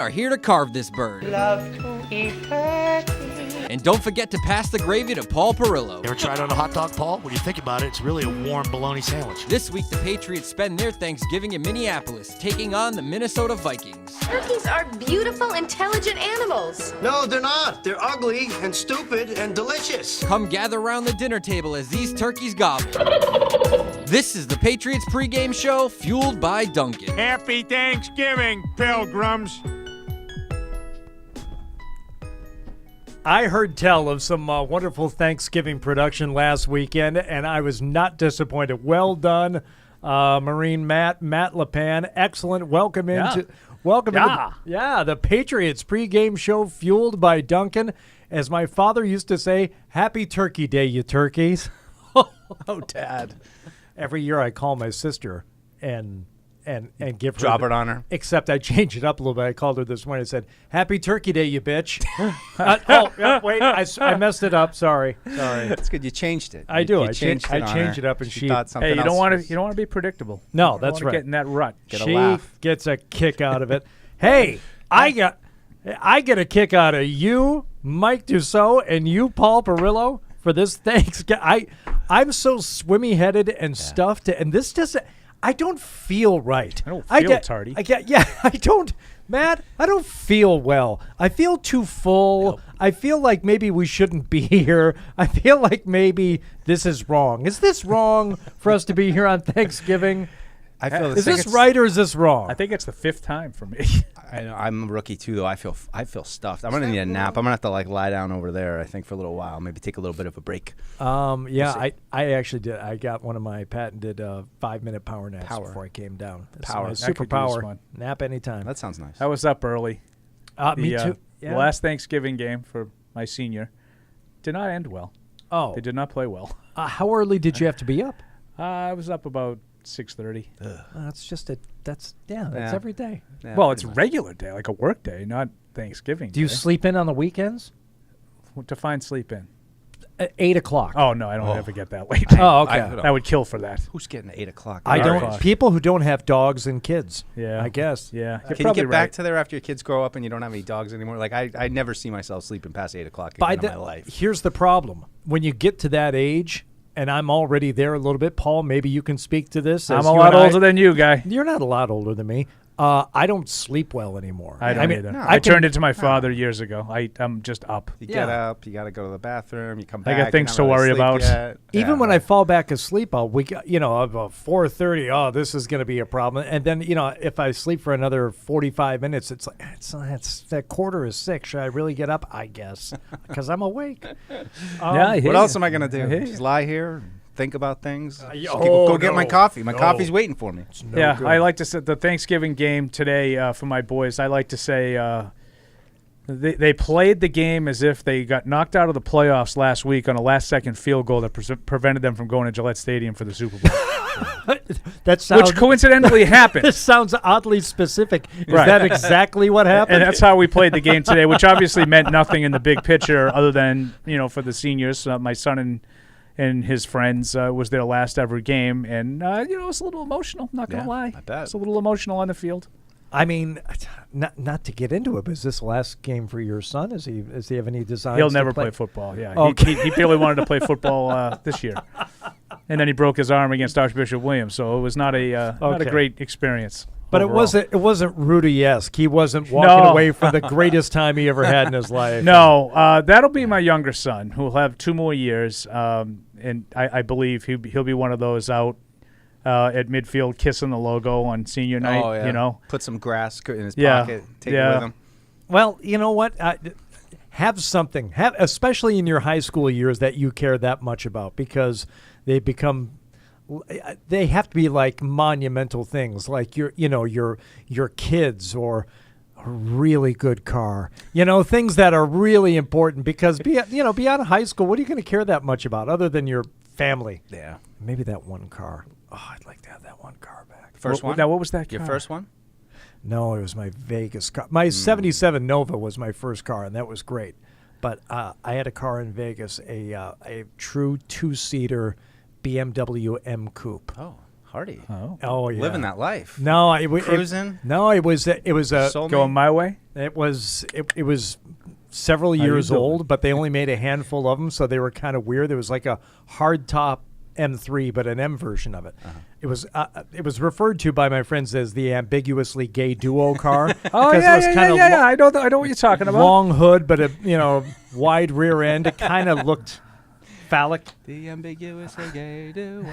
are here to carve this bird. Love to eat turkey. And don't forget to pass the gravy to Paul Perillo. Ever tried on a hot dog, Paul? When you think about it, it's really a warm bologna sandwich. This week, the Patriots spend their Thanksgiving in Minneapolis, taking on the Minnesota Vikings. Turkeys are beautiful, intelligent animals. No, they're not. They're ugly and stupid and delicious. Come gather around the dinner table as these turkeys gobble. This is the Patriots Pregame Show, fueled by Dunkin. Happy Thanksgiving, pilgrims. I heard tell of some wonderful Thanksgiving production last weekend, and I was not disappointed. Well done, Marine Matt LePan. Excellent. Welcome into the Patriots Pregame Show, fueled by Dunkin. As my father used to say, Happy Turkey Day, you turkeys. Oh, Dad. Every year I call my sister and give her drop it on her. Except I changed it up a little bit. I called her this morning. I said, "Happy Turkey Day, you bitch." Wait, I messed it up. Sorry. That's good. You changed it. I do. You I changed it up, and she thought something Hey, you else don't want was- to be predictable. No, You that's don't wanna right. Get in that rut. Get a she laugh. gets a kick out of it. Hey, I get a kick out of you, Mike Dussault, and you, Paul Perillo, for this Thanksgiving. I'm so swimmy headed and stuffed, and this doesn't. I don't feel right. I don't feel tardy. I don't, Matt. I don't feel well. I feel too full. Nope. I feel like maybe we shouldn't be here. I feel like maybe this is wrong. Is this wrong for us to be here on Thanksgiving? I feel Is this right or is this wrong? I think it's the fifth time for me. I know, I'm a rookie too, though. I feel stuffed. I'm gonna need a nap. I'm gonna have to lie down over there. I think for a little while, maybe take a little bit of a break. I actually did. I got one of my patented 5-minute power naps before I came down. Power. That's That my could do this superpower. one. Nap anytime. That sounds nice. I was up early. Me too. The last Thanksgiving game for my senior did not end well. Oh, They did not play well. how early did you have to be up? I was up about 6:30. That's Yeah. every day. Yeah, Well, it's pretty much. regular day, like a work day, not Thanksgiving. Do you day. sleep in on the weekends? Define sleep in? At 8 o'clock. Oh no, I don't ever get that late. Oh, okay. I would kill for that. Who's getting at 8 o'clock? I All don't. right. People who don't have dogs and kids. Yeah. I guess. Yeah. Can you get back to there after your kids grow up and you don't have any dogs anymore? Like I never see myself sleeping past 8 o'clock again in my life. Here's the problem: when you get to that age, and I'm already there a little bit. Paul, maybe you can speak to this. I'm as a you lot and I- older than you, guy. You're not a lot older than me. I don't sleep well anymore. I don't mean, either. no, I can- turned into my father years ago. I'm just up. You Yeah. get up, you got to go to the bathroom, you come I back. got you're things not to really worry asleep about. yet. Even Yeah. when I fall back asleep, about 4:30. Oh, this is going to be a problem. And then if I sleep for another 45 minutes, it's like it's that 5:45. Should I really get up? I guess because I'm awake. What else am I going to I do? hear Just you. lie here, think about things. Just oh, go get my no. coffee. My No. coffee's waiting for me. Yeah, I like to say the Thanksgiving game today for my boys. I like to say they played the game as if they got knocked out of the playoffs last week on a last-second field goal that prevented them from going to Gillette Stadium for the Super Bowl, That sounds. which coincidentally happened. This sounds oddly specific. Is Right. that exactly what happened? And that's how we played the game today, which obviously meant nothing in the big picture other than, for the seniors. My son and his friends was their last ever game. And, it was a little emotional, not going to Yeah, lie. I bet. It's a little emotional on the field. I mean, not to get into it, but is this the last game for your son? Does he have any desires? He'll to never play football, yeah. Okay. He barely wanted to play football this year. And then he broke his arm against Archbishop Williams, so it was not a Okay. great experience. But overall. it wasn't Rudy-esque. He wasn't walking No. away from the greatest time he ever had in his life. No, that'll be my younger son, who'll have 2 more years, and I believe he'll be one of those out at midfield kissing the logo on senior night. Oh, yeah. Put some grass in his Yeah. pocket. Take it Yeah. with him. Well, you know what? Have something, especially in your high school years, that you care that much about, because they have to be like monumental things, like your kids or a really good car, things that are really important. Because beyond high school, what are you going to care that much about other than your family? Yeah. Maybe that one car. Oh, I'd like to have that one car back. First one? Now, what was that? Your car? first one? No, it was my Vegas car. My 77 Nova was my first car, and that was great. But I had a car in Vegas, a true 2-seater BMW M Coupe. Oh. Hardy. Oh yeah, Living that life. No, Cruising? it was a Soulmate? Going my way? It was several years doing? old, but they only made a handful of them, so they were kind of weird. There was like a hard top M3, but an M version of it. It was referred to by my friends as the ambiguously gay duo car. Oh, because yeah, it was kinda yeah. I know what you're talking about. long hood, but a wide rear end. It kind of looked phallic. The ambiguously gay duo.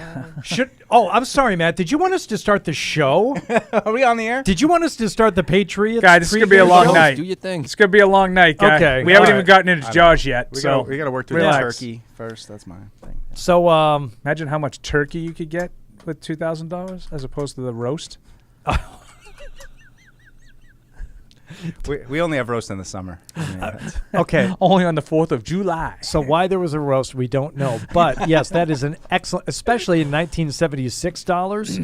I'm sorry, Matt. Did you want us to start the show? Are we on the air? Did you want us to start the Patriots? Guy, this is going to be a pregame long show? night. Do your thing. It's going to be a long night, guy. Okay, We haven't all even right. gotten into Jaws yet. We so got to work through relax. the turkey first. That's my thing. So, Imagine how much turkey you could get with $2,000 as opposed to the roast. We only have roast in the summer. okay. Only on the 4th of July. So why there was a roast, we don't know. But yes, that is an excellent, especially in 1976 dollars.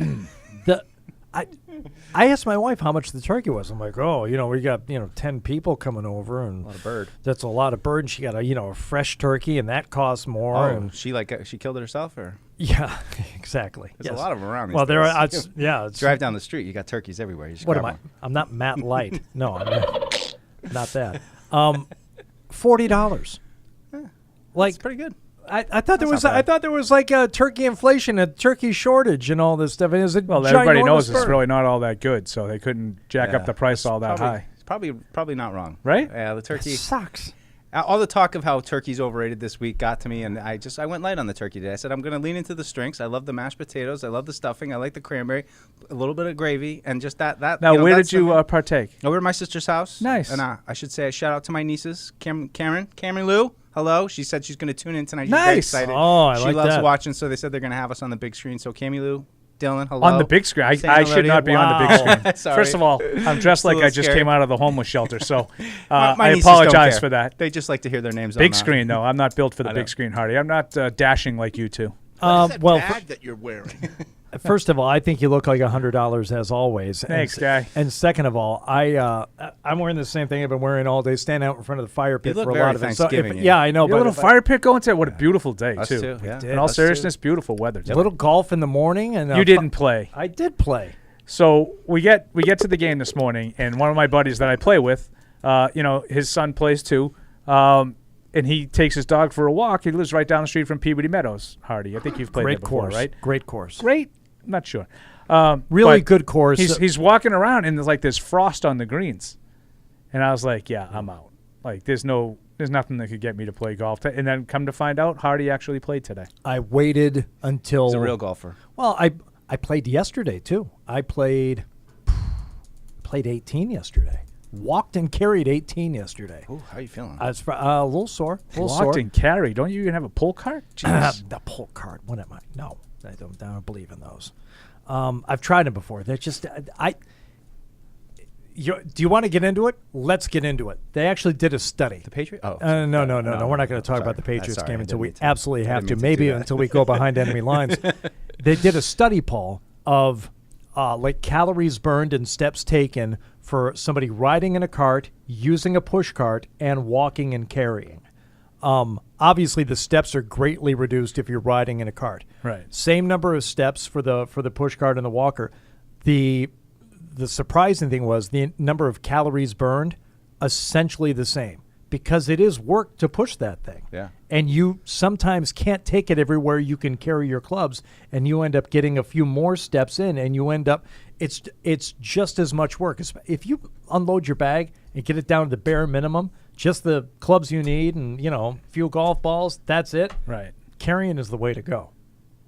I asked my wife how much the turkey was. I'm like, we got 10 people coming over, and A lot of bird. that's a lot of bird. And she got a fresh turkey, and that costs more. Oh, And she killed it herself, or yeah, exactly. there's a lot of them around. These Well, there days. are. Drive down the street, you got turkeys everywhere. You just What am grab I? one. I'm not Matt Light. No, I'm not that. $40. It's pretty good. I thought there That's was not bad. I thought there was like a turkey inflation, a turkey shortage, and all this stuff. And it was a Well, everybody ginormous knows it's bird. really not all that good, so they couldn't jack up Yeah. the price all that Probably- high. It's probably not wrong. Right? Yeah, the turkey. Sucks. All the talk of how turkey's overrated this week got to me, and I went light on the turkey today. I said I'm going to lean into the strengths. I love the mashed potatoes. I love the stuffing. I like the cranberry, a little bit of gravy, and just that. Now, where that's did you something- partake? Over at my sister's house. Nice. And I should say a shout out to my nieces, Cameron Lou. Hello. She said she's going to tune in tonight. She's very Nice. excited. Oh, I she like loves that. watching, so they said they're going to have us on the big screen. So Cammy Lou, Dylan, hello. On the big screen. I Saying hello should to not you. be on the big Wow. screen. Sorry. First of all, I'm dressed a like little I just scary. came out of the homeless shelter, so My I nieces don't apologize care. for that. They just like to hear their names on Big the- screen, though. I'm not built for the I know. big screen, Hardy. I'm not dashing like you two. Well, that you're wearing. first of all, I think you look like $100 as always. Thanks, and, guy. And second of all, I'm wearing the same thing I've been wearing all day, standing out in front of the fire pit look for a very lot of it. So Thanksgiving-y. yeah, I know. Your But little if I- fire pit going to what a beautiful day, Us too. too, yeah. did. In all Us too. seriousness, beautiful weather. a little golf in the morning, and You didn't play. I did play. So we get to the game this morning, and one of my buddies that I play with, his son plays too, and he takes his dog for a walk. He lives right down the street from Peabody Meadows, Hardy. I think you've played Great there before, course, right? Great course. Great. I'm not sure. Really but good course. He's walking around, and there's frost on the greens, and I was like, yeah, I'm out. Like there's nothing that could get me to play golf. And then come to find out, Hardy actually played today. I waited until He's a real golfer. Well, I played yesterday too. I played 18 yesterday. Walked and carried 18 yesterday. Ooh, how you feeling? I was a little sore. Walked and carried. Don't you even have a pull cart? Jeez. The pull cart. What am I? No, I don't believe in those. I've tried them before. They're just do you want to get into it? Let's get into it. They actually did a study. The Patriots? Oh, No. We're not going to talk about the Patriots sorry, game I until didn't we mean to. absolutely I have didn't to. mean to Maybe do that. until we go behind enemy lines. They did a study, Paul, of like calories burned and steps taken for somebody riding in a cart, using a push cart, and walking and carrying. Obviously, the steps are greatly reduced if you're riding in a cart. Right. Same number of steps for the push cart and the walker. The surprising thing was the number of calories burned, essentially the same, because it is work to push that thing. Yeah. And you sometimes can't take it everywhere you can carry your clubs, and you end up getting a few more steps in, and you end up it's just as much work. If you unload your bag and get it down to the bare minimum, just the clubs you need and a few golf balls, that's it. Right. Carrying is the way to go.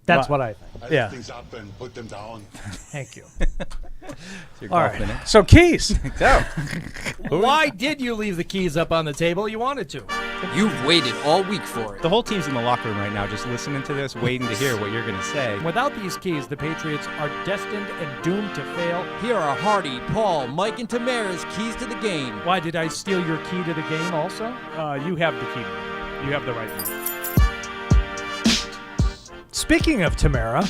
That's what I think. Yeah. things up and put them down. Thank you. All right. So keys. Go. Why did you leave the keys up on the table? You wanted to. You've waited all week for it. The whole team's in the locker room right now, just listening to this, waiting to hear what you're going to say. Without these keys, the Patriots are destined and doomed to fail. Here are Hardy, Paul, Mike, and Tamara's keys to the game. Why did I steal your key to the game also? You have the key. You have the right one. Speaking of Tamara,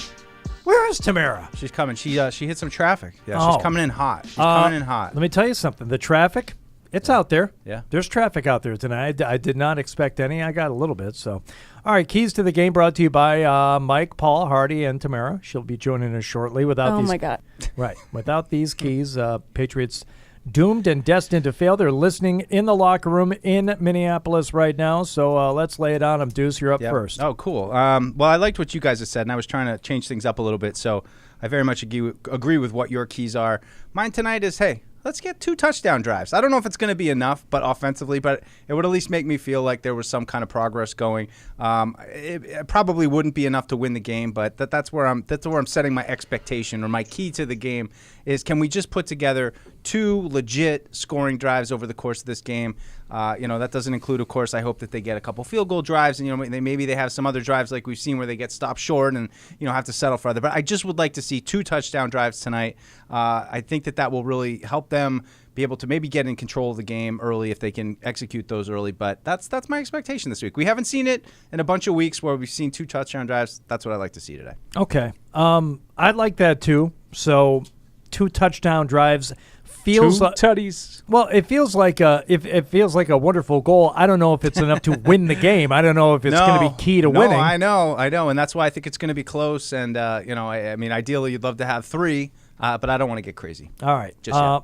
where is Tamara? She's coming. She hit some traffic. Yeah, Oh. she's coming in hot. She's coming in hot. Let me tell you something. The traffic, It's out there. Yeah. There's traffic out there tonight. I did not expect any. I got a little bit. So, all right. Keys to the game brought to you by Mike, Paul, Hardy, and Tamara. She'll be joining us shortly. Oh, my God. Right. Without these keys, Patriots doomed and destined to fail. They're listening in the locker room in Minneapolis right now. So let's lay it on them. Deuce, you're up first. Oh, cool. Well, I liked what you guys have said, and I was trying to change things up a little bit. So I very much agree with what your keys are. Mine tonight is, hey, let's get 2 touchdown drives. I don't know if it's going to be enough, but offensively, but it would at least make me feel like there was some kind of progress going. It probably wouldn't be enough to win the game, but that's where I'm setting my expectation, or my key to the game is, can we just put together 2 legit scoring drives over the course of this game? That doesn't include, of course, I hope that they get a couple field goal drives, and maybe they have some other drives like we've seen where they get stopped short and have to settle for other. But I just would like to see 2 touchdown drives tonight. I think that will really help them be able to maybe get in control of the game early if they can execute those early. But that's my expectation this week. We haven't seen it in a bunch of weeks where we've seen 2 touchdown drives. That's what I'd like to see today. Okay. I'd like that too. So 2 touchdown drives. Feels like tutties. Well, it feels like it feels like a wonderful goal. I don't know if it's enough to win the game. I don't know if it's going to be key to winning. I know, and that's why I think it's going to be close. And I mean, ideally, you'd love to have 3, but I don't want to get crazy. All right, just yet.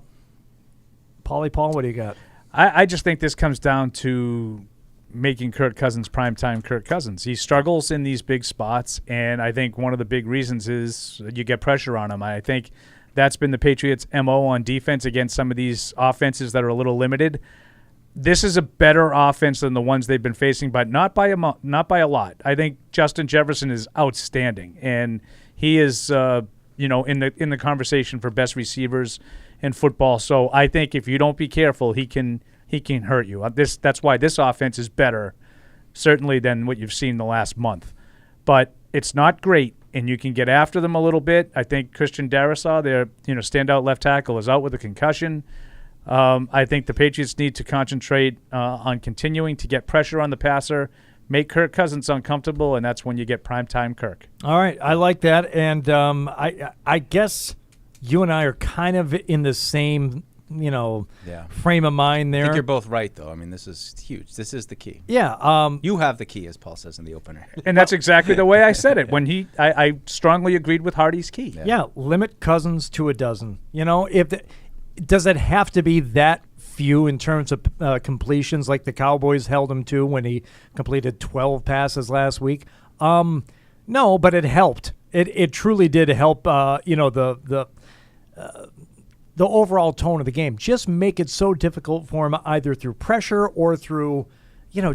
Paul, what do you got? I just think this comes down to making Kirk Cousins primetime Kirk Cousins. He struggles in these big spots, and I think one of the big reasons is you get pressure on him. I think that's been the Patriots' MO on defense against some of these offenses that are a little limited. This is a better offense than the ones they've been facing, but not by a lot. I think Justin Jefferson is outstanding, and he is in the conversation for best receivers in football. So I think if you don't be careful, he can hurt you. That's why this offense is better, certainly, than what you've seen the last month. But it's not great, and you can get after them a little bit. I think Christian Darrisaw, their standout left tackle, is out with a concussion. I think the Patriots need to concentrate on continuing to get pressure on the passer, make Kirk Cousins uncomfortable, and that's when you get primetime Kirk. All right, I like that, and I guess you and I are kind of in the same frame of mind there. I think you're both right, though. I mean, this is huge. This is the key. Yeah. You have the key, as Paul says in the opener. And that's exactly the way I said it. When I strongly agreed with Hardy's key. Yeah, limit Cousins to a dozen. Does it have to be that few in terms of completions like the Cowboys held him to when he completed 12 passes last week? No, but it helped. It truly did help, the overall tone of the game. Just make it so difficult for him, either through pressure or through,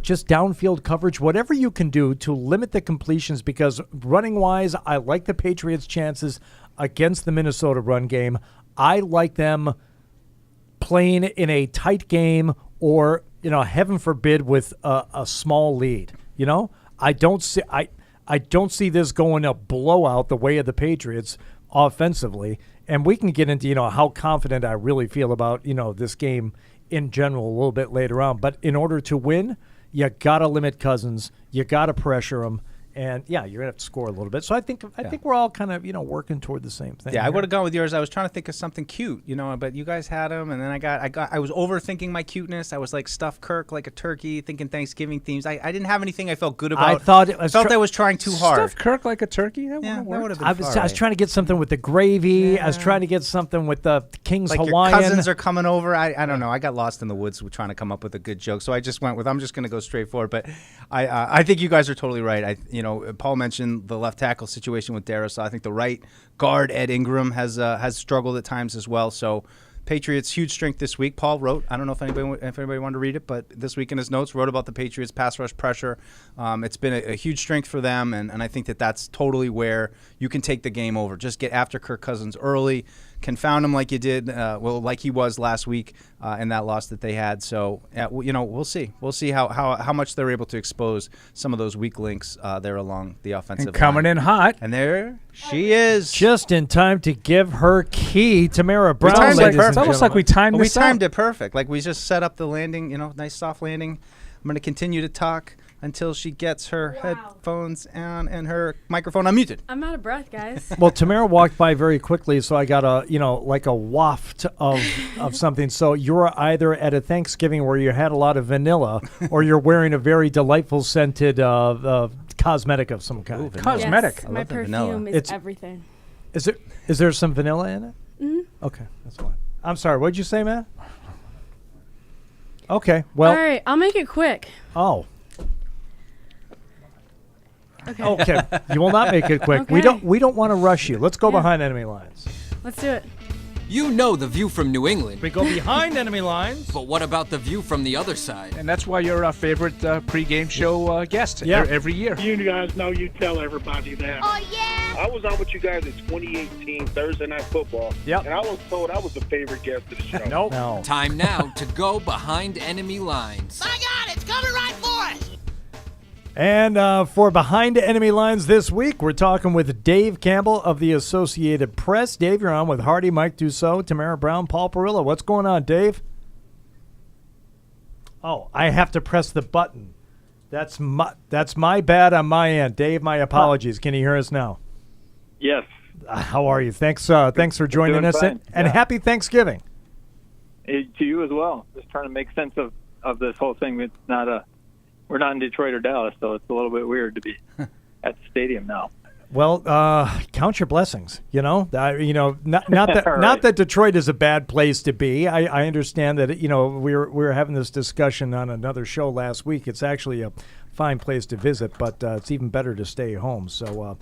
just downfield coverage, whatever you can do to limit the completions, because running-wise, I like the Patriots' chances against the Minnesota run game. I like them playing in a tight game or, heaven forbid, with a small lead. I don't see this going a blowout the way of the Patriots offensively. And we can get into, how confident I really feel about, this game in general a little bit later on. But in order to win, you got to limit Cousins. You got to pressure him. And, yeah, you're going to have to score a little bit. So I think we're all kind of, working toward the same thing. Yeah, I would have gone with yours. I was trying to think of something cute, but you guys had them. And then I was overthinking my cuteness. I was like stuffed Kirk like a turkey, thinking Thanksgiving themes. I didn't have anything I felt good about. I was trying too hard. Stuffed Kirk like a turkey? That would have been I was trying to get something with the gravy. Yeah. I was trying to get something with the King's like Hawaiian. Your cousins are coming over. I don't know. I got lost in the woods trying to come up with a good joke. So I just went with, I'm just going to go straight forward. But I think you guys are totally right. Paul mentioned the left tackle situation with Darrisaw. I think the right guard, Ed Ingram, has struggled at times as well. So Patriots, huge strength this week. Paul wrote, I don't know if anybody wanted to read it, but this week in his notes, wrote about the Patriots' pass rush pressure. It's been a huge strength for them, and I think that's totally where you can take the game over. Just get after Kirk Cousins early, confound him like you did, like he was last week in that loss that they had. So, we'll see. We'll see how much they're able to expose some of those weak links there along the offensive line. Coming in hot. And there she is. Just in time to give her key, Tamara Brown. It's almost like we timed this We timed it perfect. Like we just set up the landing, nice soft landing. I'm going to continue to talk. until she gets her headphones on and her microphone unmuted. I'm out of breath, guys. Well, Tamara walked by very quickly, so I got like a waft of something. So you're either at a Thanksgiving where you had a lot of vanilla, or you're wearing a very delightful scented cosmetic of some kind. Ooh, Cosmetic. Yes, I my love the vanilla. perfume is It's- everything. Is there some vanilla in it? Mm-hmm. Okay, that's fine. I'm sorry. What'd you say, Matt? Okay. Well. All right, I'll make it quick. Oh. Okay. Okay. You will not make it quick. Okay. We don't want to rush you. Let's go Yeah. behind enemy lines. Let's do it. You know the view from New England, We go behind enemy lines. but what about the view from the other side? And that's why you're our favorite pregame show guest every year. You guys know you tell everybody that. Oh, yeah? I was on with you guys in 2018 Thursday Night Football. Yep. And I was told I was the favorite guest of the show. Nope. No. Time now to go behind enemy lines. My God, it's coming right for us! And for Behind Enemy Lines this week, we're talking with Dave Campbell of the Associated Press. Dave, you're on with Hardy, Mike Dussault, Tamara Brown, Paul Perillo. What's going on, Dave? Oh, I have to press the button. That's my bad on my end. Dave, my apologies. Can you hear us now? Yes. How are you? Thanks for joining Doing us. fine. And Yeah. happy Thanksgiving. To you as well. Just trying to make sense of this whole thing. It's not we're not in Detroit or Dallas, so it's a little bit weird to be at the stadium now. Well, count your blessings. Not that Right. not that Detroit is a bad place to be. I understand that. We were having this discussion on another show last week. It's actually a fine place to visit, but it's even better to stay home. So,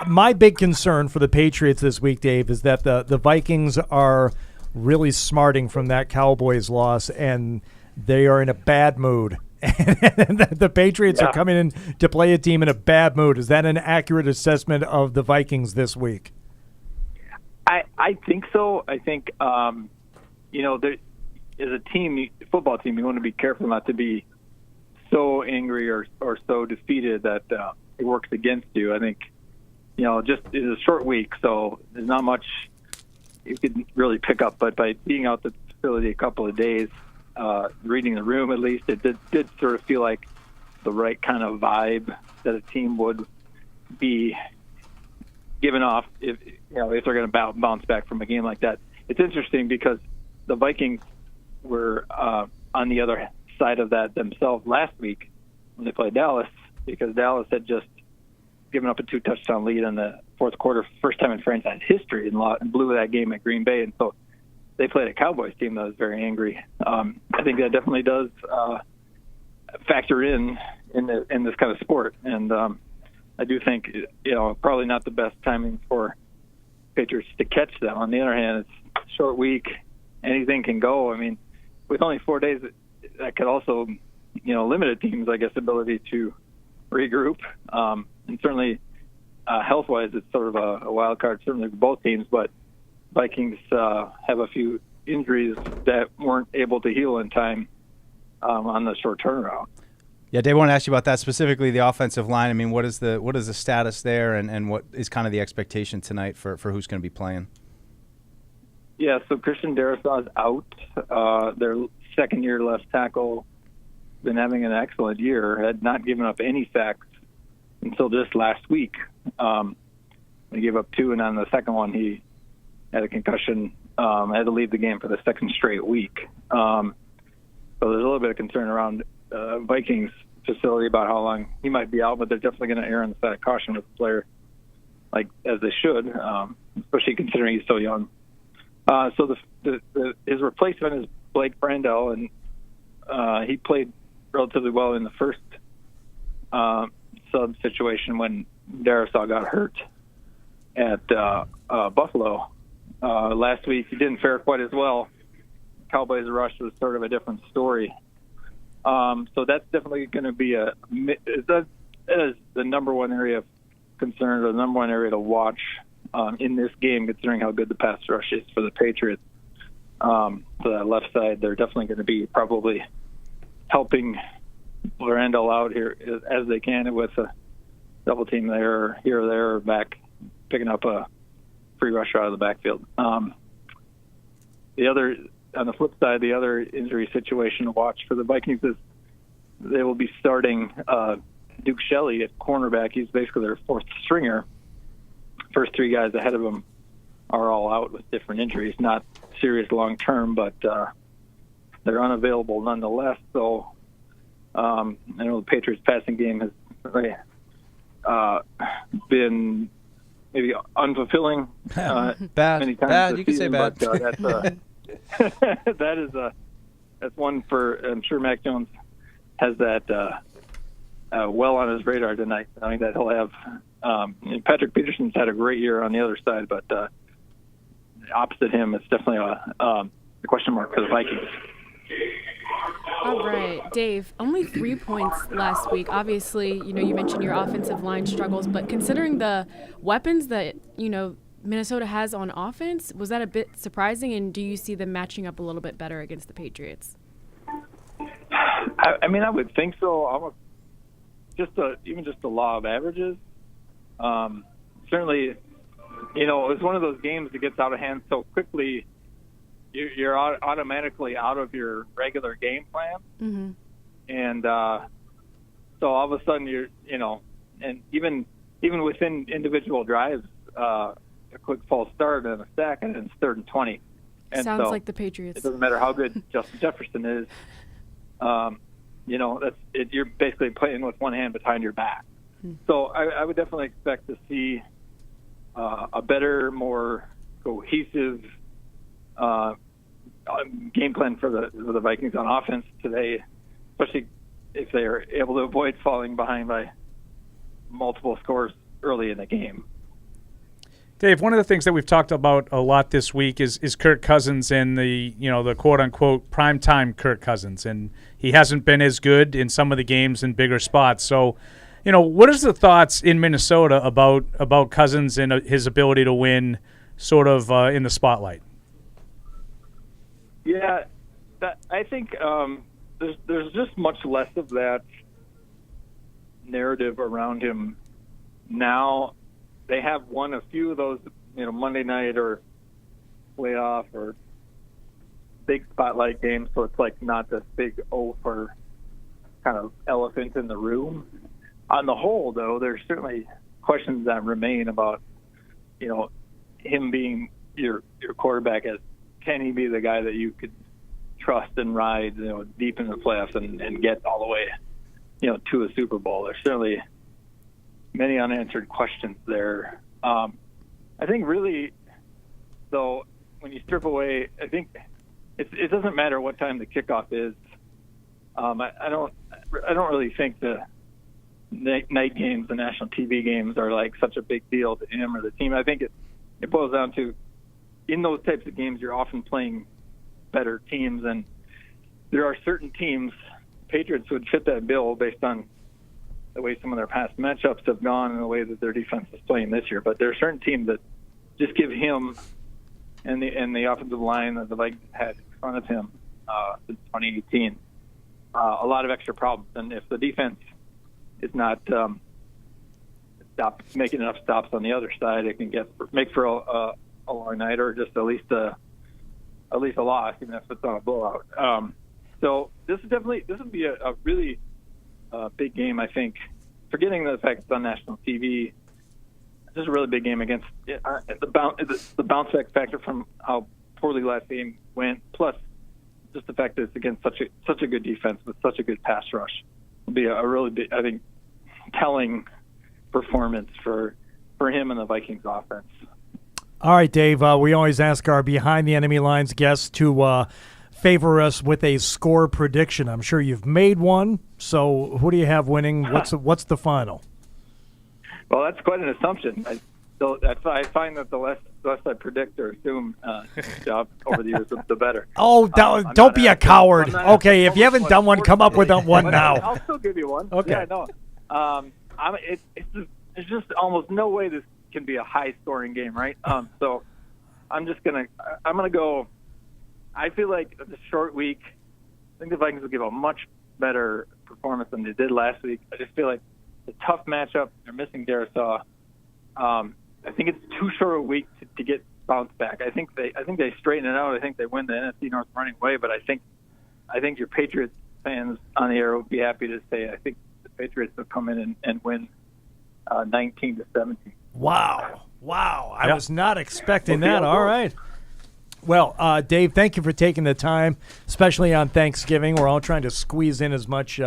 my big concern for the Patriots this week, Dave, is that the Vikings are really smarting from that Cowboys loss, and they are in a bad mood. And the Patriots are coming in to play a team in a bad mood. Is that an accurate assessment of the Vikings this week? I think so. I think, there, as a team, football team, you want to be careful not to be so angry or so defeated that it works against you. I think, just it's a short week, so there's not much you could really pick up. But by being out the facility a couple of days, reading the room at least, it did sort of feel like the right kind of vibe that a team would be giving off if they're going to bounce back from a game like that. It's interesting because the Vikings were on the other side of that themselves last week when they played Dallas, because Dallas had just given up a 2-touchdown lead in the fourth quarter, first time in franchise history, and blew that game at Green Bay. And so they played a Cowboys team that was very angry. I think that definitely does factor in this kind of sport. And I do think, probably not the best timing for Patriots to catch them. On the other hand, it's a short week. Anything can go. I mean, with only 4 days, that could also, limit a team's, ability to regroup. And certainly, health-wise, it's sort of a wild card, certainly for both teams. But Vikings have a few injuries that weren't able to heal in time on the short turnaround. Yeah, Dave, I want to ask you about that, specifically the offensive line. I mean, what is the status there, and what is kind of the expectation tonight for who's going to be playing? Yeah, so Christian Darrisaw is out. Their second-year left tackle, been having an excellent year, had not given up any sacks until just last week. He gave up 2, and on the second one he had a concussion, had to leave the game for the second straight week. So there's a little bit of concern around Vikings facility about how long he might be out, but they're definitely going to err on the side of caution with the player, as they should, especially considering he's so young. So his replacement is Blake Brandel, and he played relatively well in the first sub situation when Darrisaw got hurt at Buffalo. Last week he didn't fare quite as well. Cowboys rush was sort of a different story. So that's definitely going to be that is the number one area of concern, or the number one area to watch in this game, considering how good the pass rush is for the Patriots. So that left side, they're definitely going to be probably helping Randall out here as they can with a double team there, here or there, or back, picking up a free rusher out of the backfield. On the flip side, the other injury situation to watch for the Vikings is they will be starting Duke Shelley at cornerback. He's basically their fourth stringer. First three guys ahead of him are all out with different injuries, not serious long term, but they're unavailable nonetheless. So I know the Patriots passing game has really, been maybe unfulfilling bad. many times Bad. this You can say season, bad. But that's one for. I'm sure Mac Jones has that well on his radar tonight. I think that he'll have. And Patrick Peterson's had a great year on the other side, but opposite him, it's definitely a question mark for the Vikings. All right, Dave, only 3 points last week. Obviously, you mentioned your offensive line struggles, but considering the weapons that, Minnesota has on offense, was that a bit surprising, and do you see them matching up a little bit better against the Patriots? I mean, I would think so. Almost even just the law of averages. Certainly, it's one of those games that gets out of hand so quickly. You're automatically out of your regular game plan, Mm-hmm. and so all of a sudden and even within individual drives, a quick false start and a sack, and it's 3rd and 20. And Sounds so like the Patriots. It doesn't matter how good Justin Jefferson is. That's it. You're basically playing with one hand behind your back. So I would definitely expect to see a better, more cohesive game plan for the Vikings on offense today, especially if they are able to avoid falling behind by multiple scores early in the game. Dave, one of the things that we've talked about a lot this week is Kirk Cousins and the quote unquote primetime Kirk Cousins, and he hasn't been as good in some of the games in bigger spots. So, what is the thoughts in Minnesota about Cousins and his ability to win, sort of in the spotlight? Yeah, I think there's just much less of that narrative around him now. They have won a few of those, Monday night or playoff or big spotlight games, so it's like not this big for kind of elephant in the room. On the whole, though, there's certainly questions that remain about, him being your quarterback. As can he be the guy that you could trust and ride, deep in the playoffs and get all the way, to a Super Bowl? There's certainly many unanswered questions there. I think really, though, when you strip away, I think it doesn't matter what time the kickoff is. I don't really think the night games, the national TV games, are like such a big deal to him or the team. I think it boils down to, in those types of games, you're often playing better teams, and there are certain teams, Patriots would fit that bill based on the way some of their past matchups have gone and the way that their defense is playing this year. But there are certain teams that just give him and the offensive line that the Vikings had in front of him since 2018 a lot of extra problems. And if the defense is not making enough stops on the other side, it can make for a long night, or just at least a loss, even if it's on a blowout. So this would be a really big game, I think. Forgetting the fact it's on national TV, this is a really big game against the bounce back factor from how poorly last game went, plus just the fact that it's against such a good defense with such a good pass rush. Will be a really big, I think, telling performance for him and the Vikings offense. All right, Dave, we always ask our Behind the Enemy Lines guests to favor us with a score prediction. I'm sure you've made one, so who do you have winning? What's the final? Well, that's quite an assumption. I find that the less I predict or assume job over the years, the better. Oh, don't be a coward. Okay, if you haven't done one, come up with one now. I'll still give you one. Okay. Yeah, no. It's just almost no way this can be a high-scoring game, right? So I'm gonna go. I feel like it's a short week. I think the Vikings will give a much better performance than they did last week. I just feel like it's a tough matchup. They're missing Darisaw. I think it's too short a week to get bounced back. I think they straighten it out. I think they win the NFC North running away. But I think your Patriots fans on the air will be happy to say I think the Patriots will come in and win 19-17. Wow. I was not expecting that. All right. Well, Dave, thank you for taking the time, especially on Thanksgiving. We're all trying to squeeze in as much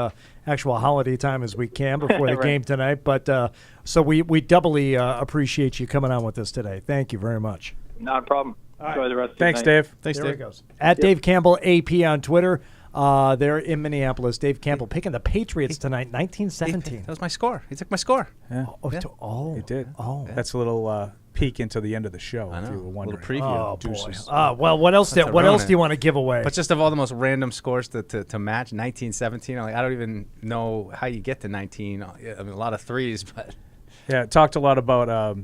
actual holiday time as we can before the game tonight. But so we doubly appreciate you coming on with us today. Thank you very much. Not a problem. Enjoy the rest of the Thanks, night. Dave. Thanks, There Dave. it goes. At Dave Campbell AP on Twitter. They're in Minneapolis. Dave Campbell picking the Patriots tonight, 1917. That was my score. He took my score. Yeah. Oh, He did. Oh, That's a little peek into the end of the show, I if you know. were A wondering. little preview. Oh, boy. Deuces. Well, what else? That's What else ironic. do you want to give away? But just of all the most random scores to match, 1917. I don't even know how you get to 19. I mean, a lot of threes, but Yeah, talked a lot about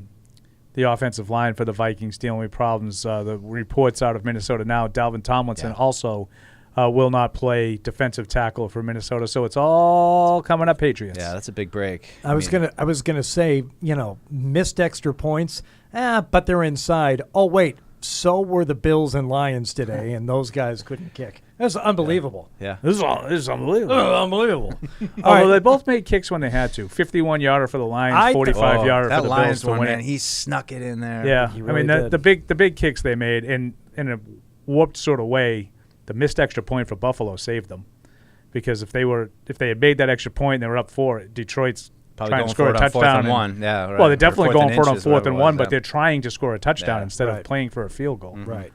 the offensive line for the Vikings dealing with problems. The reports out of Minnesota now, Dalvin Tomlinson also will not play defensive tackle for Minnesota. So it's all coming up Patriots. yeah, that's a big break. I was gonna say, missed extra points, but they're inside. Oh wait, so were the Bills and Lions today, and those guys couldn't kick. That's unbelievable. Yeah. This is unbelievable. Unbelievable. Although they both made kicks when they had to. 51-yarder for the Lions, 45-yarder that for the Bills Lions to one, win man, it. he snuck it in there. Yeah, He I really mean did. the big kicks they made in a warped sort of way. The missed extra point for Buffalo saved them, because if they had made that extra point and they were up 4, Detroit's Probably trying going to score for a it on touchdown. 4th and 1. Yeah, right. Well, they're Or definitely 4th going and for it on inches, 4th and whatever it 1, was, but yeah. they're trying to score a touchdown instead Right. of playing for a field goal. Right.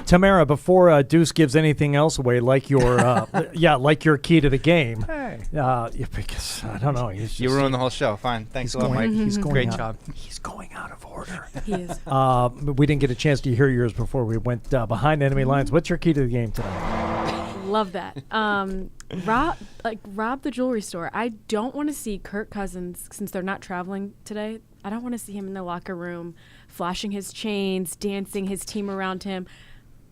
Tamara, before Deuce gives anything else away, like your like your key to the game. Hey. Because I don't know. You ruined the whole show. Fine. Thanks a lot, Mike. He's going Great out. job. He's going out of order. He is. We didn't get a chance to hear yours before we went behind enemy lines. What's your key to the game tonight? Love that. Rob the jewelry store. I don't want to see Kirk Cousins, since they're not traveling today. I don't want to see him in the locker room flashing his chains, dancing his team around him.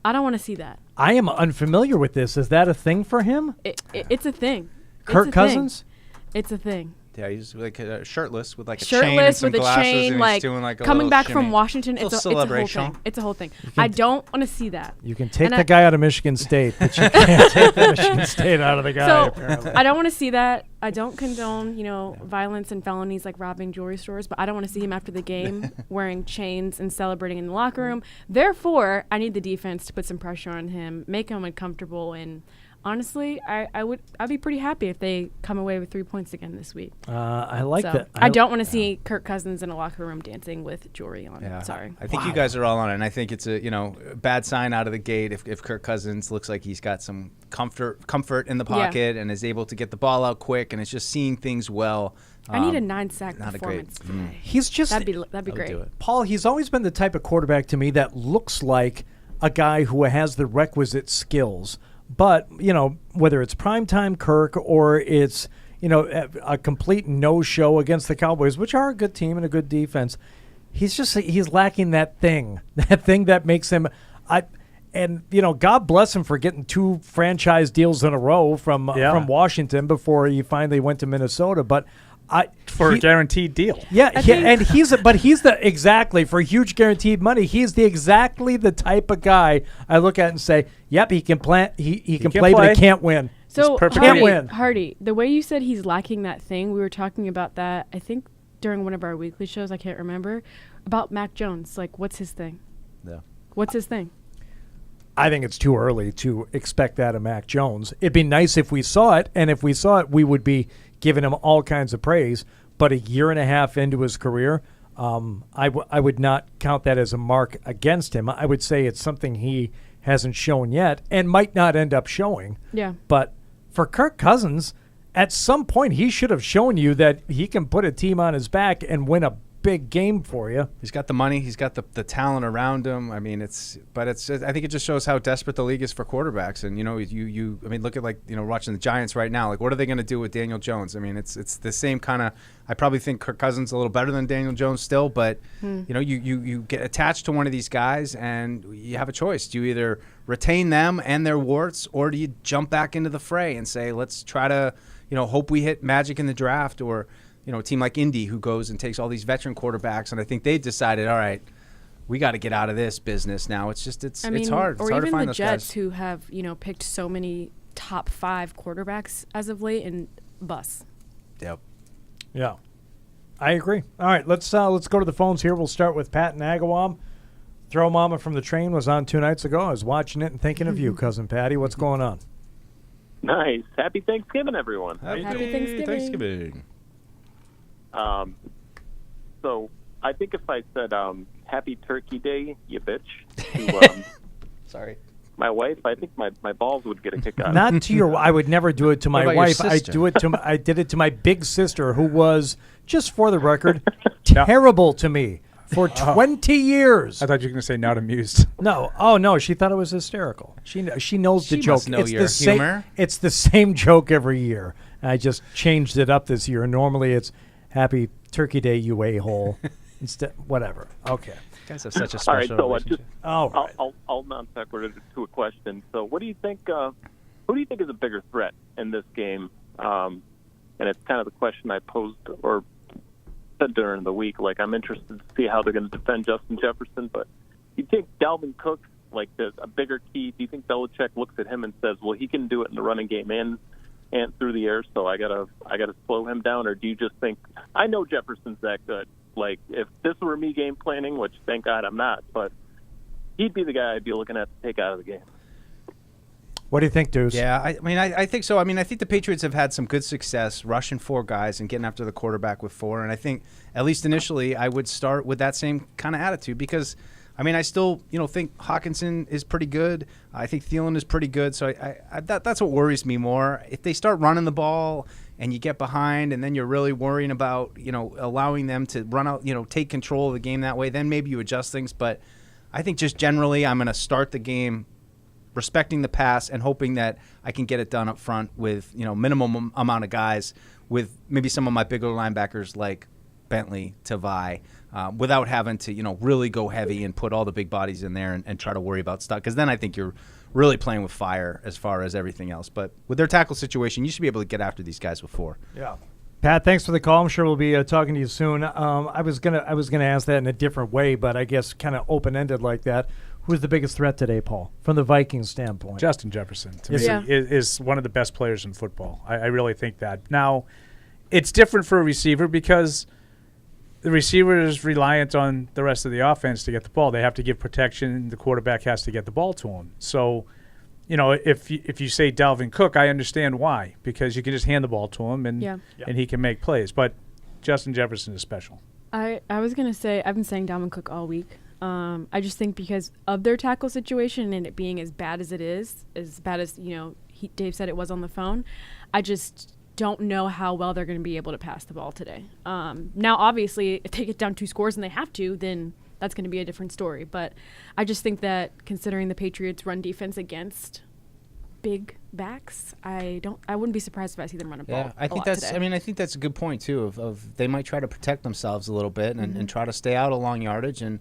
I don't want to see that. I am unfamiliar with this. Is that a thing for him? It's a thing. Kirk It's a Cousins? Thing. It's a thing. Yeah, he's like shirtless with like a chain and Shirtless some with a glasses, chain, and he's like doing like a coming little back from shimmy. Washington. It's a whole celebration. thing. It's a whole thing. I don't want to see that. You can take And the guy out of Michigan State, but you can't take the Michigan State out of the guy, So apparently. I don't want to see that. I don't condone, violence and felonies like robbing jewelry stores, but I don't want to see him after the game wearing chains and celebrating in the locker room. Therefore, I need the defense to put some pressure on him, make him uncomfortable, and honestly, I'd be pretty happy if they come away with 3 points again this week. I like So, that. I don't want to see Kirk Cousins in a locker room dancing with jewelry on. Yeah. Sorry. I think you guys are all on it. And I think it's a bad sign out of the gate if Kirk Cousins looks like he's got some comfort in the pocket and is able to get the ball out quick and is just seeing things well. I need a 9-sack not a performance great- today. He's just That'd be great. do it. Paul, he's always been the type of quarterback to me that looks like a guy who has the requisite skills. But, whether it's primetime Kirk or it's, a complete no-show against the Cowboys, which are a good team and a good defense, he's lacking that thing that makes him God bless him for getting 2 franchise deals in a row from Washington before he finally went to Minnesota. But For a guaranteed deal. Yeah, and he's for huge guaranteed money. He's exactly the type of guy I look at and say, "Yep, he can play. He can play, but he can't win." So can't win. Hardy, the way you said he's lacking that thing, we were talking about that. I think during one of our weekly shows. I can't remember about Mac Jones. Like, what's his thing? Yeah. What's his thing? I think it's too early to expect that of Mac Jones. It'd be nice if we saw it, and if we saw it, we would be giving him all kinds of praise. But a year and a half into his career, I would not count that as a mark against him. I would say it's something he hasn't shown yet and might not end up showing. Yeah. But for Kirk Cousins, at some point he should have shown you that he can put a team on his back and win a big game for you. He's got the money. He's got the talent around him. I mean, I think it just shows how desperate the league is for quarterbacks. And, look at watching the Giants right now. Like, what are they going to do with Daniel Jones? I mean, it's the same kind of, I probably think Kirk Cousins a little better than Daniel Jones still, but, you get attached to one of these guys and you have a choice. Do you either retain them and their warts, or do you jump back into the fray and say, let's try to, hope we hit magic in the draft, or, a team like Indy who goes and takes all these veteran quarterbacks, and I think they've decided, all right, we got to get out of this business now. It's just it's hard. It's or hard even to find the those Jets guys. who have picked so many top 5 quarterbacks as of late, and bus. Yep. Yeah, I agree. All right, let's go to the phones here. We'll start with Pat in Agawam. Throw Mama from the Train was on 2 nights ago. I was watching it and thinking of you, Cousin Patty. What's going on? Nice. Happy Thanksgiving, everyone. Happy Thanksgiving. So I think if I said Happy Turkey Day, you bitch, to sorry, my wife, I think my balls would get a kick out. Not to your. I would never do it to my What about wife. your sister? I did it to my big sister, who was, just for the record, terrible to me for 20 years. I thought you were going to say not amused. No. Oh, no. She thought it was hysterical. She knows the She joke. must know it's your the humor. It's the same joke every year. I just changed it up this year. Normally it's Happy Turkey Day, you a-hole. Instead, whatever. Okay. You guys have such a All right, special so relationship. I'll non sequitur to a question. So, what do you think? Who do you think is a bigger threat in this game? And it's kind of the question I posed or said during the week. Like, I'm interested to see how they're going to defend Justin Jefferson. But you take Dalvin Cook, like a bigger key. Do you think Belichick looks at him and says, "Well, he can do it in the running game and through the air, so I gotta slow him down"? Or do you just think, I know Jefferson's that good? Like, if this were me game planning, which thank God I'm not, but he'd be the guy I'd be looking at to take out of the game. What do you think, Deuce? Yeah, I think so. I mean, I think the Patriots have had some good success rushing 4 guys and getting after the quarterback with 4. And I think, at least initially, I would start with that same kind of attitude because, I mean, I still, think Hawkinson is pretty good. I think Thielen is pretty good. So that's what worries me more. If they start running the ball and you get behind and then you're really worrying about, allowing them to run out, take control of the game that way, then maybe you adjust things. But I think just generally I'm going to start the game respecting the pass and hoping that I can get it done up front with, minimum amount of guys with maybe some of my bigger linebackers like Bentley, Tavai, without having to, really go heavy and put all the big bodies in there and try to worry about stuff. Because then I think you're really playing with fire as far as everything else. But with their tackle situation, you should be able to get after these guys before. Yeah. Pat, thanks for the call. I'm sure we'll be talking to you soon. I was gonna ask that in a different way, but I guess kind of open-ended like that. Who's the biggest threat today, Paul, from the Vikings standpoint? Justin Jefferson, to me, is one of the best players in football. I really think that. Now, it's different for a receiver because the receiver is reliant on the rest of the offense to get the ball. They have to give protection. The quarterback has to get the ball to him. So, if you say Dalvin Cook, I understand why, because you can just hand the ball to him and he can make plays. But Justin Jefferson is special. I was going to say, I've been saying Dalvin Cook all week. I just think because of their tackle situation and it being as bad as it is, as bad as, Dave said it was on the phone, I just don't know how well they're going to be able to pass the ball today. Now, obviously, if they get down 2 scores and they have to, then that's going to be a different story. But I just think that considering the Patriots' run defense against big backs, I wouldn't be surprised if I see them run a ball. Yeah, I think that's. Today. I mean, I think that's a good point too. Of they might try to protect themselves a little bit and try to stay out of long yardage. And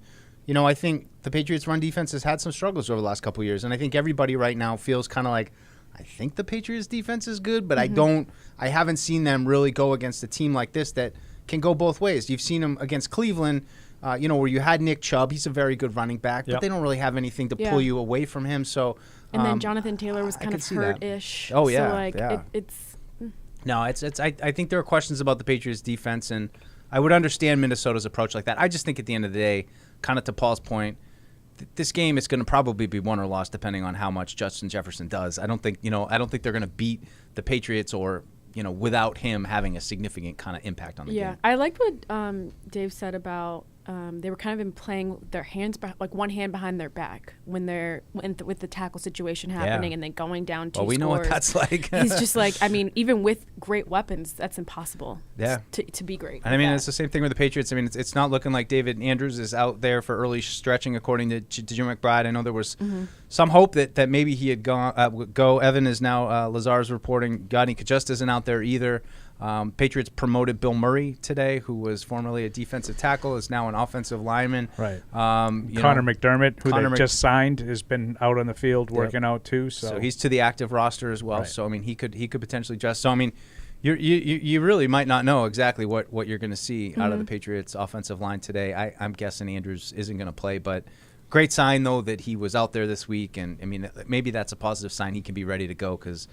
I think the Patriots' run defense has had some struggles over the last couple of years. And I think everybody right now feels kind of like, I think the Patriots' defense is good, but I haven't seen them really go against a team like this that can go both ways. You've seen them against Cleveland. Where you had Nick Chubb. He's a very good running back, but they don't really have anything to pull you away from him. So, and then Jonathan Taylor was kind of hurt-ish. Oh yeah, so it's. No, it's. I think there are questions about the Patriots' defense, and I would understand Minnesota's approach like that. I just think at the end of the day, kind of to Paul's point, this game is going to probably be won or lost depending on how much Justin Jefferson does. I don't think they're going to beat the Patriots or. Without him having a significant kind of impact on the game. Yeah, I liked what Dave said about they were kind of playing their hands, like one hand behind their back when they're with the tackle situation happening and then going down 2 scores. Well, we know what that's like. He's just like, I mean, even with great weapons, that's impossible to be great. And I mean, it's the same thing with the Patriots. I mean, it's not looking like David Andrews is out there for early stretching, according to Jim McBride. I know there was some hope that maybe he had go. Evan is now, Lazar's reporting, Godney just isn't out there either. Patriots promoted Bill Murray today, who was formerly a defensive tackle, is now an offensive lineman. Right. Connor McDermott, who they just signed, has been out on the field working out too. So he's to the active roster as well. Right. So I mean, he could potentially just. So I mean, you really might not know exactly what you're going to see out of the Patriots offensive line today. I'm guessing Andrews isn't going to play, but Great sign, though, that he was out there this week. And, I mean, maybe that's a positive sign. He can be ready to go because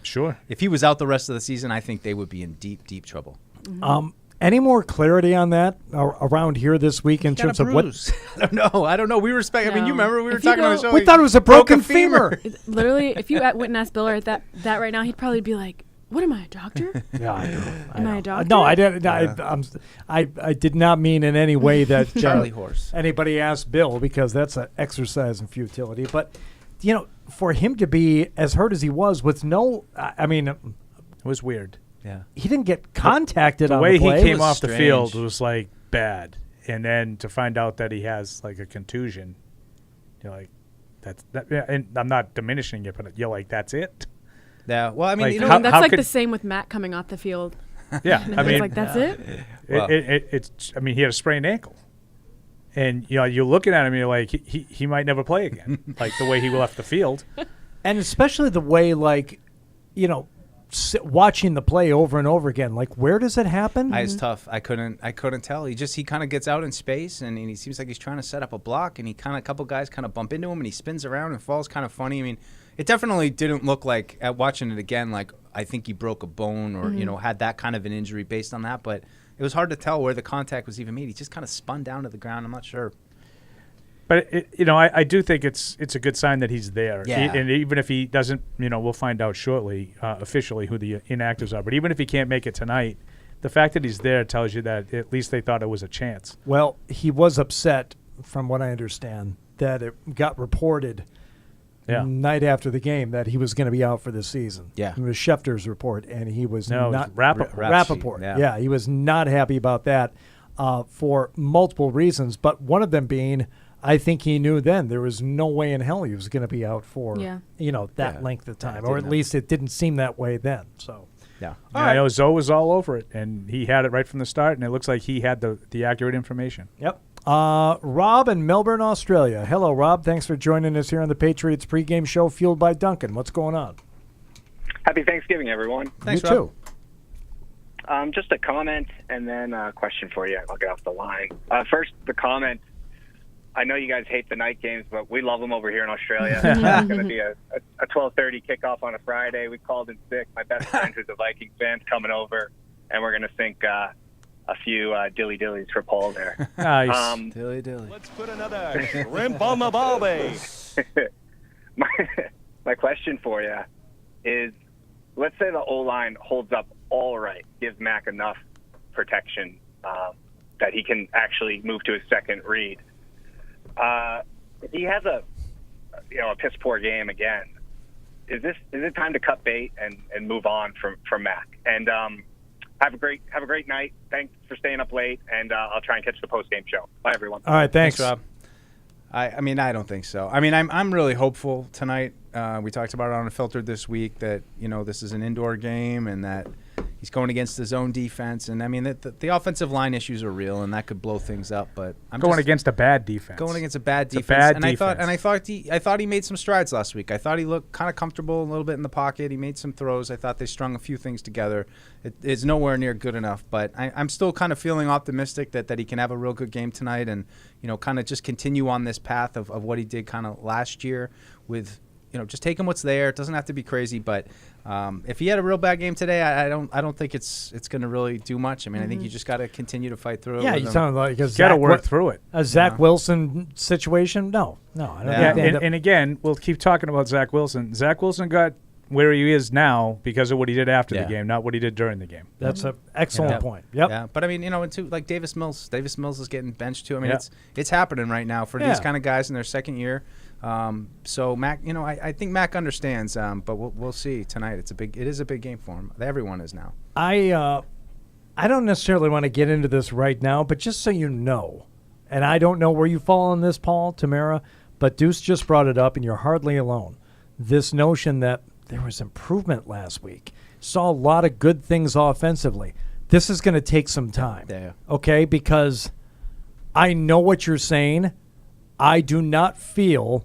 if he was out the rest of the season, I think they would be in deep, deep trouble. Any more clarity on that around here this week in terms of what? I don't know. We respect. No. I mean, you remember we were talking on the show. We thought it was a broken femur. Literally, if you went and asked Bill at that right now, he'd probably be like, "What am I, a doctor? Yeah, I know. Am I a doctor?" No, I didn't. I did not mean in any way that Charlie horse. Anybody asked Bill, because that's an exercise in futility. But for him to be as hurt as he was with it was weird. Yeah, he didn't get contacted. The on way the play he came was off strange. the field was like bad, and then to find out that he has like a contusion, you're like, that's that. Yeah, and I'm not diminishing it, but you're like, that's it. Yeah. Well, I mean, That's like the same with Matt coming off the field. Yeah, I mean, like that's it. It's. I mean, he had a sprained ankle, and you're looking at him, and you're like, he might never play again, like the way he left the field, and especially the way watching the play over and over again. Like, where does it happen? It's tough. I couldn't tell. He kind of gets out in space, and he seems like he's trying to set up a block, and a couple guys kind of bump into him, and he spins around and falls kind of funny. I mean, it definitely didn't look like, at watching it again, like I think he broke a bone or had that kind of an injury based on that. But it was hard to tell where the contact was even made. He just kind of spun down to the ground. I'm not sure. But I do think it's a good sign that he's there. Yeah. And even if he doesn't, we'll find out shortly officially who the inactives are. But even if he can't make it tonight, the fact that he's there tells you that at least they thought it was a chance. Well, he was upset, from what I understand, that it got reported night after the game that he was going to be out for this season. Yeah. It was Schefter's report, and he was not. It was Rappaport. Yeah, he was not happy about that for multiple reasons, but one of them being, I think he knew then there was no way in hell he was going to be out for that length of time, or at least it didn't seem that way then. So I know Zoe was all over it, and he had it right from the start, and it looks like he had the accurate information. Yep. Rob in Melbourne, Australia. Hello, Rob. Thanks for joining us here on the Patriots Pregame Show, fueled by Dunkin. What's going on? Happy Thanksgiving, everyone. Thanks, you Rob. too. Just a comment and then a question for you. I'll get off the line. First, the comment. I know you guys hate the night games, but we love them over here in Australia. It's going to be a 12:30 kickoff on a Friday. We called in sick. My best friend, who's a Vikings fan, coming over, and we're going to sink a few dilly-dillies for Paul there. Nice. Dilly-dilly. Let's put another shrimp on the barbie. My question for you is, let's say the O-line holds up all right, gives Mac enough protection that he can actually move to his second read. If he has a piss poor game again, is it time to cut bait and move on from Mac? And have a great night. Thanks for staying up late, and I'll try and catch the post game show. Bye, everyone. All right, thanks, Rob. I mean, I don't think so. I mean, I'm really hopeful tonight. We talked about it on Unfiltered this week that this is an indoor game and that he's going against his own defense. And I mean, the offensive line issues are real, and that could blow things up. But I'm going against a bad defense. Going against a bad defense. I thought he made some strides last week. I thought he looked kind of comfortable a little bit in the pocket. He made some throws. I thought they strung a few things together. It's nowhere near good enough, but I'm still kind of feeling optimistic that he can have a real good game tonight and kind of just continue on this path of what he did kind of last year with just taking what's there. It doesn't have to be crazy, but if he had a real bad game today, I don't think it's going to really do much. I mean, I think you just got to continue to fight through it. Yeah, you sound like got to work through it. A Zach Wilson situation? No, I don't think. And again, we'll keep talking about Zach Wilson. Zach Wilson got where he is now because of what he did after the game, not what he did during the game. That's an excellent point. Yep. Yeah, but I mean, and too, like Davis Mills is getting benched too. I mean, it's happening right now for these kind of guys in their second year. So Mac, I think Mac understands, but we'll see tonight. It is a big game for him. Everyone is now. I don't necessarily want to get into this right now, but just so you know, and I don't know where you fall on this, Paul, Tamara, but Deuce just brought it up, and you're hardly alone. This notion that there was improvement last week. Saw a lot of good things offensively. This is going to take some time, okay? Because I know what you're saying. I do not feel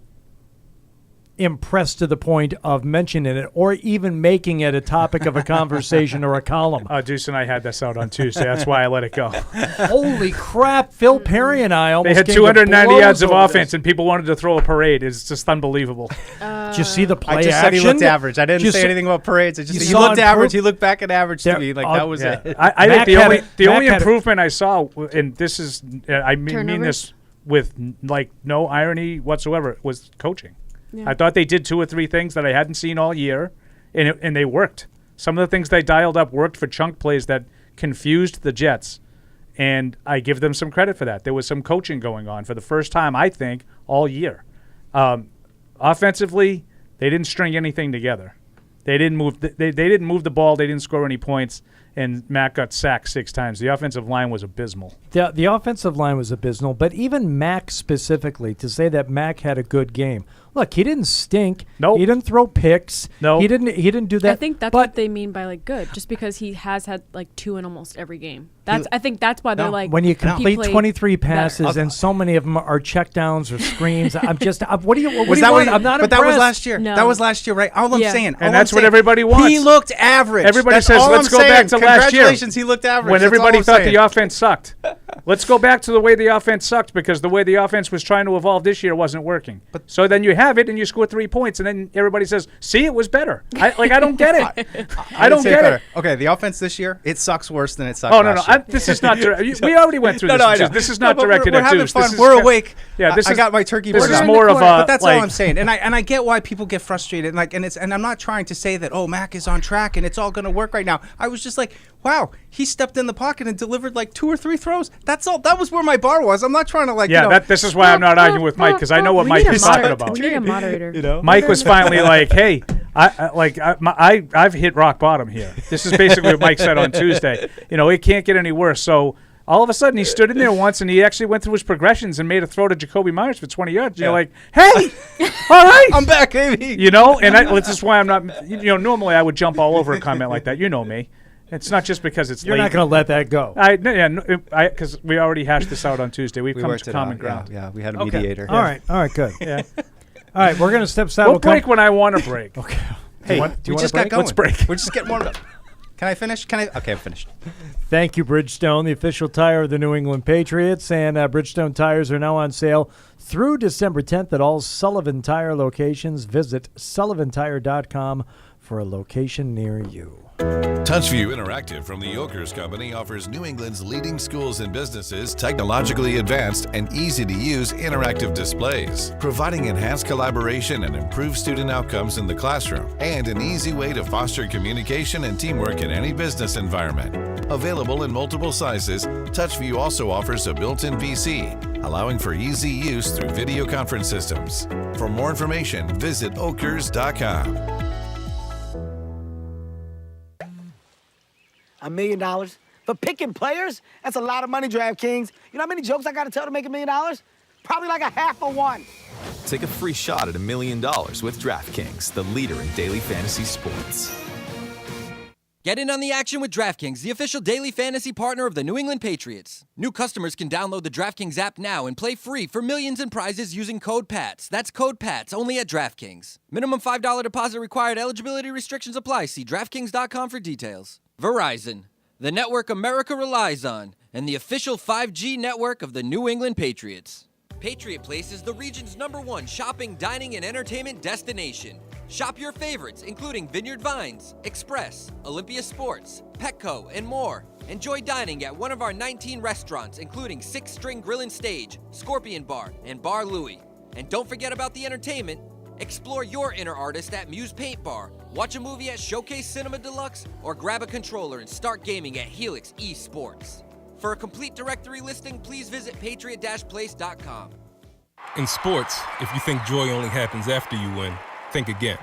impressed to the point of mentioning it or even making it a topic of a conversation or a column. Deuce and I had this out on Tuesday. That's why I let it go. Holy crap. Phil Perry and I almost They had came 290 to yards of blows over offense, and people wanted to throw a parade. It's just unbelievable. Did you see the play I just action? said he looked average. I didn't say anything about parades. I just said he looked average. He looked back at average to me. Like, that was it. I think the only improvement I saw, and this is, I mean this with like no irony whatsoever, was coaching. Yeah. I thought they did 2 or 3 things that I hadn't seen all year, and they worked. Some of the things they dialed up worked for chunk plays that confused the Jets, and I give them some credit for that. There was some coaching going on for the first time, I think, all year. Offensively, they didn't string anything together. They didn't move. They didn't move the ball. They didn't score any points. And Mac got sacked 6 times. The offensive line was abysmal. The offensive line was abysmal, but even Mac specifically, to say that Mac had a good game. Look, he didn't stink. Nope. He didn't throw picks. No. He didn't do that. I think that's what they mean by like good, just because he has had like 2 in almost every game. I think that's why they're like, when you complete 23 passes better. and so many of them are checkdowns or screens. I'm just what do you what Was do you that want? what I'm not but impressed. that was last year. No. That was last year, right? All I'm saying. And that's what everybody wants. He looked average. Everybody That's says, all let's I'm go saying. back to last year. Congratulations, he looked average. When That's everybody all I'm thought saying. the offense sucked. Let's go back to the way the offense sucked, because the way the offense was trying to evolve this year wasn't working. So then you have it and you score 3 points, and then everybody says, see, it was better. I don't get it. I don't get it. Okay, the offense this year, it sucks worse than it sucked last year. This is not we already went through this. I know. This is not but directed we're at having Deuce. fun. This is We're awake. Yeah, I got my turkey This burger. is more of a. But that's all I'm saying. And I get why people get frustrated. And I'm not trying to say that, Mac is on track and it's all going to work right now. I was just like, wow, he stepped in the pocket and delivered like 2 or 3 throws. That's all. That was where my bar was. I'm not trying to this is why I'm not arguing with Mike, because I know what Mike is talking about. We need a moderator. Mike was finally like, hey, I've hit rock bottom here. This is basically what Mike said on Tuesday. It can't get any worse. So all of a sudden he stood in there once and he actually went through his progressions and made a throw to Jacoby Myers for 20 yards. You're like, hey, all right. I'm back, baby. And this is why I'm not, normally I would jump all over a comment like that. You know me. It's not just because it's You're late. not going to let that go. Because we already hashed this out on Tuesday. We've come to common ground. Yeah, we had a mediator. All right, good. Yeah. All right, we're going to step aside. We'll break when I want to break. Okay. Hey, do you we just want got going. Let's break. We're just getting warmed up. Can I finish? Okay, I'm finished. Thank you, Bridgestone, the official tire of the New England Patriots. And Bridgestone tires are now on sale through December 10th at all Sullivan Tire locations. Visit sullivantire.com for a location near you. TouchView Interactive from the Yokers Company offers New England's leading schools and businesses technologically advanced and easy-to-use interactive displays, providing enhanced collaboration and improved student outcomes in the classroom, and an easy way to foster communication and teamwork in any business environment. Available in multiple sizes, TouchView also offers a built-in PC, allowing for easy use through video conference systems. For more information, visit okers.com. $1 million? For picking players? That's a lot of money, DraftKings. You know how many jokes I got to tell to make $1 million? Probably like a half of one. Take a free shot at $1 million with DraftKings, the leader in daily fantasy sports. Get in on the action with DraftKings, the official daily fantasy partner of the New England Patriots. New customers can download the DraftKings app now and play free for millions in prizes using code PATS. That's code PATS, only at DraftKings. Minimum $5 deposit required. Eligibility restrictions apply. See DraftKings.com for details. Verizon, the network America relies on, and the official 5G network of the New England Patriots. Patriot Place is the region's #1 shopping, dining, and entertainment destination. Shop your favorites, including Vineyard Vines, Express, Olympia Sports, Petco, and more. Enjoy dining at one of our 19 restaurants, including Six String Grill and Stage, Scorpion Bar, and Bar Louie. And don't forget about the entertainment. Explore your inner artist at Muse Paint Bar, watch a movie at Showcase Cinema Deluxe, or grab a controller and start gaming at Helix Esports. For a complete directory listing, please visit patriot-place.com. In sports, if you think joy only happens after you win, think again.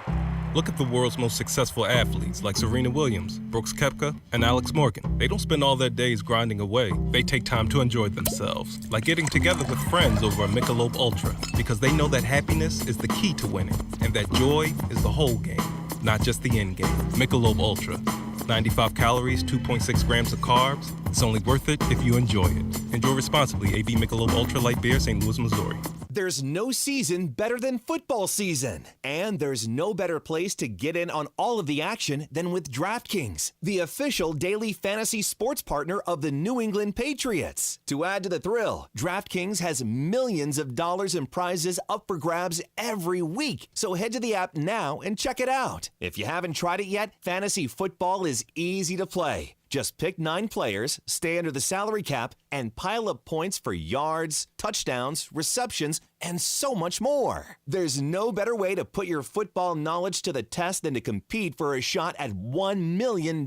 Look at the world's most successful athletes like Serena Williams, Brooks Koepka, and Alex Morgan. They don't spend all their days grinding away. They take time to enjoy themselves, like getting together with friends over a Michelob Ultra, because they know that happiness is the key to winning, and that joy is the whole game, not just the end game. Michelob Ultra. 95 calories, 2.6 grams of carbs. It's only worth it if you enjoy it. Enjoy responsibly. AB Michelob Ultra Light Beer, St. Louis, Missouri. There's no season better than football season. And there's no better place to get in on all of the action than with DraftKings, the official daily fantasy sports partner of the New England Patriots. To add to the thrill, DraftKings has millions of dollars in prizes up for grabs every week. So head to the app now and check it out. If you haven't tried it yet, fantasy football is easy to play. Just pick 9 players, stay under the salary cap, and pile up points for yards, touchdowns, receptions, and so much more. There's no better way to put your football knowledge to the test than to compete for a shot at $1 million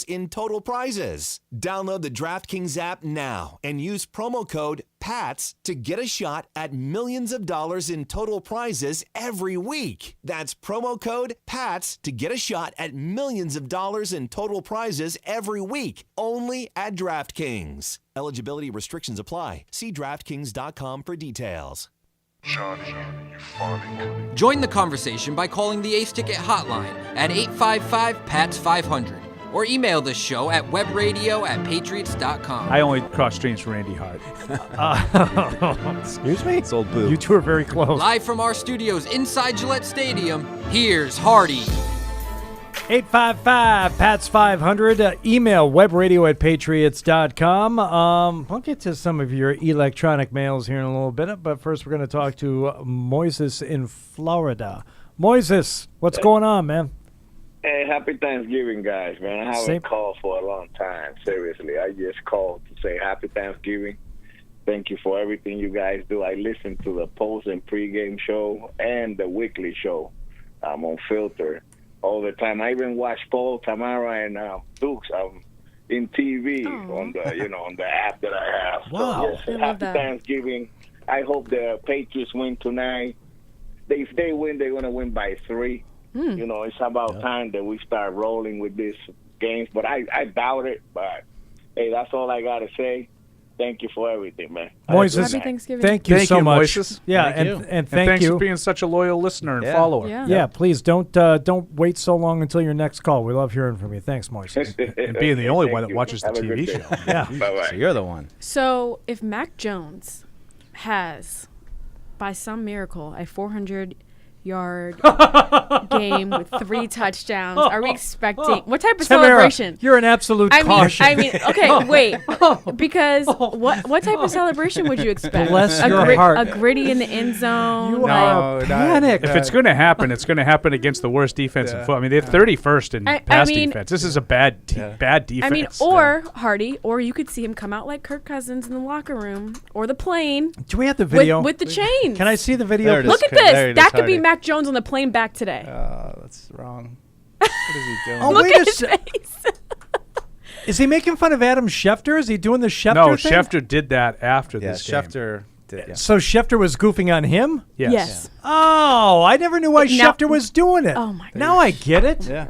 in total prizes. Download the DraftKings app now and use promo code PATS to get a shot at millions of dollars in total prizes every week. That's promo code PATS to get a shot at millions of dollars in total prizes every week, only at DraftKings. Eligibility restrictions apply. See DraftKings.com for details. Join the conversation by calling the Ace Ticket hotline at 855-PATS-500 or email the show at webradio@patriots.com. I only cross streams from Randy Hart. Excuse me? It's old boo. You two are very close. Live from our studios inside Gillette Stadium, here's Hardy. 855-PATS-500. Email webradio@patriots.com. I'll get to some of your electronic mails here in a little bit, but first we're going to talk to Moises in Florida. Moises, what's going on, man? Hey, happy Thanksgiving, guys, man. I haven't called for a long time, seriously. I just called to say happy Thanksgiving. Thank you for everything you guys do. I listen to the post and pregame show and the weekly show. I'm on Filter all the time. I even watch Paul, Tamara, and Dukes in TV on the on the app that I have. Wow. So, yes, happy Thanksgiving. I hope the Patriots win tonight. If they win, they're going to win by 3. It's about time that we start rolling with these games. But I doubt it. But, hey, that's all I got to say. Thank you for everything, man. Moises, Happy Thanksgiving. thank you so much. Moises. Yeah, Thank you. and thank thanks you for being such a loyal listener and follower. Yeah. Please don't wait so long until your next call. We love hearing from you. Thanks, Moises. And being the only one that watches the Have a TV good show. day. Yeah. Bye-bye. So you're the one. So if Mac Jones has, by some miracle, a 400-yard game with 3 touchdowns, are we expecting what type of Tamara, celebration? you're an absolute caution. I mean, okay, wait, because what type of celebration would you expect? Bless a your heart. A gritty in the end zone. You like, are panic. If it's going to happen, it's going to happen against the worst defense in football. I mean, they're 31st in pass defense. This is a bad defense. I mean, or Hardy, or you could see him come out like Kirk Cousins in the locker room or the plane. Do we have the video with the chains? Can I see the video? Look at this. That could be Mac Jones on the plane back today. That's wrong. What is he doing? Oh, Look wait at his face. Is he making fun of Adam Schefter? Is he doing the Schefter No, thing? Schefter did that after Yeah, this game. Schefter did. Yeah. So Schefter was goofing on him? Yes. Oh, I never knew why Now- Schefter was doing it. Oh, my God. Now I get it. Yeah.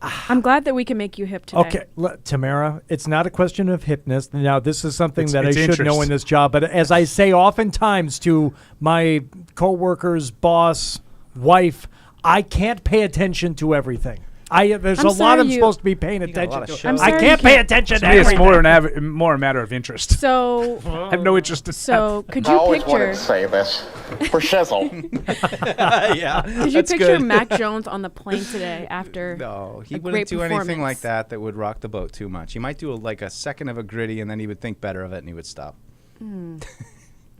I'm glad that we can make you hip today. Okay, Tamara, it's not a question of hipness. Now, this is something It's that I should interest. know in this job, but as I say oftentimes to my coworkers, boss, wife, I can't pay attention to everything. There's I'm a lot sorry I'm you- supposed to be paying got a lot attention of to. shows. I'm I sorry can't you pay can't- attention To to me, it's everything. more a matter of interest. So, I have no interest in so could I you always wanted picture? to say this for shizzle. Yeah. Could you that's picture good. Mac Jones on the plane today after? No, he a wouldn't great do anything performance? like that would rock the boat too much. He might do like a second of a gritty, and then he would think better of it, and he would stop.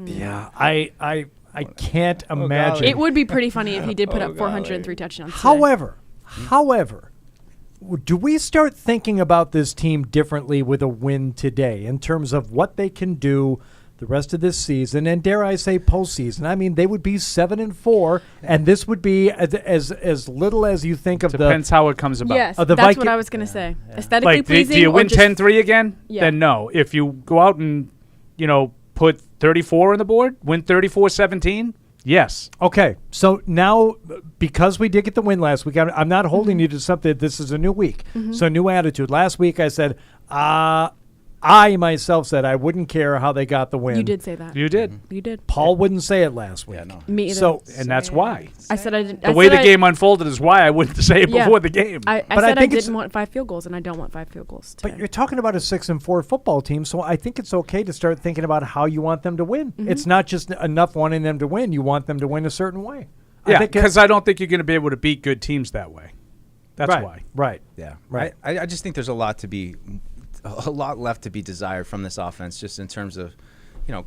Yeah, I can't imagine. It would be pretty funny if he did put Oh, up 403 touchdowns. today. However, do we start thinking about this team differently with a win today in terms of what they can do the rest of this season and, dare I say, postseason? I mean, they would be 7-4, and this would be as little as you think of Depends how it comes about. Yes, the that's Viking- what I was going to say. Aesthetically Like, pleasing. do you or win just- 10-3 again? Yeah. Then no. If you go out and, put 34 on the board, win 34-17, yes. Okay, so now because we did get the win last week, I'm not holding you to something. This is a new week, so new attitude. Last week I said, I myself said I wouldn't care how they got the win. You did say that. You did. You did. Paul wouldn't say it last week. Yeah, no. Me either. So, And that's why. I said I didn't. The way the game unfolded is why I wouldn't say it before the game. I But said I think it's- didn't want 5 field goals, and I don't want 5 field goals today. But you're talking about a 6-4 football team, so I think it's okay to start thinking about how you want them to win. Mhm. It's not just enough wanting them to win. You want them to win a certain way. Yeah, because I don't think you're going to be able to beat good teams that way. That's Right. why. Right. Yeah. Right. I just think there's a lot left to be desired from this offense, just in terms of,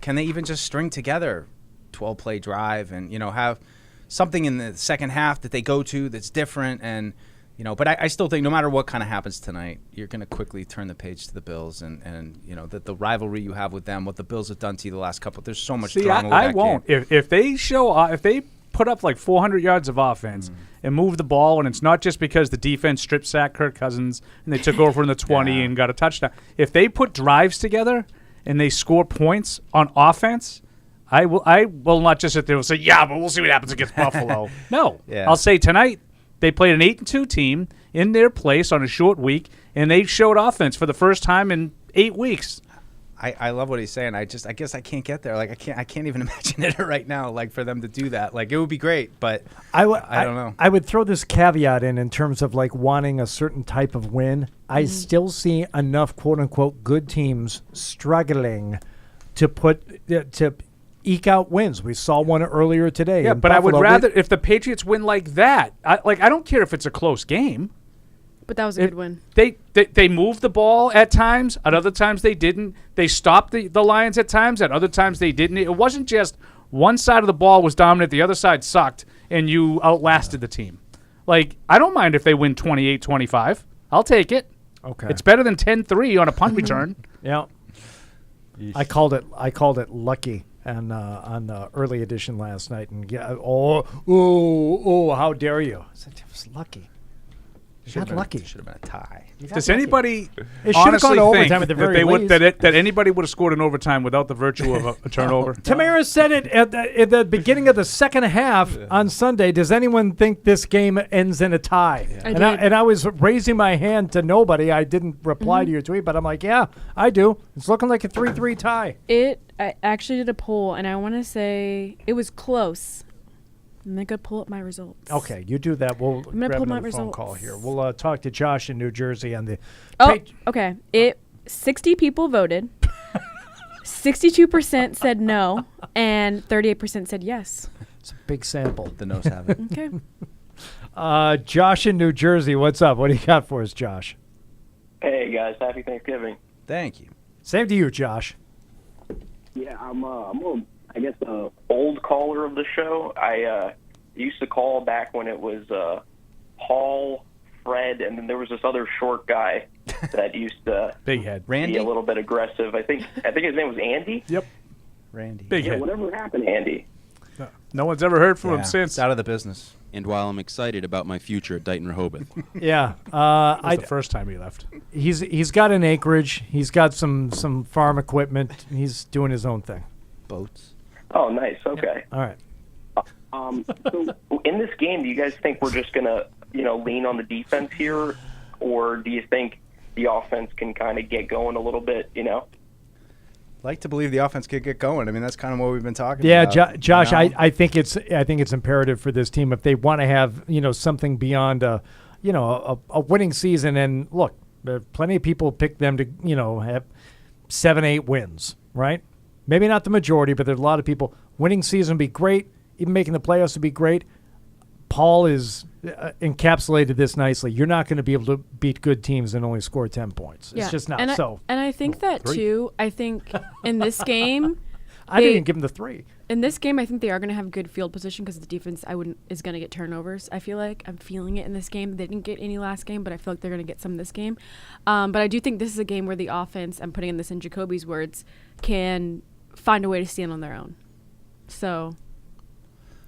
can they even just string together 12-play drive and, have something in the second half that they go to that's different. And, but I still think no matter what kind of happens tonight, you're going to quickly turn the page to the Bills and the rivalry you have with them, what the Bills have done to you the last couple. There's so much drama with I that won't. game. If they if they put up like 400 yards of offense and move the ball, and it's not just because the defense strip sacked Kirk Cousins and they took over in the 20 and got a touchdown. If they put drives together and they score points on offense, I will not just sit there and say, yeah, but we'll see what happens against Buffalo. No. Yeah. I'll say tonight they played an 8-2 team in their place on a short week, and they showed offense for the first time in 8 weeks. I love what he's saying. I guess I can't get there. Like I can't even imagine it right now. Like for them to do that, like it would be great, but I don't know. I would throw this caveat in terms of like wanting a certain type of win. I still see enough quote unquote good teams struggling to eke out wins. We saw one earlier today. Yeah, in but I would Buffalo. rather if the Patriots win like that. I don't care if it's a close game. But that was a good win. They moved the ball at times. At other times they didn't. They stopped the Lions at times. At other times they didn't. It wasn't just one side of the ball was dominant, the other side sucked, and you outlasted the team. Like, I don't mind if they win 28-25. I'll take it. Okay. It's better than 10-3 on a punt return. Yeah. I called it lucky on early edition last night, and how dare you? I said it was lucky. Not lucky. Should have been a tie. Does anybody It should have honestly gone to think overtime at the that very they would least. that anybody would have scored in overtime without the virtue of a turnover? Tamara said it at the beginning of the second half on Sunday. Does anyone think this game ends in a tie? Yeah. And I was raising my hand to nobody. I didn't reply to your tweet, but I'm like, yeah, I do. It's looking like a 3-3 tie. I actually did a poll, and I want to say it was close. I'm going to pull up my results. Okay, you do that. We'll I'm gonna grab pull my another phone results. call here. We'll talk to Josh in New Jersey on the. Oh, okay. 60 people voted. 62% said no, and 38% said yes. It's a big sample. The no's have it. Okay. Josh in New Jersey, what's up? What do you got for us, Josh? Hey guys, happy Thanksgiving. Thank you. Same to you, Josh. Yeah, I'm I guess the old caller of the show. I used to call back when it was Paul, Fred, and then there was this other short guy that used to Big head. be Randy? a little bit aggressive. I think his name was Andy. Yep. Randy. Big head. Whatever happened, to Andy? No one's ever heard from him Yeah, since. it's out of the business. And while I'm excited about my future at Dighton Rehoboth. Yeah, That was the first time he left. He's got an acreage. He's got some farm equipment. He's doing his own thing. Boats. Oh, nice. Okay. All right. So in this game, do you guys think we're just gonna, lean on the defense here, or do you think the offense can kind of get going a little bit? Like to believe the offense could get going. I mean, that's kind of what we've been talking Yeah, about. Josh, I think it's imperative for this team if they want to have something beyond a winning season. And look, there are plenty of people pick them to have 7-8 wins, right? Maybe not the majority, but there's a lot of people. Winning season would be great. Even making the playoffs would be great. Paul is encapsulated this nicely. You're not going to be able to beat good teams and only score 10 points. Yeah. It's just not and so. I think that, 3. too. I think in this game, I didn't even give them the 3. In this game, I think they are going to have good field position because the defense is going to get turnovers. I feel like I'm feeling it in this game. They didn't get any last game, but I feel like they're going to get some this game. But I do think this is a game where the offense, I'm putting in this in Jacoby's words, can find a way to stand on their own. So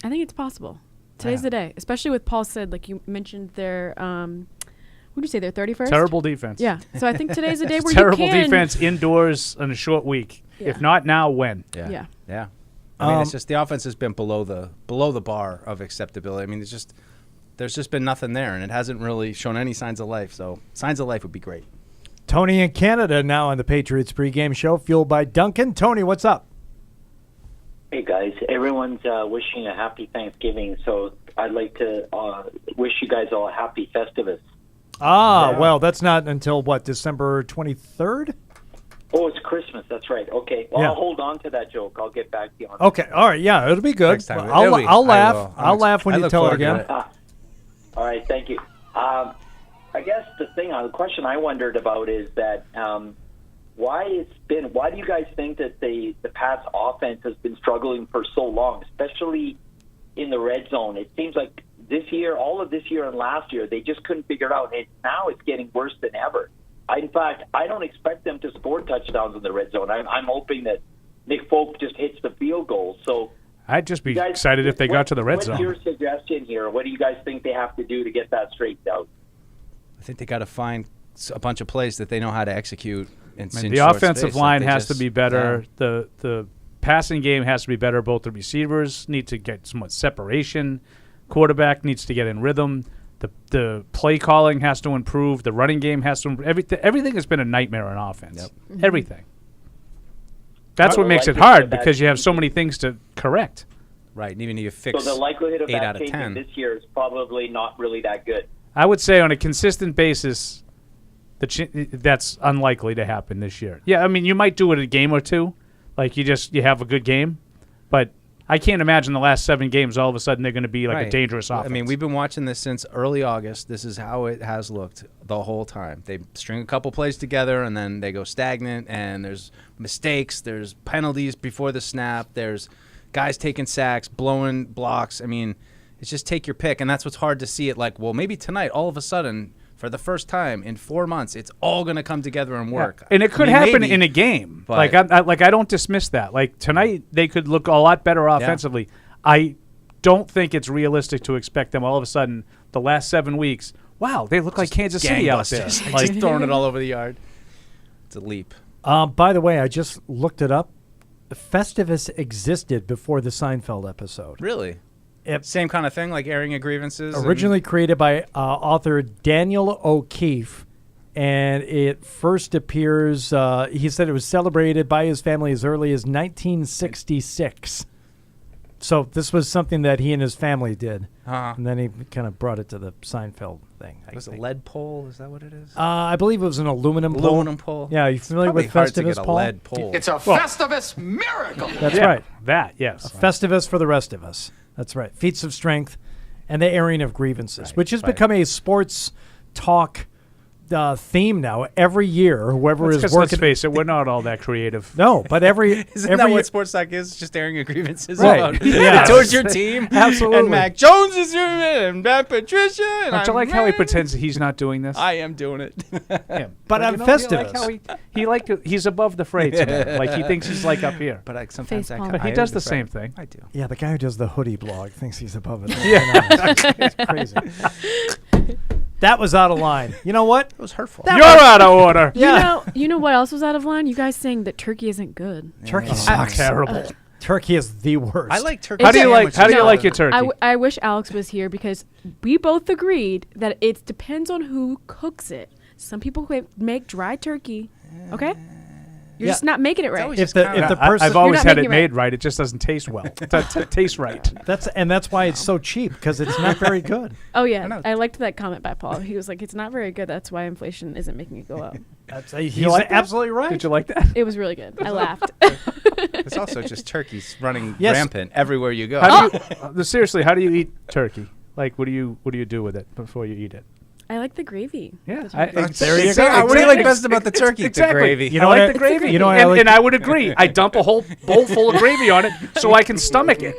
I think it's possible. Today's the day, especially with Paul said, like you mentioned, their what did you say, their 31st? Terrible defense. Yeah. So I think today's the day where terrible you can. defense indoors in a short week. Yeah. If not now, when? Yeah. Yeah. I mean, it's just the offense has been below the bar of acceptability. I mean, there's just been nothing there, and it hasn't really shown any signs of life. So signs of life would be great. Tony in Canada now on the Patriots Pregame Show, fueled by Dunkin. Tony, what's up? Hey, guys. Everyone's wishing a happy Thanksgiving, so I'd like to wish you guys all a happy Festivus. Well, that's not until, December 23rd? Oh, it's Christmas. That's right. Okay. Well, I'll hold on to that joke. I'll get back to you on that. Okay. All right. Yeah, it'll be good. Next time. I'll laugh. I'll laugh when you tell it again. All right. Thank you. I guess the question I wondered about is that why do you guys think that the Pats offense has been struggling for so long, especially in the red zone? It seems like all of this year and last year, they just couldn't figure it out. And now it's getting worse than ever. In fact, I don't expect them to score touchdowns in the red zone. I'm hoping that Nick Folk just hits the field goal. So I'd just be excited if they got to the red zone. What's your suggestion here? What do you guys think they have to do to get that straightened out? I think they got to find a bunch of plays that they know how to execute. The offensive line has to be better. Yeah. The passing game has to be better. Both the receivers need to get somewhat separation. Quarterback needs to get in rhythm. The play calling has to improve. The running game has to improve. Everything has been a nightmare on offense. Yep. Mm-hmm. Everything. That's what makes it hard because you have so many things to correct. Right, and even if you fix so the likelihood of 8 that out of changing 10 this year is probably not really that good. I would say on a consistent basis, that's unlikely to happen this year. Yeah, I mean, you might do it a game or two, like you have a good game, but I can't imagine the last 7 games all of a sudden they're going to be like a dangerous offense. I mean, we've been watching this since early August. This is how it has looked the whole time. They string a couple plays together, and then they go stagnant, and there's mistakes, there's penalties before the snap, there's guys taking sacks, blowing blocks. I mean, it's just take your pick, and that's what's hard to see it like, well, maybe tonight, all of a sudden, for the first time in 4 months, it's all going to come together and work. Yeah. And it could happen in a game. Like I don't dismiss that. Like tonight, they could look a lot better offensively. Yeah. I don't think it's realistic to expect them all of a sudden the last 7 weeks. Wow, they look like Kansas City out there, like just throwing it all over the yard. It's a leap. By the way, I just looked it up. Festivus existed before the Seinfeld episode. Really? Same kind of thing, like airing of grievances? Originally created by author Daniel O'Keefe, and it first appears, he said it was celebrated by his family as early as 1966. So this was something that he and his family did. And then he kind of brought it to the Seinfeld thing. Was it a lead pole? Is that what it is? I believe it was an aluminum pole. Aluminum pole? Yeah, you familiar with Festivus, Paul? Lead pole. It's a Festivus miracle. That's right. That, yes. A Festivus for the rest of us. That's right. Feats of strength and the airing of grievances, which has become a sports talk theme now. Every year, whoever is working. Let's face it, we're not all that creative. No, but Isn't that what sports talk is? Just airing of grievances right. towards your team. Absolutely. And Mac Jones is your man, and Matt Patricia. And Don't you like how he pretends he's not doing this? I am doing it. Yeah. But I'm Festivus. He's above the fray today. Like he thinks he's like up here. But sometimes but he does the same thing. I do. Yeah, the guy who does the hoodie blog thinks he's above it. Yeah. It's crazy. That was out of line. You know what? It was hurtful. You're out of order. Yeah. You know what else was out of line? You guys saying that turkey isn't good. Turkey sucks. Terrible. Turkey is the worst. I like turkey. How do you like your turkey? I wish Alex was here because we both agreed that it depends on who cooks it. Some people make dry turkey. Okay? You're just not making it right. If the person, I've always had it made right. It just doesn't taste well. It tastes right. That's why it's so cheap, because it's not very good. Oh yeah, I liked that comment by Paul. He was like, "It's not very good. That's why inflation isn't making it go up." He's absolutely right. Did you like that? It was really good. I laughed. It's also just turkeys running rampant everywhere you go. Seriously, how do you eat turkey? Like, what do you do with it before you eat it? I like the gravy. Yeah, there you go. What do you like best about the turkey? Exactly. The gravy. You know, I like the gravy. You know, and I would agree. I dump a whole bowl full of gravy on it so I can stomach it.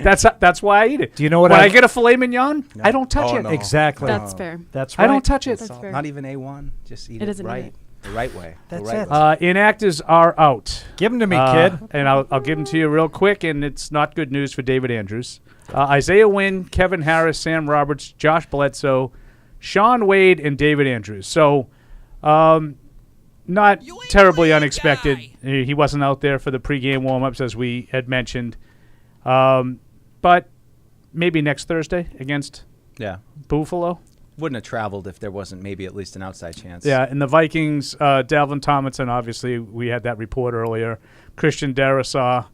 That's why I eat it. Do you know what? When I get a filet mignon, I don't touch it. No. Exactly. That's fair. That's right. I don't touch it. That's fair. Not even A1. Just eat it right. The right way. That's it. Inactives are out. Give them to me, kid. And I'll give them to you real quick, and it's not good news for David Andrews. Isaiah Wynn, Kevin Harris, Sam Roberts, Josh Bledsoe, Sean Wade, and David Andrews. So, not terribly unexpected. He wasn't out there for the pregame warm-ups, as we had mentioned. But maybe next Thursday against Buffalo. wouldn't have traveled if there wasn't maybe at least an outside chance. Yeah, and the Vikings, Dalvin Tomlinson, obviously, we had that report earlier. Christian Darrisaw,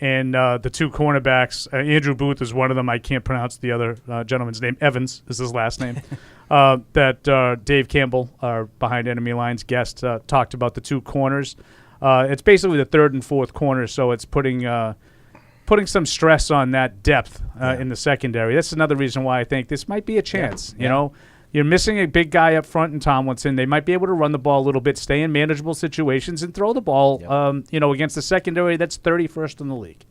and the two cornerbacks. Andrew Booth is one of them. I can't pronounce the other gentleman's name. Evans is his last name. That Dave Campbell, our Behind Enemy Lines guest, talked about the two corners. It's basically the third and fourth corners, so it's putting some stress on that depth in the secondary. That's another reason why I think this might be a chance. You know, you're missing a big guy up front in Tomlinson. They might be able to run the ball a little bit, stay in manageable situations, and throw the ball. Against the secondary that's 31st in the league.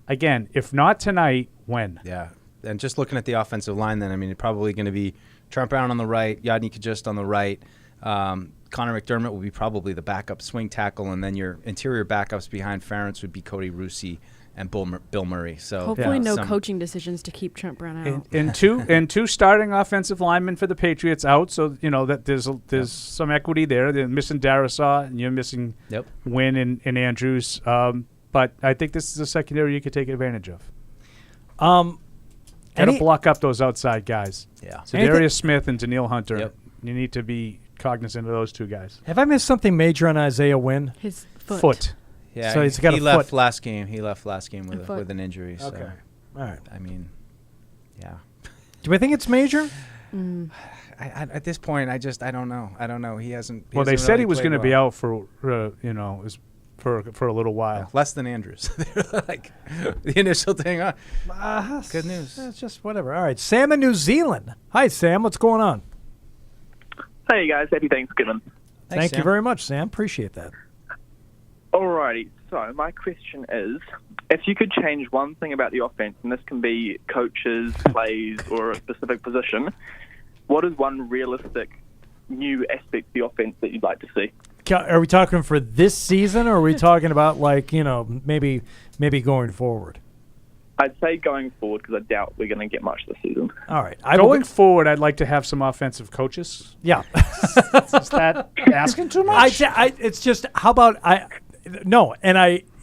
Again, if not tonight, when? Yeah, and just looking at the offensive line, then it's probably going to be Trent Brown on the right, Yadni Kajust on the right. Connor McDermott will be probably the backup swing tackle, and then your interior backups behind Ferentz would be Cody Russi and Bill Murray. So hopefully no coaching decisions to keep Trent Brown out. And two starting offensive linemen for the Patriots out, so that there's some equity there. They're missing Darrisaw, and you're missing Wynn and Andrews. But I think this is a secondary you could take advantage of. Got to block up those outside guys. Yeah. So Darius Smith and Daniil Hunter. You need to be cognizant of those two guys. Have I missed something major on Isaiah Wynn? His foot. Yeah, so he's got he a left foot. last game. He left last game with an injury. Okay. So, all right. Yeah. Do I think it's major? At this point, I don't know. I don't know. He hasn't. They said he was going to be out for a little while. Yeah, less than Andrews. Like the initial thing. Good news. It's just whatever. All right, Sam in New Zealand. Hi, Sam. What's going on? Hey guys, happy Thanksgiving. Thank you very much, Sam. Appreciate that. Alrighty, so my question is, if you could change one thing about the offense, and this can be coaches, plays, or a specific position, what is one realistic new aspect of the offense that you'd like to see? Are we talking for this season, or are we talking about maybe going forward? I'd say going forward, because I doubt we're going to get much this season. All right. Going forward, I'd like to have some offensive coaches. Yeah. Is that asking too much? It's just, how about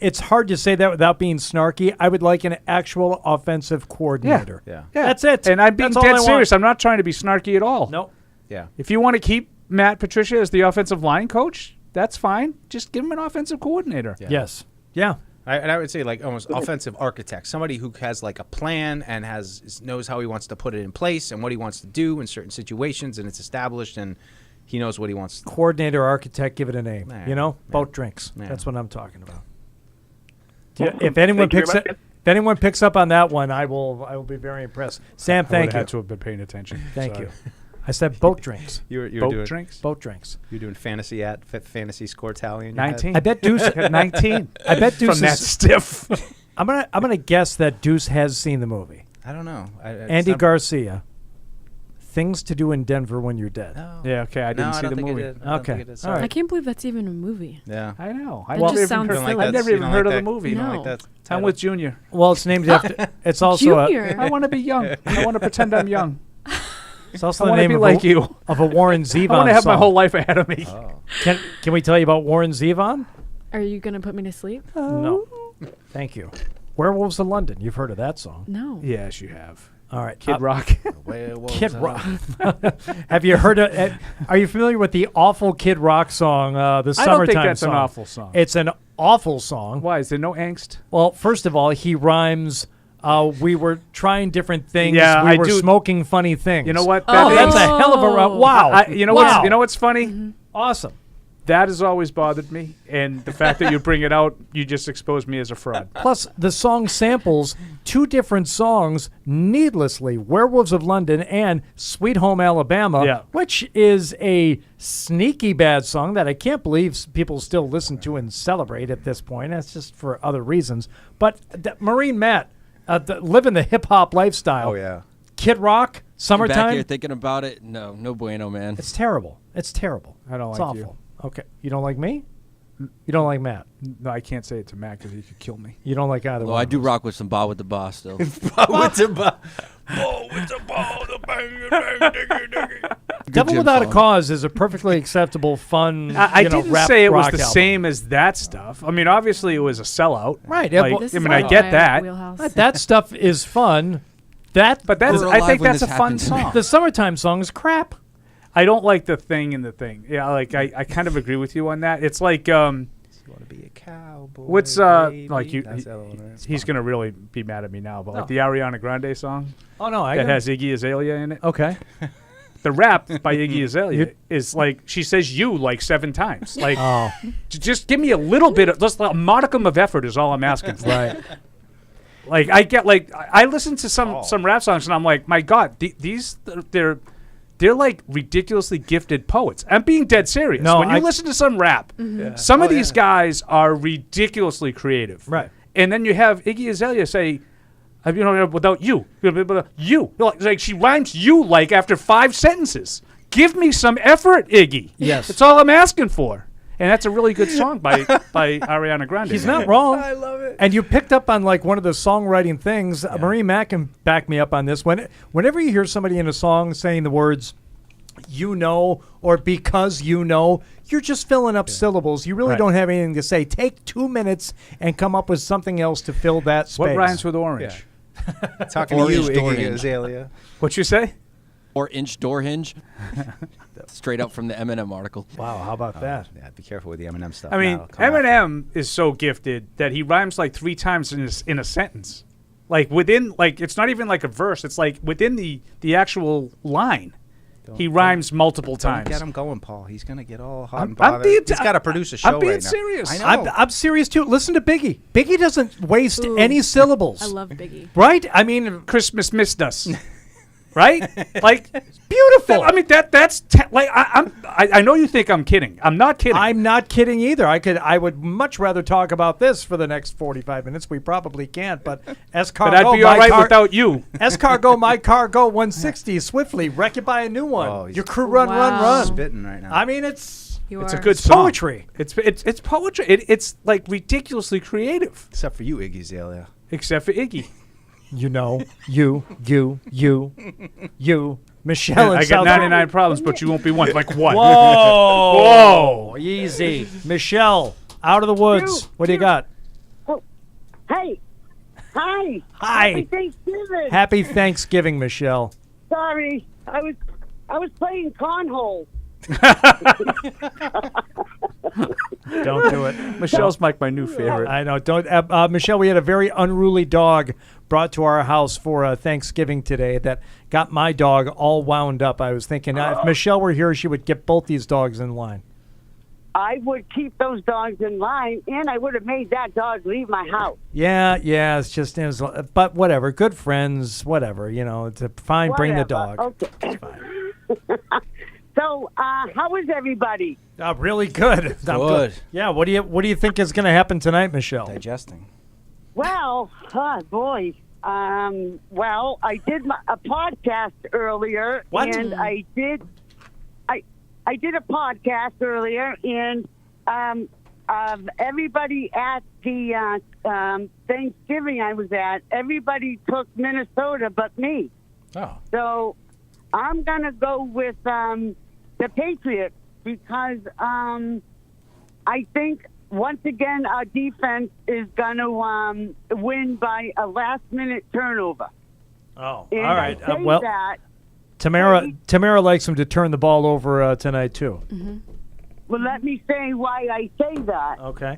it's hard to say that without being snarky. I would like an actual offensive coordinator. Yeah. That's it. And I'm being That's all dead I serious. want. I'm not trying to be snarky at all. No. Yeah. If you want to keep Matt Patricia as the offensive line coach, that's fine. Just give him an offensive coordinator. Yeah. Yes. Yeah. And I would say almost offensive architect, somebody who has a plan and knows how he wants to put it in place and what he wants to do in certain situations, and it's established and he knows what he wants. Coordinator, architect, give it a name. Boat drinks. Yeah. That's what I'm talking about. If anyone picks up on that one, I will be very impressed. Sam, thank you. I had to have been paying attention. Thank you. I said boat drinks. You were boat doing drinks? Boat drinks. You're doing fantasy score tally in 19. your head? I bet Deuce had 19. I bet Deuce from that stiff. I'm gonna guess that Deuce has seen the movie. I don't know. Andy Garcia. Things to Do in Denver When You're Dead. No. Yeah, okay. I didn't see the movie. Okay. All right. I can't believe that's even a movie. Yeah. I know. That just sounds silly. I've never even heard of the movie. You don't like that I'm with Junior. Well, it's named after. It's also. Junior. I want to be young. I want to pretend I'm young. It's also I the name be of like you. Of a Warren Zevon I want to have my song. whole life ahead of me. Oh. Can we tell you about Warren Zevon? Are you going to put me to sleep? No. Thank you. Werewolves of London. You've heard of that song? No. Yes, you have. All right. Kid Rock. Kid Rock. Have you heard of are you familiar with the awful Kid Rock song, the Summertime I don't think that's song? an awful song. It's an awful song. Why? Is there no angst? Well, first of all, he rhymes, we were trying different things. Yeah, we I were do. smoking funny things. You know what? That's a hell of a wow. You know what's funny? Awesome. That has always bothered me, and the fact that you bring it out, you just expose me as a fraud. Plus, the song samples two different songs needlessly, Werewolves of London and Sweet Home Alabama, which is a sneaky bad song that I can't believe people still listen to and celebrate at this point. That's just for other reasons. But Marine Matt, living the hip-hop lifestyle. Oh, yeah. Kid Rock, Summertime. Back here thinking about it, no bueno, man. It's terrible. It's terrible. I don't It's like awful. you. Okay. You don't like me? You don't like Matt? No, I can't say it to Matt because he could kill me. You don't like either Well, one I of do us. rock with some Ball with the Boss still. With the ball. Oh, with the ball, the bang, diggy. Devil Jim Without a song. Cause is a perfectly acceptable, fun. I didn't rap say it was rock the album. same as that stuff. I mean, obviously it was a sellout. Right. Yeah, Like, but- This I is mean, I like get my that. wheelhouse. That stuff is fun. I think when that's this a fun happened. song. The summertime song is crap. I don't like the thing in the thing. Yeah, like I kind of agree with you on that. It's like You want to be a cowboy? what's baby. like you? That's the other one, right? He's gonna really be mad at me now, but No. like the Ariana Grande song Oh no, I that got has Iggy Azalea in it. Okay. The rap by Iggy Azalea is like she says "you" like 7 times. Like, Oh. just give me a little bit of just a modicum of effort is all I'm asking for. Right. Like I listen to some rap songs and I'm like, my God, they're like ridiculously gifted poets. I'm being dead serious. No, when you I- listen to some rap, Yeah. some of these guys are ridiculously creative. Right. And then you have Iggy Azalea say, without you, like she rhymes "you" like after 5 sentences. Give me some effort, Iggy. Yes. That's all I'm asking for. And that's a really good song by Ariana Grande. He's not wrong. I love it. And you picked up on like one of the songwriting things. Marie Mack can back me up on this. Whenever you hear somebody in a song saying the words "you know" or "because you know," you're just filling up syllables. You really Right. don't have anything to say. Take 2 minutes and come up with something else to fill that space. What rhymes with orange? Talking to you, Orange door Iggy hinge. Azalea. What you say? 4-inch door hinge. Straight up from the Eminem article. Wow, how about that? Yeah, be careful with the Eminem stuff. I mean, That'll come after. Eminem is so gifted that he rhymes like 3 times in a sentence. Like within, like it's not even like a verse. It's like within the actual line. He rhymes multiple Don't times. get him going, Paul. He's gonna get all hot I'm and bothered. being- He's got to produce a show I'm being right now. serious. I know. I'm serious too. Listen to Biggie. Biggie doesn't waste Ooh. any syllables. I love Biggie. Right? I mean, Christmas missed us. Right? Like beautiful. I mean like I know you think I'm kidding. I'm not kidding. I'm not kidding either. I would much rather talk about this for the next 45 minutes. We probably can't, but escargot, But I'd be all right without you. Escargot, my cargo 160 swiftly. Wreck it by a new one. Oh, he's Your crew run, run, Wow. run. spitting right now. I mean, it's It's a are. good song. poetry. It's poetry. It's like ridiculously creative, Except for you, Iggy Azalea. except for Iggy. You know, you, Michelle. in I got South 99 problems, but you won't be one. Like what? Whoa. Whoa. Easy. Michelle, out of the woods. What do you got? Hey. Hi. Hi. Happy Thanksgiving. Happy Thanksgiving, Michelle. Sorry. I was playing cornhole. Don't do it. Michelle's like my new favorite. I know. Don't, Michelle. We had a very unruly dog brought to our house for Thanksgiving today that got my dog all wound up. I was thinking if Michelle were here, she would get both these dogs in line. I would keep those dogs in line, and I would have made that dog leave my house. Yeah. It was, but whatever. Good friends. Whatever. You know, it's fine. Bring the Whatever. dog. Okay. So, how is everybody? Really good. I'm Good. Yeah. What do you think is going to happen tonight, Michelle? Digesting. Well, boy. Well, I did a podcast earlier, What? and I did a podcast earlier, and everybody at the Thanksgiving I was at, everybody took Minnesota but me. Oh. So I'm gonna go with the Patriots because I think once again our defense is gonna win by a last-minute turnover. Oh, And all right. I say Well, that, Tamara likes him to turn the ball over tonight too. well, let me say why I say that. Okay.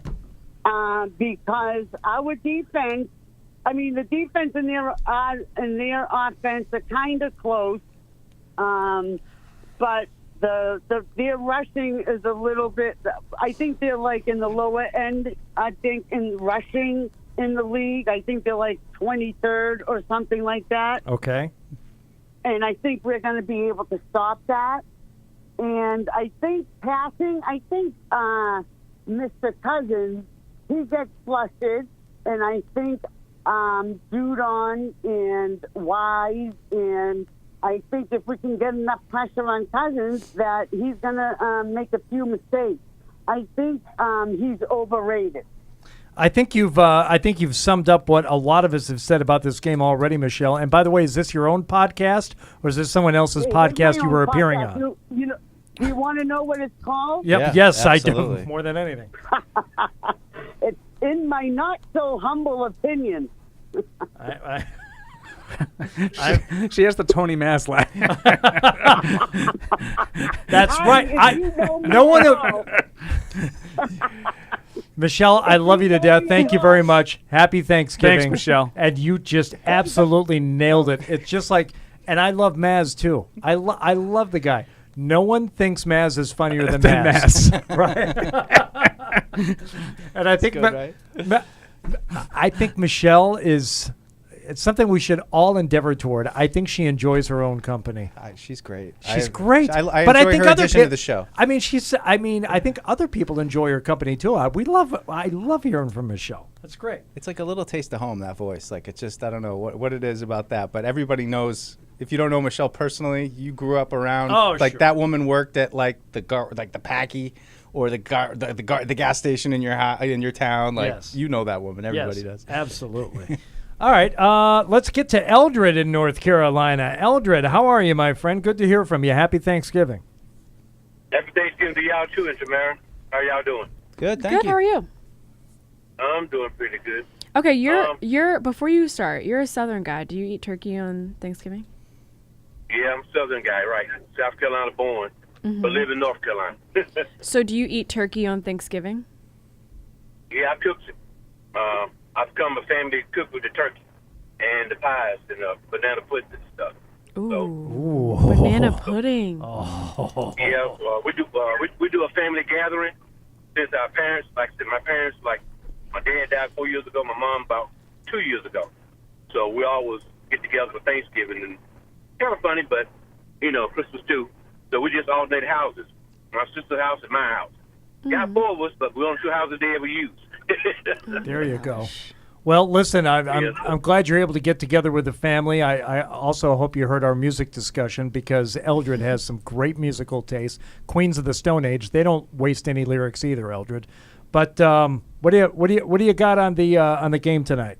Because our defense, the defense and their offense are kind of close, but their rushing is a little bit. I think they're like in the lower end. I think in rushing in the league, I think they're like 23rd or something like that. Okay. And I think we're going to be able to stop that. And I think passing, Mr. Cousins, he gets flustered. And I think Judon and Wise, and I think if we can get enough pressure on Cousins that he's going to make a few mistakes. I think he's overrated. I think you've summed up what a lot of us have said about this game already, Michelle. And by the way, is this your own podcast or is this someone else's podcast you were appearing on? Do you want to know what it's called? Yep. Yeah, Yes, absolutely. I do. More than anything. It's in my not so humble opinion. She has the Tony Mass laugh. That's right. No one. Michelle, I love you to death. Thank you very much. Happy Thanksgiving. Thanks, Michelle. And you just absolutely nailed it. It's just like, and I love Maz too. I love the guy. No one thinks Maz is funnier than Maz. Right? And I think good, right? I think Michelle is. It's something we should all endeavor toward. I think she enjoys her own company. She's great. She's great. I but enjoy I think her other addition to the show. I mean, I think other people enjoy her company too. I love hearing from Michelle. That's great. It's like a little taste of home, that voice. Like, it's just, I don't know what it is about that, but everybody knows. If you don't know Michelle personally, you grew up around. Like, sure. That woman worked at like the Packy or the gas station in your town. Like, yes. You know that woman. Everybody yes, does. Absolutely. All right, let's get to Eldred in North Carolina. Eldred, how are you, my friend? Good to hear from you. Happy Thanksgiving. Happy Thanksgiving to y'all too, and Tamara. How y'all doing? Good, thank you. Good, how are you? I'm doing pretty good. Okay, you're before you start, you're a Southern guy. Do you eat turkey on Thanksgiving? Yeah, I'm a Southern guy, right? South Carolina born, but live in North Carolina. So do you eat turkey on Thanksgiving? Yeah, I cook it. I've become a family cook with the turkey and the pies and banana pudding and stuff. Ooh, banana pudding. Oh. Yeah, we do a family gathering since our parents, like I said, my parents, like my dad died 4 years ago, my mom about 2 years ago. So we always get together for Thanksgiving, and kind of funny, but Christmas too. So we just alternate houses. My sister's house and my house. Got 4 of us, but we only 2 houses they ever use. There you go. Well, listen, I'm glad you're able to get together with the family. I also hope you heard our music discussion because Eldred has some great musical taste. Queens of the Stone Age, they don't waste any lyrics either, Eldred. But what do you got on the game tonight?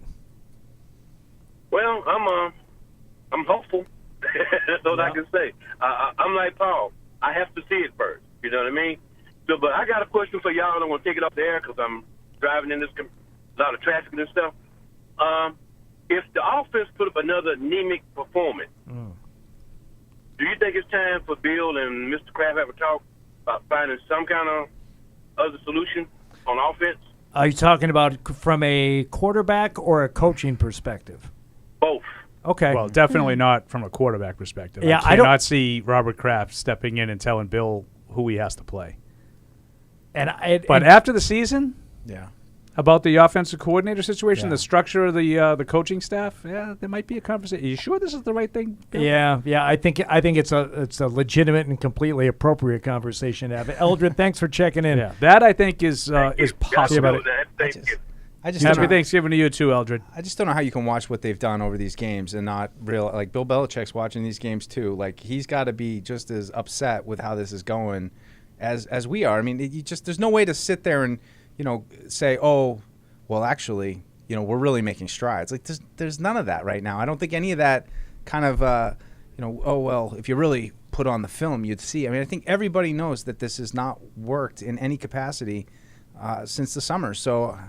Well, I'm hopeful. That's all I can say. I'm like Paul. I have to see it first. You know what I mean? So, but I got a question for y'all. I'm gonna take it off the air because I'm driving in this a lot of traffic and stuff. If the offense put up another anemic performance, do you think it's time for Bill and Mr. Kraft have a talk about finding some kind of other solution on offense? Are you talking about from a quarterback or a coaching perspective? Both. Okay. Well, definitely not from a quarterback perspective. Yeah, I cannot see Robert Kraft stepping in and telling Bill who he has to play. But after the season, yeah, about the offensive coordinator situation, the structure of the coaching staff, there might be a conversation. Are you sure this is the right thing, Bill? Yeah. I think it's a legitimate and completely appropriate conversation to have. Eldred, thanks for checking in. Yeah, that I think is possible. Happy Thanksgiving to you too, Eldred. I just don't know how you can watch what they've done over these games and not real. Like, Bill Belichick's watching these games too. Like, he's got to be just as upset with how this is going as we are. I mean, there's no way to sit there and say, oh, well, actually, we're really making strides. Like, there's none of that right now. I don't think any of that kind of oh, well, if you really put on the film, you'd see. I mean, I think everybody knows that this has not worked in any capacity since the summer. So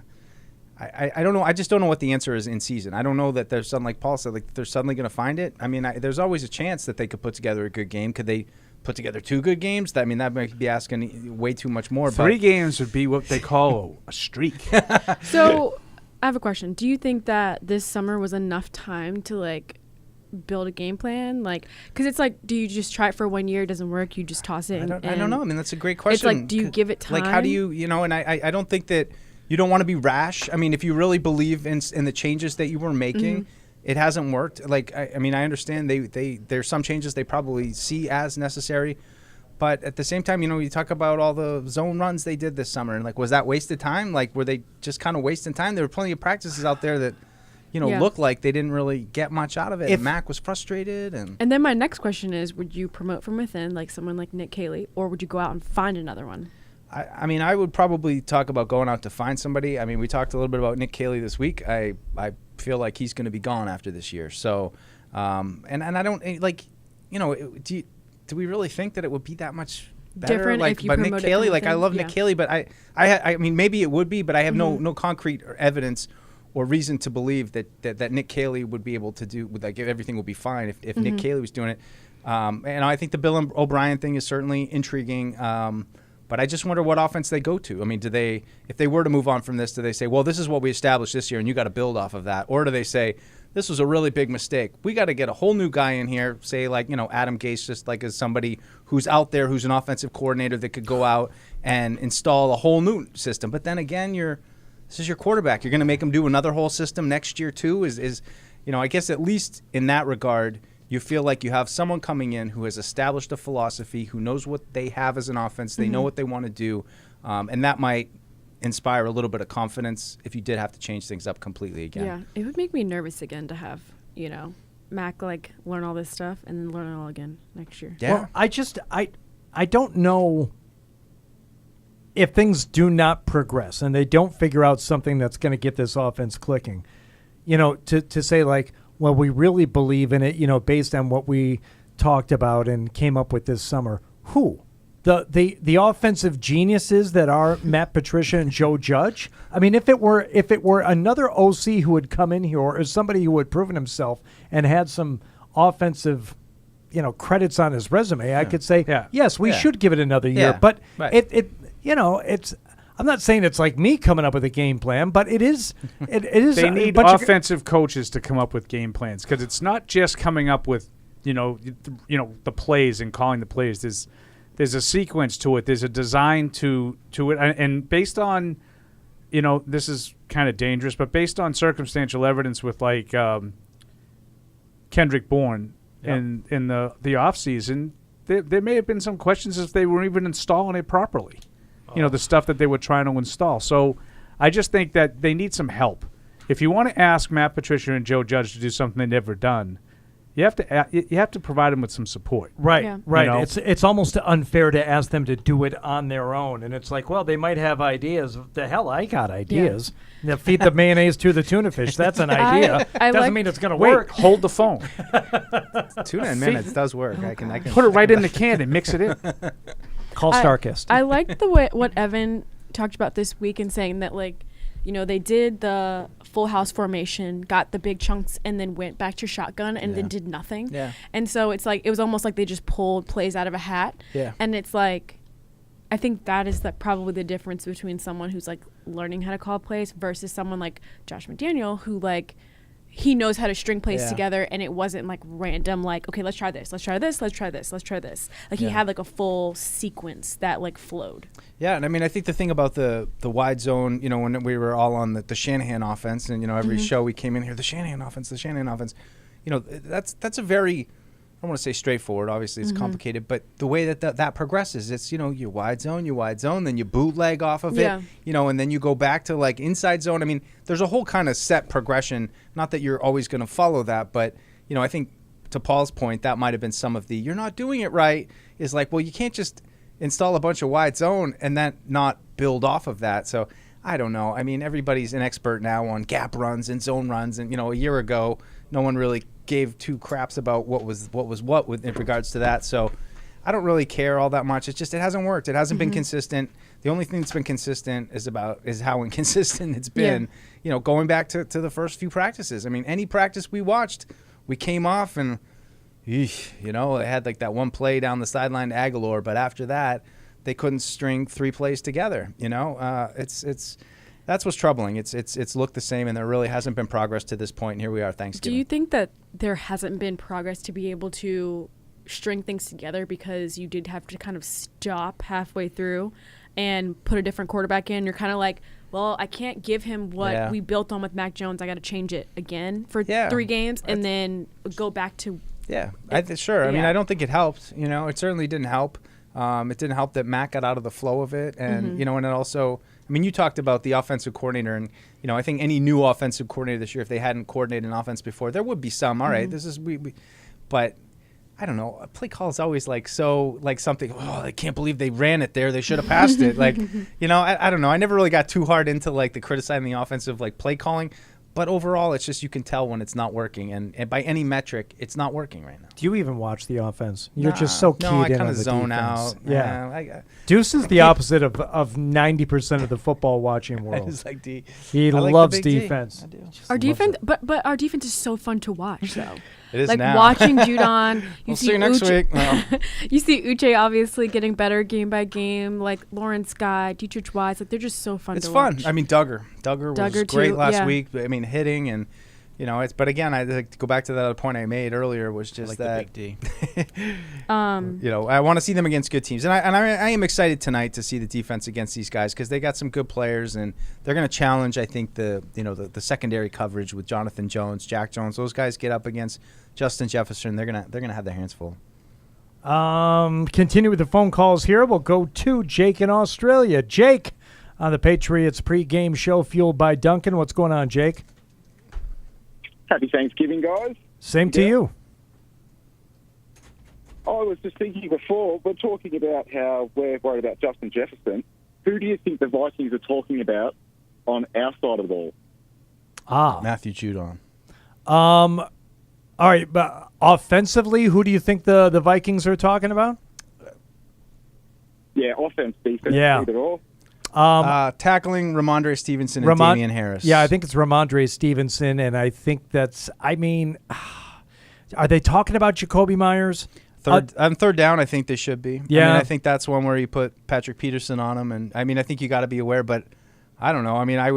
I don't know. I just don't know what the answer is in season. I don't know that there's something, like Paul said, like they're suddenly going to find it. I mean, there's always a chance that they could put together a good game. Could they put together 2 good games? I mean, that might be asking way too much more. 3 games would be what they call a streak. So I have a question. Do you think that this summer was enough time to build a game plan? Because it's like, do you just try it for 1 year? It doesn't work. You just toss it. I don't know. I mean, that's a great question. It's like, do you give it time? Like, how do you, and I don't think that you don't want to be rash. I mean, if you really believe in the changes that you were making, it hasn't worked. Like, I mean, I understand there's some changes they probably see as necessary, but at the same time, you talk about all the zone runs they did this summer, and was that wasted time? Like, were they just kind of wasting time? There were plenty of practices out there that, looked like they didn't really get much out of it. And Mac was frustrated, and then my next question is: would you promote from within, like someone like Nick Caley, or would you go out and find another one? I mean, I would probably talk about going out to find somebody. I mean, we talked a little bit about Nick Caley this week. I feel like he's going to be gone after this year. So, and I don't do we really think that it would be that much better? Different if you but promote Nick it Caley, from I love within? Nick Caley, but I mean, maybe it would be, but I have no concrete evidence or reason to believe that Nick Caley would be able to do, like everything will be fine if Nick Caley was doing it. And I think the Bill O'Brien thing is certainly intriguing. But I just wonder what offense they go to. I mean, if they were to move on from this, do they say, well, this is what we established this year and you got to build off of that? Or do they say, this was a really big mistake. We got to get a whole new guy in here, say like, Adam Gase, just like as somebody who's out there, who's an offensive coordinator that could go out and install a whole new system. But then again, this is your quarterback. You're going to make him do another whole system next year too? I guess at least in that regard, you feel like you have someone coming in who has established a philosophy, who knows what they have as an offense, they know what they want to do, and that might inspire a little bit of confidence if you did have to change things up completely again. Yeah, it would make me nervous again to have, Mac learn all this stuff and then learn it all again next year. Yeah. Well, I don't know if things do not progress and they don't figure out something that's going to get this offense clicking, to say like, well, we really believe in it, based on what we talked about and came up with this summer. Who? The offensive geniuses that are Matt Patricia and Joe Judge? I mean, if it were another OC who had come in here or somebody who had proven himself and had some offensive, credits on his resume, I could say, yes, we should give it another year. Yeah. But Right. it's I'm not saying it's like me coming up with a game plan, but it is. They need offensive coaches to come up with game plans because it's not just coming up with, the plays and calling the plays. There's a sequence to it. There's a design to it, and based on, this is kind of dangerous, but based on circumstantial evidence with like Kendrick Bourne in the off season, there may have been some questions if they were even installing it properly. The stuff that they were trying to install. So I just think that they need some help. If you want to ask Matt Patricia and Joe Judge to do something they've never done, you have to provide them with some support. Right, Yeah. right. It's almost unfair to ask them to do it on their own. And it's like, well, they might have ideas. The hell, I got ideas. Yeah. Feed the mayonnaise to the tuna fish. That's an idea. Doesn't mean it's going to work. Hold the phone. Tuna in minutes does work. I can put it right in the can and mix it in. Call Starkist. I liked the way what Evan talked about this week and saying that they did the full house formation, got the big chunks, and then went back to shotgun and then did nothing. Yeah. And so it's like it was almost like they just pulled plays out of a hat. Yeah. And it's like, I think that is probably the difference between someone who's like learning how to call plays versus someone like Josh McDaniel who he knows how to string plays together, and it wasn't like random, like, okay, let's try this, let's try this, let's try this, let's try this. Like he had like a full sequence that flowed. Yeah, and I mean, I think the thing about the wide zone, when we were all on the Shanahan offense, and every show we came in here, the Shanahan offense, that's a very, I don't want to say straightforward. Obviously, it's complicated, but the way that progresses, it's you wide zone, then you bootleg off of it, and then you go back to like inside zone. I mean, there's a whole kind of set progression. Not that you're always going to follow that, but I think to Paul's point, that might have been some of the you're not doing it right. Is like, well, you can't just install a bunch of wide zone and then not build off of that. So I don't know. I mean, everybody's an expert now on gap runs and zone runs, and a year ago, no one really gave two craps about what was what in regards to that. So I don't really care all that much. It's just it hasn't worked. It hasn't been consistent. The only thing that's been consistent is how inconsistent it's been. Going back to the first few practices. I mean, any practice we watched, we came off and it had like that one play down the sideline to Aguilar, but after that, they couldn't string three plays together. That's what's troubling. It's looked the same, and there really hasn't been progress to this point. And here we are, Thanksgiving. Do you think that there hasn't been progress to be able to string things together because you did have to kind of stop halfway through and put a different quarterback in? You're kind of like, well, I can't give him what we built on with Mac Jones. I got to change it again for 3 games and then go back to. Yeah, sure. I mean, I don't think it helped. It certainly didn't help. It didn't help that Mac got out of the flow of it, and and it also. I mean, you talked about the offensive coordinator, and I think any new offensive coordinator this year, if they hadn't coordinated an offense before, there would be some. All right, this is but I don't know. A play call is always something. Oh, I can't believe they ran it there. They should have passed it. I don't know. I never really got too hard into the criticizing the offensive play calling, But overall, it's just you can tell when it's not working, and by any metric, it's not working right now. Do you even watch the offense? You're just so keyed no, I in kind on of the zone defense. out. Yeah, Deuce is the opposite of 90% of the football watching world. It's like D. He I like loves the big D. defense. I do. Our defense, but our defense is so fun to watch, though. It is like now. watching Judon. We'll see you next week. No. You see Uche obviously getting better game by game. Like Lawrence Guy, Dietrich Wise. Like they're just so fun. It's to fun. watch. I mean, Duggar was great too, last week. I mean, hitting and. It's but again, I like to go back to that other point I made earlier was just like that the big D. I want to see them against good teams, and I am excited tonight to see the defense against these guys because they got some good players and they're going to challenge. I think the secondary coverage with Jonathan Jones, Jack Jones. Those guys get up against Justin Jefferson. They're gonna have their hands full. Continue with the phone calls here. We'll go to Jake in Australia. Jake on the Patriots pregame show fueled by Dunkin. What's going on, Jake? Happy Thanksgiving, guys. Same to you. I was just thinking before, we're talking about how we're worried about Justin Jefferson. Who do you think the Vikings are talking about on our side of the ball? Matthew Judon. All right, but offensively, who do you think the Vikings are talking about? Yeah, offense, defense, Yeah. either or. Tackling Ramondre Stevenson and Damian Harris. Yeah, I think it's Ramondre Stevenson, and I think that's. I mean, are they talking about Jacoby Myers? On third down, I think they should be. Yeah. I think that's one where you put Patrick Peterson on him, and I think you got to be aware. But I don't know. I mean, I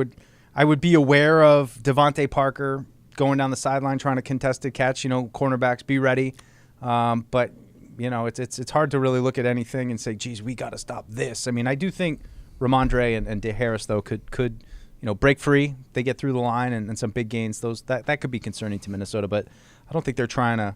would be aware of Devontae Parker going down the sideline trying to contested catch. Cornerbacks, be ready. But it's hard to really look at anything and say, geez, we got to stop this. I mean, I do think Ramondre and DeHarris, though, could break free. They get through the line and some big gains. That could be concerning to Minnesota, but I don't think they're trying to.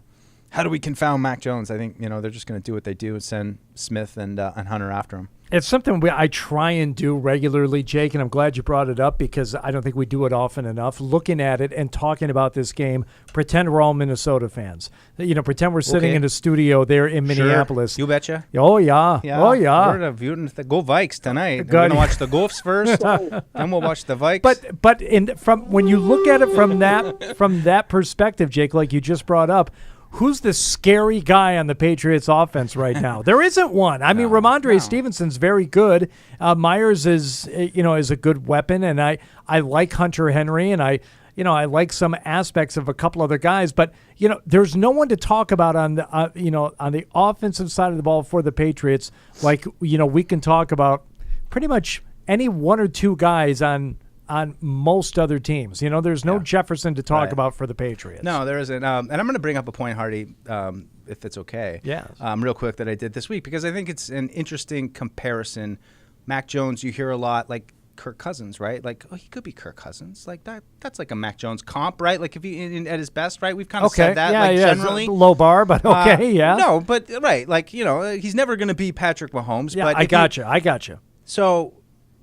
How do we confound Mac Jones? I think they're just going to do what they do and send Smith and Hunter after him. It's something I try and do regularly, Jake, and I'm glad you brought it up because I don't think we do it often enough. Looking at it and talking about this game, pretend we're all Minnesota fans. Pretend we're sitting in a studio there in Minneapolis. Sure. You betcha. Oh, yeah. Oh, yeah. We're going to go Vikes tonight. We're going to watch the Gophers first, then we'll watch the Vikes. But from when you look at it from that perspective, Jake, like you just brought up, who's the scary guy on the Patriots offense right now? There isn't one. I mean, Ramondre Stevenson's very good. Myers is a good weapon, and I like Hunter Henry, and I like some aspects of a couple other guys, but there's no one to talk about on the on the offensive side of the ball for the Patriots. Like we can talk about pretty much any one or two guys on most other teams. There's no Jefferson to talk about for the Patriots. No, there isn't. And I'm going to bring up a point, Hardy, if it's okay. Yeah. Real quick that I did this week because I think it's an interesting comparison. Mac Jones, you hear a lot like Kirk Cousins, right? Like, he could be Kirk Cousins. Like that's like a Mac Jones comp, right? Like if he at his best, right? We've kind of said that generally. It's a low bar, but okay, yeah. No, but right, like he's never going to be Patrick Mahomes. Yeah, but I got you. So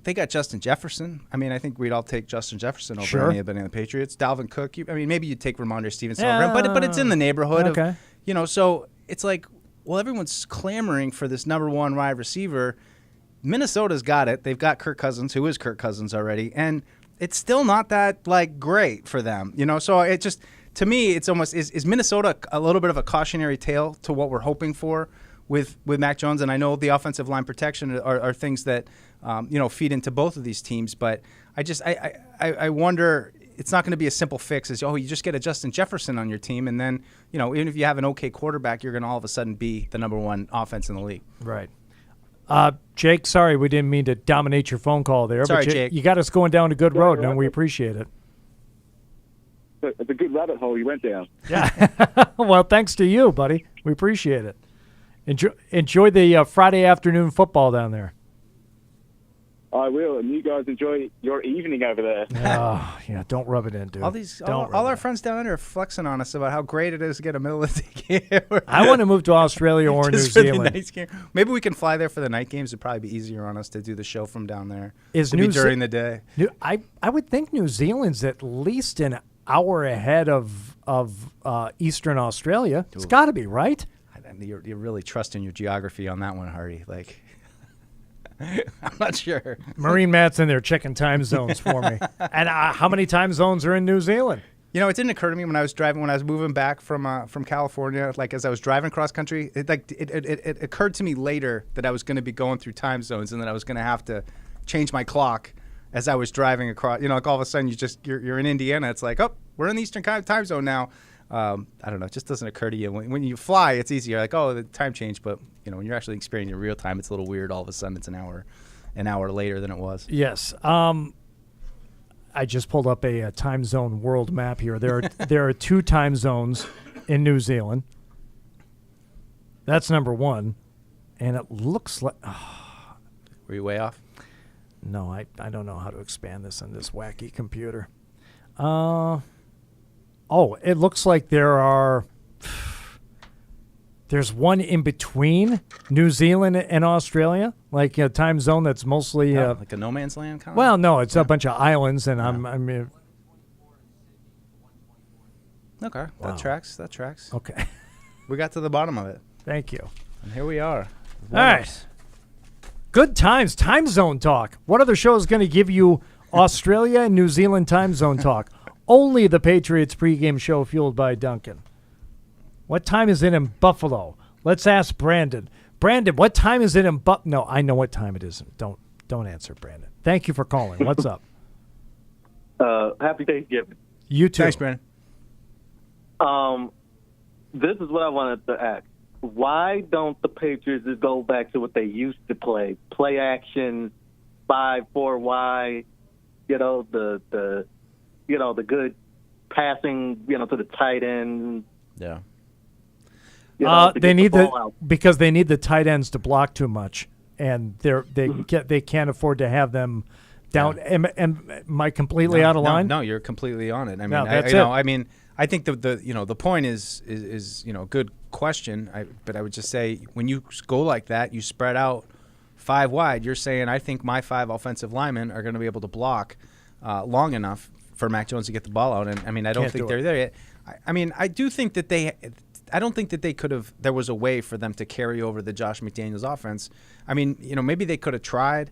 they got Justin Jefferson. I mean, I think we'd all take Justin Jefferson over anybody in the Patriots. Dalvin Cook. Maybe you'd take Ramondre Stevenson over him, but it's in the neighborhood of, so it's like, well, everyone's clamoring for this number one wide receiver. Minnesota's got it. They've got Kirk Cousins, who is Kirk Cousins already, and it's still not that great for them. So it just, to me, it's almost is Minnesota a little bit of a cautionary tale to what we're hoping for with Mac Jones, and I know the offensive line protection are things that feed into both of these teams, but I wonder, it's not going to be a simple fix as you just get a Justin Jefferson on your team, and then even if you have an okay quarterback, you're going to all of a sudden be the number one offense in the league. Right. Jake, sorry we didn't mean to dominate your phone call there. Sorry, but Jake. You got us going down a good road, and we appreciate it. It's a good rabbit hole you went down. Yeah. Well, thanks to you, buddy. We appreciate it. Enjoy the Friday afternoon football down there. I will, and you guys enjoy your evening over there. Oh, yeah, don't rub it in, dude. All our friends down there are flexing on us about how great it is to get a middle of the game. I want to move to Australia or New Zealand. Maybe we can fly there for the night games. It'd probably be easier on us to do the show from down there. During the day. I would think New Zealand's at least an hour ahead of Eastern Australia. It's got to be, right? You're really trusting your geography on that one, Hardy. I'm not sure. Marine Matt's in there checking time zones for me. And how many time zones are in New Zealand? You know, it didn't occur to me when I was moving back from California, like as I was driving cross country, it occurred to me later that I was going to be going through time zones and that I was going to have to change my clock as I was driving across. You know, like all of a sudden you're in Indiana. It's like, oh, we're in the Eastern time zone now. I don't know. It just doesn't occur to you. When you fly, it's easier. Like, oh, the time changed. But, you know, when you're actually experiencing real time, it's a little weird. All of a sudden it's an hour later than it was. Yes. I just pulled up a time zone world map here. There are 2 time zones in New Zealand. That's number 1. And it looks like... Were you way off? No, I don't know how to expand this on this wacky computer. It looks like there's one in between New Zealand and Australia, like a time zone that's mostly like a no man's land kind of. Well, no, it's a bunch of islands, and I'm okay. Wow. That tracks. Okay, we got to the bottom of it. Thank you. And here we are. All right. Good times. Time zone talk. What other show is going to give you Australia and New Zealand time zone talk? Only the Patriots Pregame Show, fueled by Dunkin. What time is it in Buffalo? Let's ask Brandon. Brandon, what time is it in No, I know what time it is. Don't answer, Brandon. Thank you for calling. What's up? Happy Thanksgiving. You too. Thanks, Brandon. This is what I wanted to ask. Why don't the Patriots just go back to what they used to play? Play action, 5-4 wide, the good passing, to the tight end. Yeah. They need because they need the tight ends to block too much, and they can't afford to have them down. Yeah. Am I completely out of line? No, you're completely on it. I mean, no, that's it. I mean, I think the point is a good question. But I would just say when you go like that, you spread out 5 wide. You're saying I think my 5 offensive linemen are going to be able to block long enough for Mac Jones to get the ball out. And I mean, I don't think they're there yet. I mean, I do think that I don't think that they could have. There was a way for them to carry over the Josh McDaniels offense. I mean, maybe they could have tried,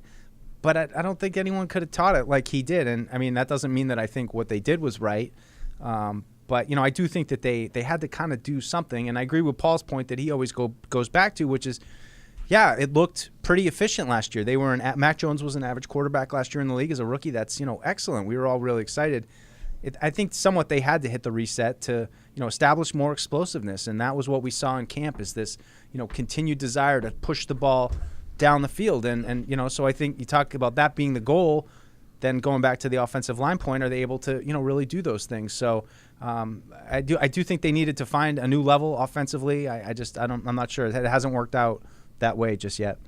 but I don't think anyone could have taught it like he did. And I mean, that doesn't mean that I think what they did was right. But I do think that they had to kind of do something. And I agree with Paul's point that he always goes back to, which is, yeah, it looked pretty efficient last year. Mac Jones was an average quarterback last year in the league as a rookie. That's excellent. We were all really excited. I think somewhat they had to hit the reset to establish more explosiveness, and that was what we saw in camp, is this continued desire to push the ball down the field, and so I think you talk about that being the goal. Then going back to the offensive line point, are they able to really do those things? So I do think they needed to find a new level offensively. I'm not sure. It hasn't worked out that way just yet.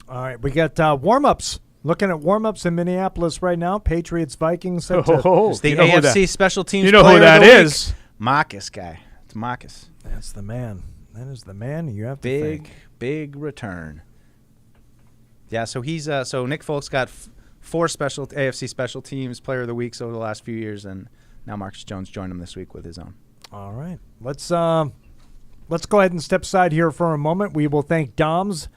All right, we got warm-ups. Looking at warm-ups in Minneapolis right now. Patriots, Vikings. It's the AFC special teams. You know who that is? Marcus guy. It's Marcus. That's the man. That is the man. You have to think. Big return. Yeah. So he's Nick Folk's got 4 special AFC special teams player of the weeks over the last few years, and now Marcus Jones joined him this week with his own. All right. Let's go ahead and step aside here for a moment. We will thank Dom's,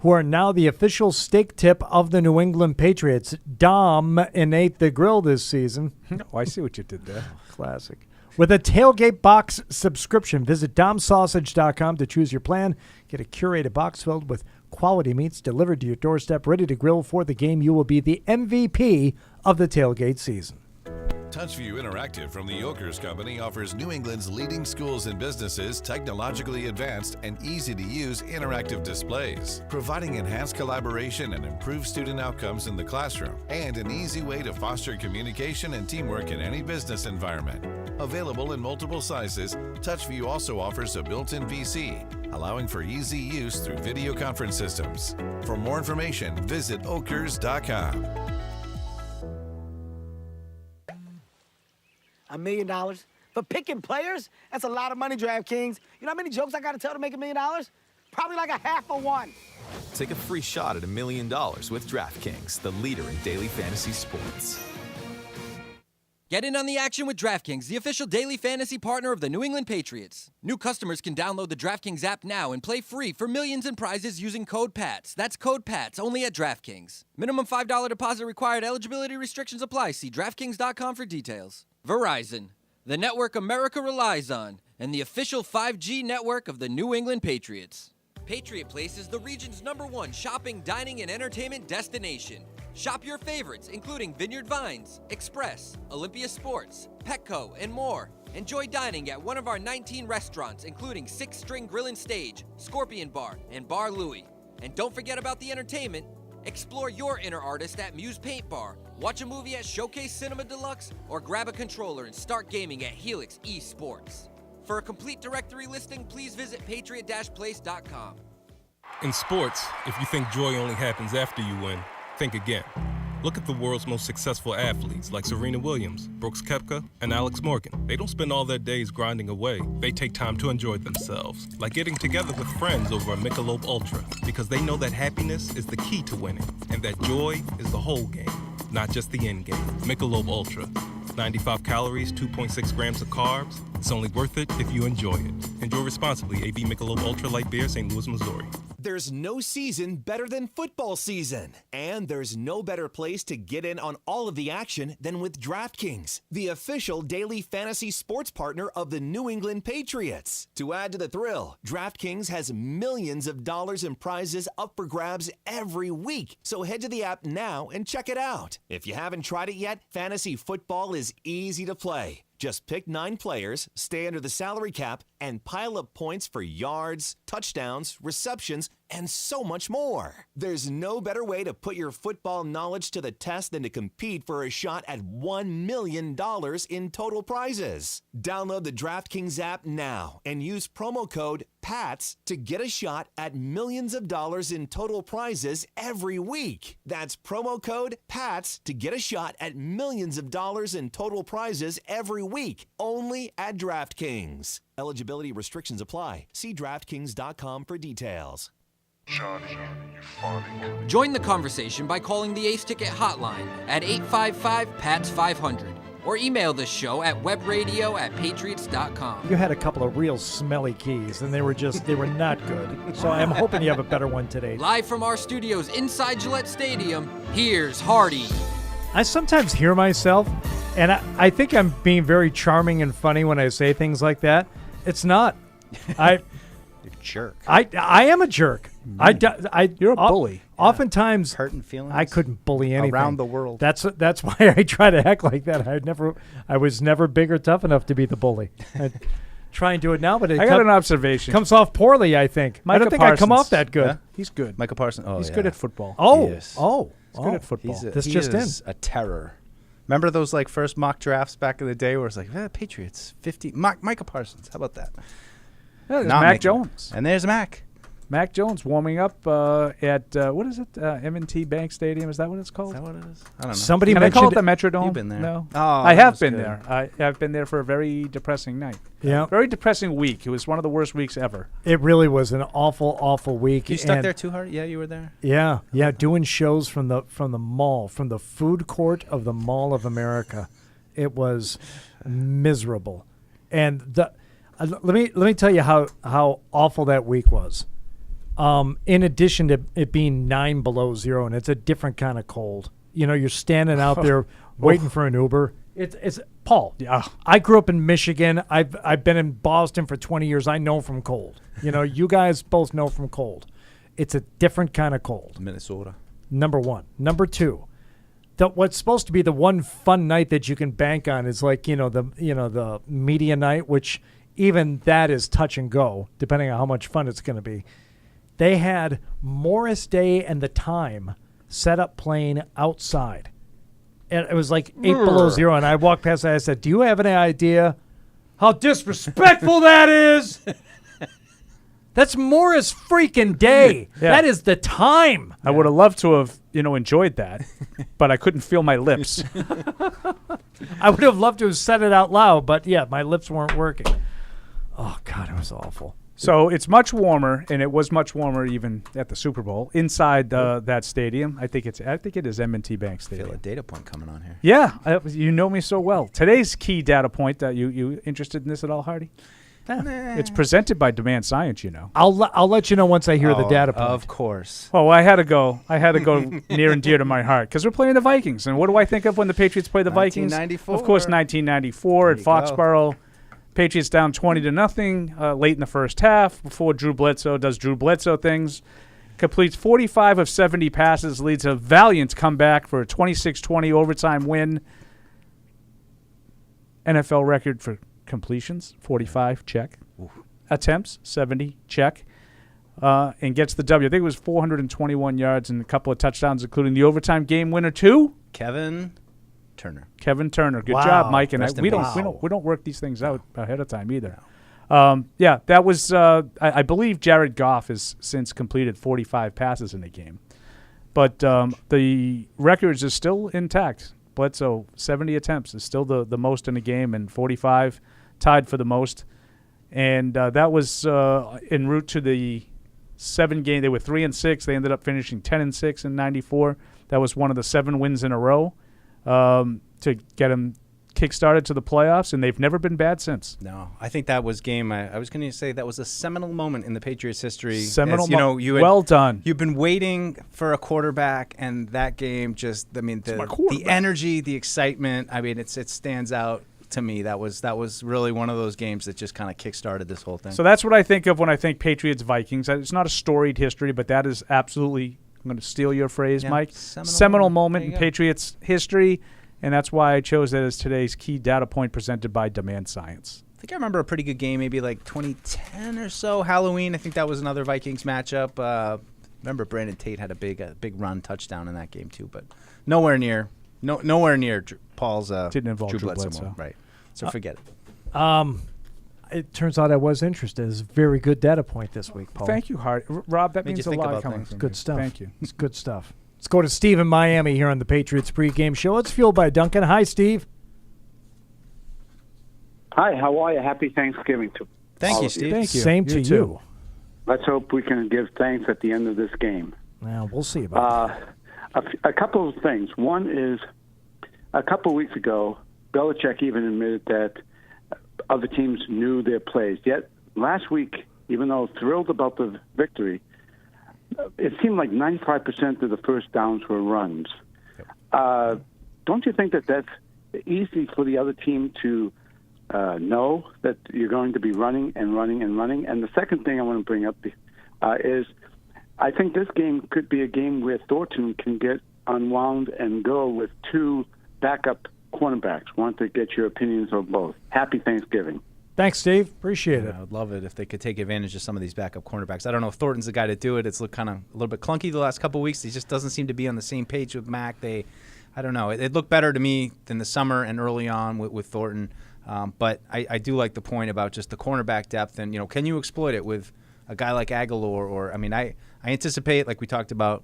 who are now the official steak tip of the New England Patriots. Dom innate the grill this season. Oh, I see what you did there. Classic. With a tailgate box subscription, visit domsausage.com to choose your plan. Get a curated box filled with quality meats delivered to your doorstep, ready to grill for the game. You will be the MVP of the tailgate season. TouchView Interactive from the Yokers Company offers New England's leading schools and businesses technologically advanced and easy-to-use interactive displays, providing enhanced collaboration and improved student outcomes in the classroom, and an easy way to foster communication and teamwork in any business environment. Available in multiple sizes, TouchView also offers a built-in PC, allowing for easy use through video conference systems. For more information, visit okers.com. $1 million? For picking players? That's a lot of money, DraftKings. You know how many jokes I got to tell to make $1 million? Probably like a half of one. Take a free shot at $1 million with DraftKings, the leader in daily fantasy sports. Get in on the action with DraftKings, the official daily fantasy partner of the New England Patriots. New customers can download the DraftKings app now and play free for millions in prizes using code PATS. That's code PATS, only at DraftKings. Minimum $5 deposit required. Eligibility restrictions apply. See DraftKings.com for details. Verizon, the network America relies on, and the official 5G network of the New England Patriots. Patriot Place is the region's #1 shopping, dining, and entertainment destination. Shop your favorites, including Vineyard Vines, Express, Olympia Sports, Petco, and more. Enjoy dining at one of our 19 restaurants, including 6 String Grill and Stage, Scorpion Bar, and Bar Louie. And don't forget about the entertainment. Explore your inner artist at Muse Paint Bar, watch a movie at Showcase Cinema Deluxe, or grab a controller and start gaming at Helix eSports. For a complete directory listing, please visit patriot-place.com. In sports, if you think joy only happens after you win, think again. Look at the world's most successful athletes like Serena Williams, Brooks Koepka, and Alex Morgan. They don't spend all their days grinding away. They take time to enjoy themselves, like getting together with friends over a Michelob Ultra, because they know that happiness is the key to winning, and that joy is the whole game, not just the end game. Michelob Ultra. 95 calories, 2.6 grams of carbs. It's only worth it if you enjoy it. Enjoy responsibly. AB Michelob Ultra Light Beer, St. Louis, Missouri. There's no season better than football season. And there's no better place to get in on all of the action than with DraftKings, the official daily fantasy sports partner of the New England Patriots. To add to the thrill, DraftKings has millions of dollars in prizes up for grabs every week. So head to the app now and check it out. If you haven't tried it yet, fantasy football is easy to play. Just pick 9 players, stay under the salary cap, and pile up points for yards, touchdowns, receptions, and so much more. There's no better way to put your football knowledge to the test than to compete for a shot at $1 million in total prizes. Download the DraftKings app now and use promo code PATS to get a shot at millions of dollars in total prizes every week. That's promo code PATS to get a shot at millions of dollars in total prizes every week, only at DraftKings. Eligibility restrictions apply. See DraftKings.com for details. Join the conversation by calling the Ace Ticket hotline at 855-PATS-500 or email the show at webradio@patriots.com. You had a couple of real smelly keys, and they were not good. So I'm hoping you have a better one today. Live from our studios inside Gillette Stadium, here's Hardy. I sometimes hear myself, and I think I'm being very charming and funny when I say things like that. It's not. You're a jerk. I am a jerk. You're a bully. Oftentimes, hurting feelings. I couldn't bully anything around the world. That's why I try to act like that. I was never big or tough enough to be the bully. I try and do it now, but I got an observation. Comes off poorly. I think. I don't think I come off that good. Yeah? He's good. Micah Parsons. Oh, he's yeah. good at football. Oh, he is. He's good at football. He is a terror. Remember those first mock drafts back in the day where it's like, Patriots 50. Micah Parsons. How about that? Yeah, there's Mac Jones. And there's Mac. Mac Jones warming up at what is it? M&T Bank Stadium. Is that what it's called? Is that what it is? I don't know. Somebody Can I call it the Metrodome? You've been there. No. Oh, I have been good. there. I have been there for a very depressing night. Yeah. Very depressing week. It was one of the worst weeks ever. It really was an awful, awful week. You stuck there too hard? Yeah, you were there? Yeah, doing shows from the mall, from the food court of the Mall of America. It was miserable. And let me tell you how awful that week was. In addition to it being 9 below zero, and it's a different kind of cold. You're standing out there waiting for an Uber. It's Paul. Yeah. I grew up in Michigan. I've been in Boston for 20 years. I know from cold. You guys both know from cold. It's a different kind of cold. Minnesota. Number one. Number two. What's supposed to be the one fun night that you can bank on is the media night, which even that is touch and go, depending on how much fun it's going to be. They had Morris Day and the Time set up playing outside. And it was 8 below zero, and I walked past and I said, do you have any idea how disrespectful that is? That's Morris freaking Day. Yeah. That is the Time. I would have loved to have, enjoyed that, but I couldn't feel my lips. I would have loved to have said it out loud, but yeah, my lips weren't working. Oh, God, it was awful. So it's much warmer, and it was much warmer even at the Super Bowl inside that stadium. I think it is M&T Bank Stadium. I feel a data point coming on here. Yeah, you know me so well. Today's key data point. You interested in this at all, Hardy? It's presented by Demand Science. You know. I'll let you know once I hear the data point. Of course. Well, I had to go near and dear to my heart because we're playing the Vikings. And what do I think of when the Patriots play the Vikings? 1994. Of course, 1994 at Foxborough. Patriots down 20-0 late in the first half before Drew Bledsoe does Drew Bledsoe things. Completes 45 of 70 passes, leads a valiant comeback for a 26-20 overtime win. NFL record for completions, 45, check. Oof. Attempts, 70, check. And gets the W. I think it was 421 yards and a couple of touchdowns, including the overtime game winner, too. Kevin Turner. Good job, Mike. And we don't work these things out ahead of time either. That was I believe Jared Goff has since completed 45 passes in the game, but the records is still intact. Bledsoe 70 attempts is still the most in the game, and 45 tied for the most. And that was en route to the 7 game. They were 3-6. They ended up finishing 10-6 in '94. That was one of the 7 wins in a row. To get them kick-started to the playoffs, and they've never been bad since. No, I think that was game. I was going to say that was a seminal moment in the Patriots' history. Well done. You've been waiting for a quarterback, and that game just, the energy, the excitement, it stands out to me. That was really one of those games that just kind of kick-started this whole thing. So that's what I think of when I think Patriots-Vikings. It's not a storied history, but that is absolutely, I'm going to steal your phrase, Mike, seminal moment in Patriots history. And that's why I chose that as today's key data point presented by Demand Science. I think I remember a pretty good game, maybe like 2010 or so, Halloween. I think that was another Vikings matchup. Remember Brandon Tate had a big run touchdown in that game too, but nowhere near Paul's didn't involve Drew Bledsoe. Right. So forget it. It turns out I was interested. It's a very good data point this week, Paul. Thank you, Hart. Rob, that means a lot coming from you. Good stuff. Thank you. It's good stuff. Let's go to Steve in Miami here on the Patriots Pregame Show. It's fueled by Dunkin. Hi, Steve. Hi, how are you? Happy Thanksgiving to Thank you, Steve. Thank you. Same to you. Let's hope we can give thanks at the end of this game. Well, we'll see about that. A couple of things. One is, a couple of weeks ago, Belichick even admitted that other teams knew their plays. Yet last week, even though thrilled about the victory, it seemed like 95% of the first downs were runs. Don't you think that that's easy for the other team to know that you're going to be running and running and running? And the second thing I want to bring up is I think this game could be a game where Thornton can get unwound and go with 2 backup cornerbacks. Want to get your opinions on both. Happy Thanksgiving. Thanks, Steve. Appreciate it. I would love it if they could take advantage of some of these backup cornerbacks. I don't know if Thornton's the guy to do it. It's looked kind of a little bit clunky the last couple of weeks. He just doesn't seem to be on the same page with Mac. I don't know. It looked better to me than the summer and early on with Thornton. But I do like the point about just the cornerback depth. And, can you exploit it with a guy like Aguilar? I anticipate, like we talked about,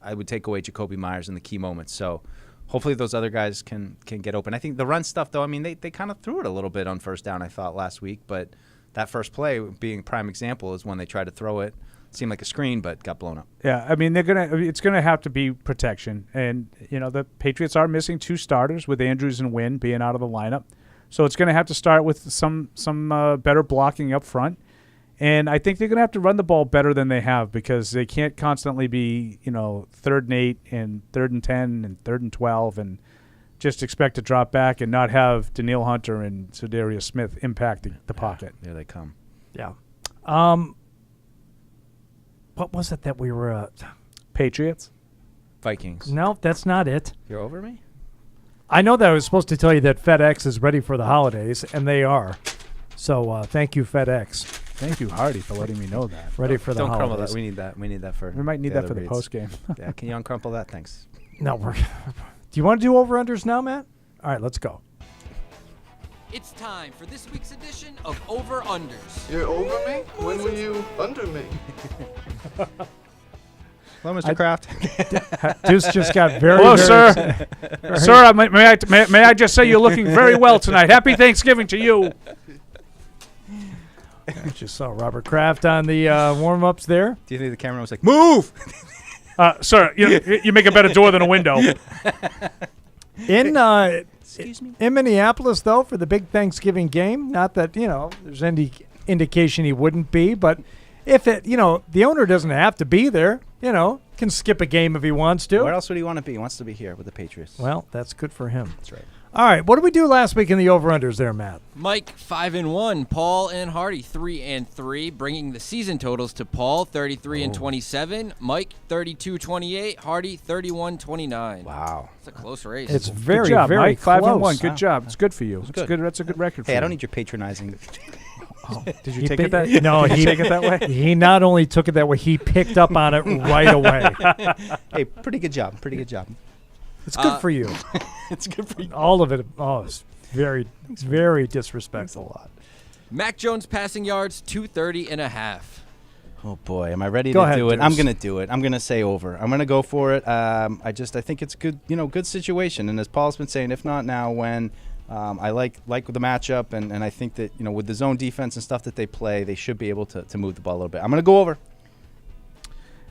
I would take away Jacoby Myers in the key moments. So hopefully those other guys can get open. I think the run stuff, though, they kind of threw it a little bit on first down, I thought, last week. But that first play, being a prime example, is when they tried to throw it. Seemed like a screen, but got blown up. Yeah, it's gonna have to be protection. And, the Patriots are missing 2 starters with Andrews and Wynn being out of the lineup. So it's going to have to start with some better blocking up front. And I think they're going to have to run the ball better than they have because they can't constantly be, 3rd and 8 and 3rd and 10 and 3rd and 12 and just expect to drop back and not have Danielle Hunter and Sedarius Smith impacting the pocket. There they come. Yeah. What was it that we were Patriots? Vikings. No, that's not it. You're over me? I know that I was supposed to tell you that FedEx is ready for the holidays, and they are. So thank you, FedEx. Thank you, Hardy, for letting me know that. Ready for the Don't holidays. crumble that. We need that for. We might need that for the post game. Yeah, can you uncrumple that? Thanks. No, do you want to do over-unders now, Matt? All right, let's go. It's time for this week's edition of Over Unders. You're over me? When were you under me? Hello, Mr. Kraft. Deuce just got very. Hello, very sir. Sir, may I just say you're looking very well tonight. Happy Thanksgiving to you. I just saw Robert Kraft on the warm-ups there. Do you think the camera was like, move? Sir, you make a better door than a window. In Minneapolis, though, for the big Thanksgiving game, not that, there's any indication he wouldn't be, but if the owner doesn't have to be there, can skip a game if he wants to. Where else would he want to be? He wants to be here with the Patriots. Well, that's good for him. That's right. All right, what did we do last week in the over-unders there, Matt? Mike 5-1, Paul and Hardy 3-3, bringing the season totals to Paul 33-27, Mike 32-28, Hardy 31-29. Wow, it's a close race. It's very, good job, very Mike. close. 5-1. Good job. It's good for you. It's good. good. That's a good record. Hey, for I don't you. need your patronizing. Did you take it that? No, Did you take it that way. He not only took it that way, he picked up on it right away. Hey, pretty good job. Pretty good job. It's good for you. It's good for you. All of it. Oh, it's very, very disrespectful. A lot. Mac Jones passing yards 230.5. Oh boy, am I ready Go to ahead, do it? Deuce. I'm going to do it. I'm going to say over. I'm going to go for it. I think it's good. Good situation. And as Paul's been saying, if not now, when I like the matchup, and I think that with the zone defense and stuff that they play, they should be able to move the ball a little bit. I'm going to go over.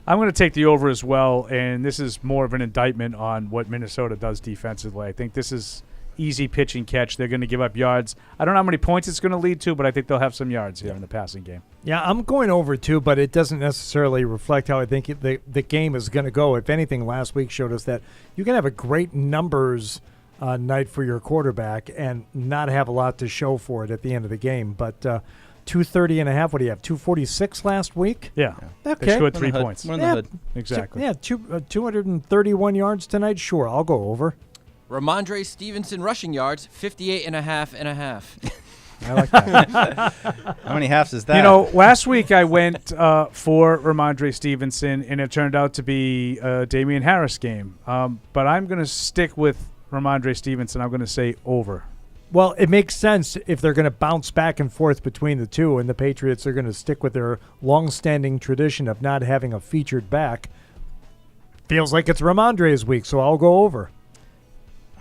I'm going to take the over as well, and this is more of an indictment on what Minnesota does defensively. I think this is easy pitch and catch. They're going to give up yards. I don't know how many points it's going to lead to, but I think they'll have some yards here in the passing game. Yeah, I'm going over too, but it doesn't necessarily reflect how I think the game is going to go. If anything, last week showed us that you can have a great numbers night for your quarterback and not have a lot to show for it at the end of the game. But 230.5. What do you have? 246 last week. Yeah. Okay. They scored 3 points. We're in the hood. Exactly. 231 yards tonight. Sure, I'll go over. Ramondre Stevenson rushing yards 58.5. I like that. How many halves is that? Last week I went for Ramondre Stevenson, and it turned out to be a Damian Harris game. But I'm going to stick with Ramondre Stevenson. I'm going to say over. Well, it makes sense if they're going to bounce back and forth between the two, and the Patriots are going to stick with their long-standing tradition of not having a featured back. Feels like it's Ramondre's week, so I'll go over.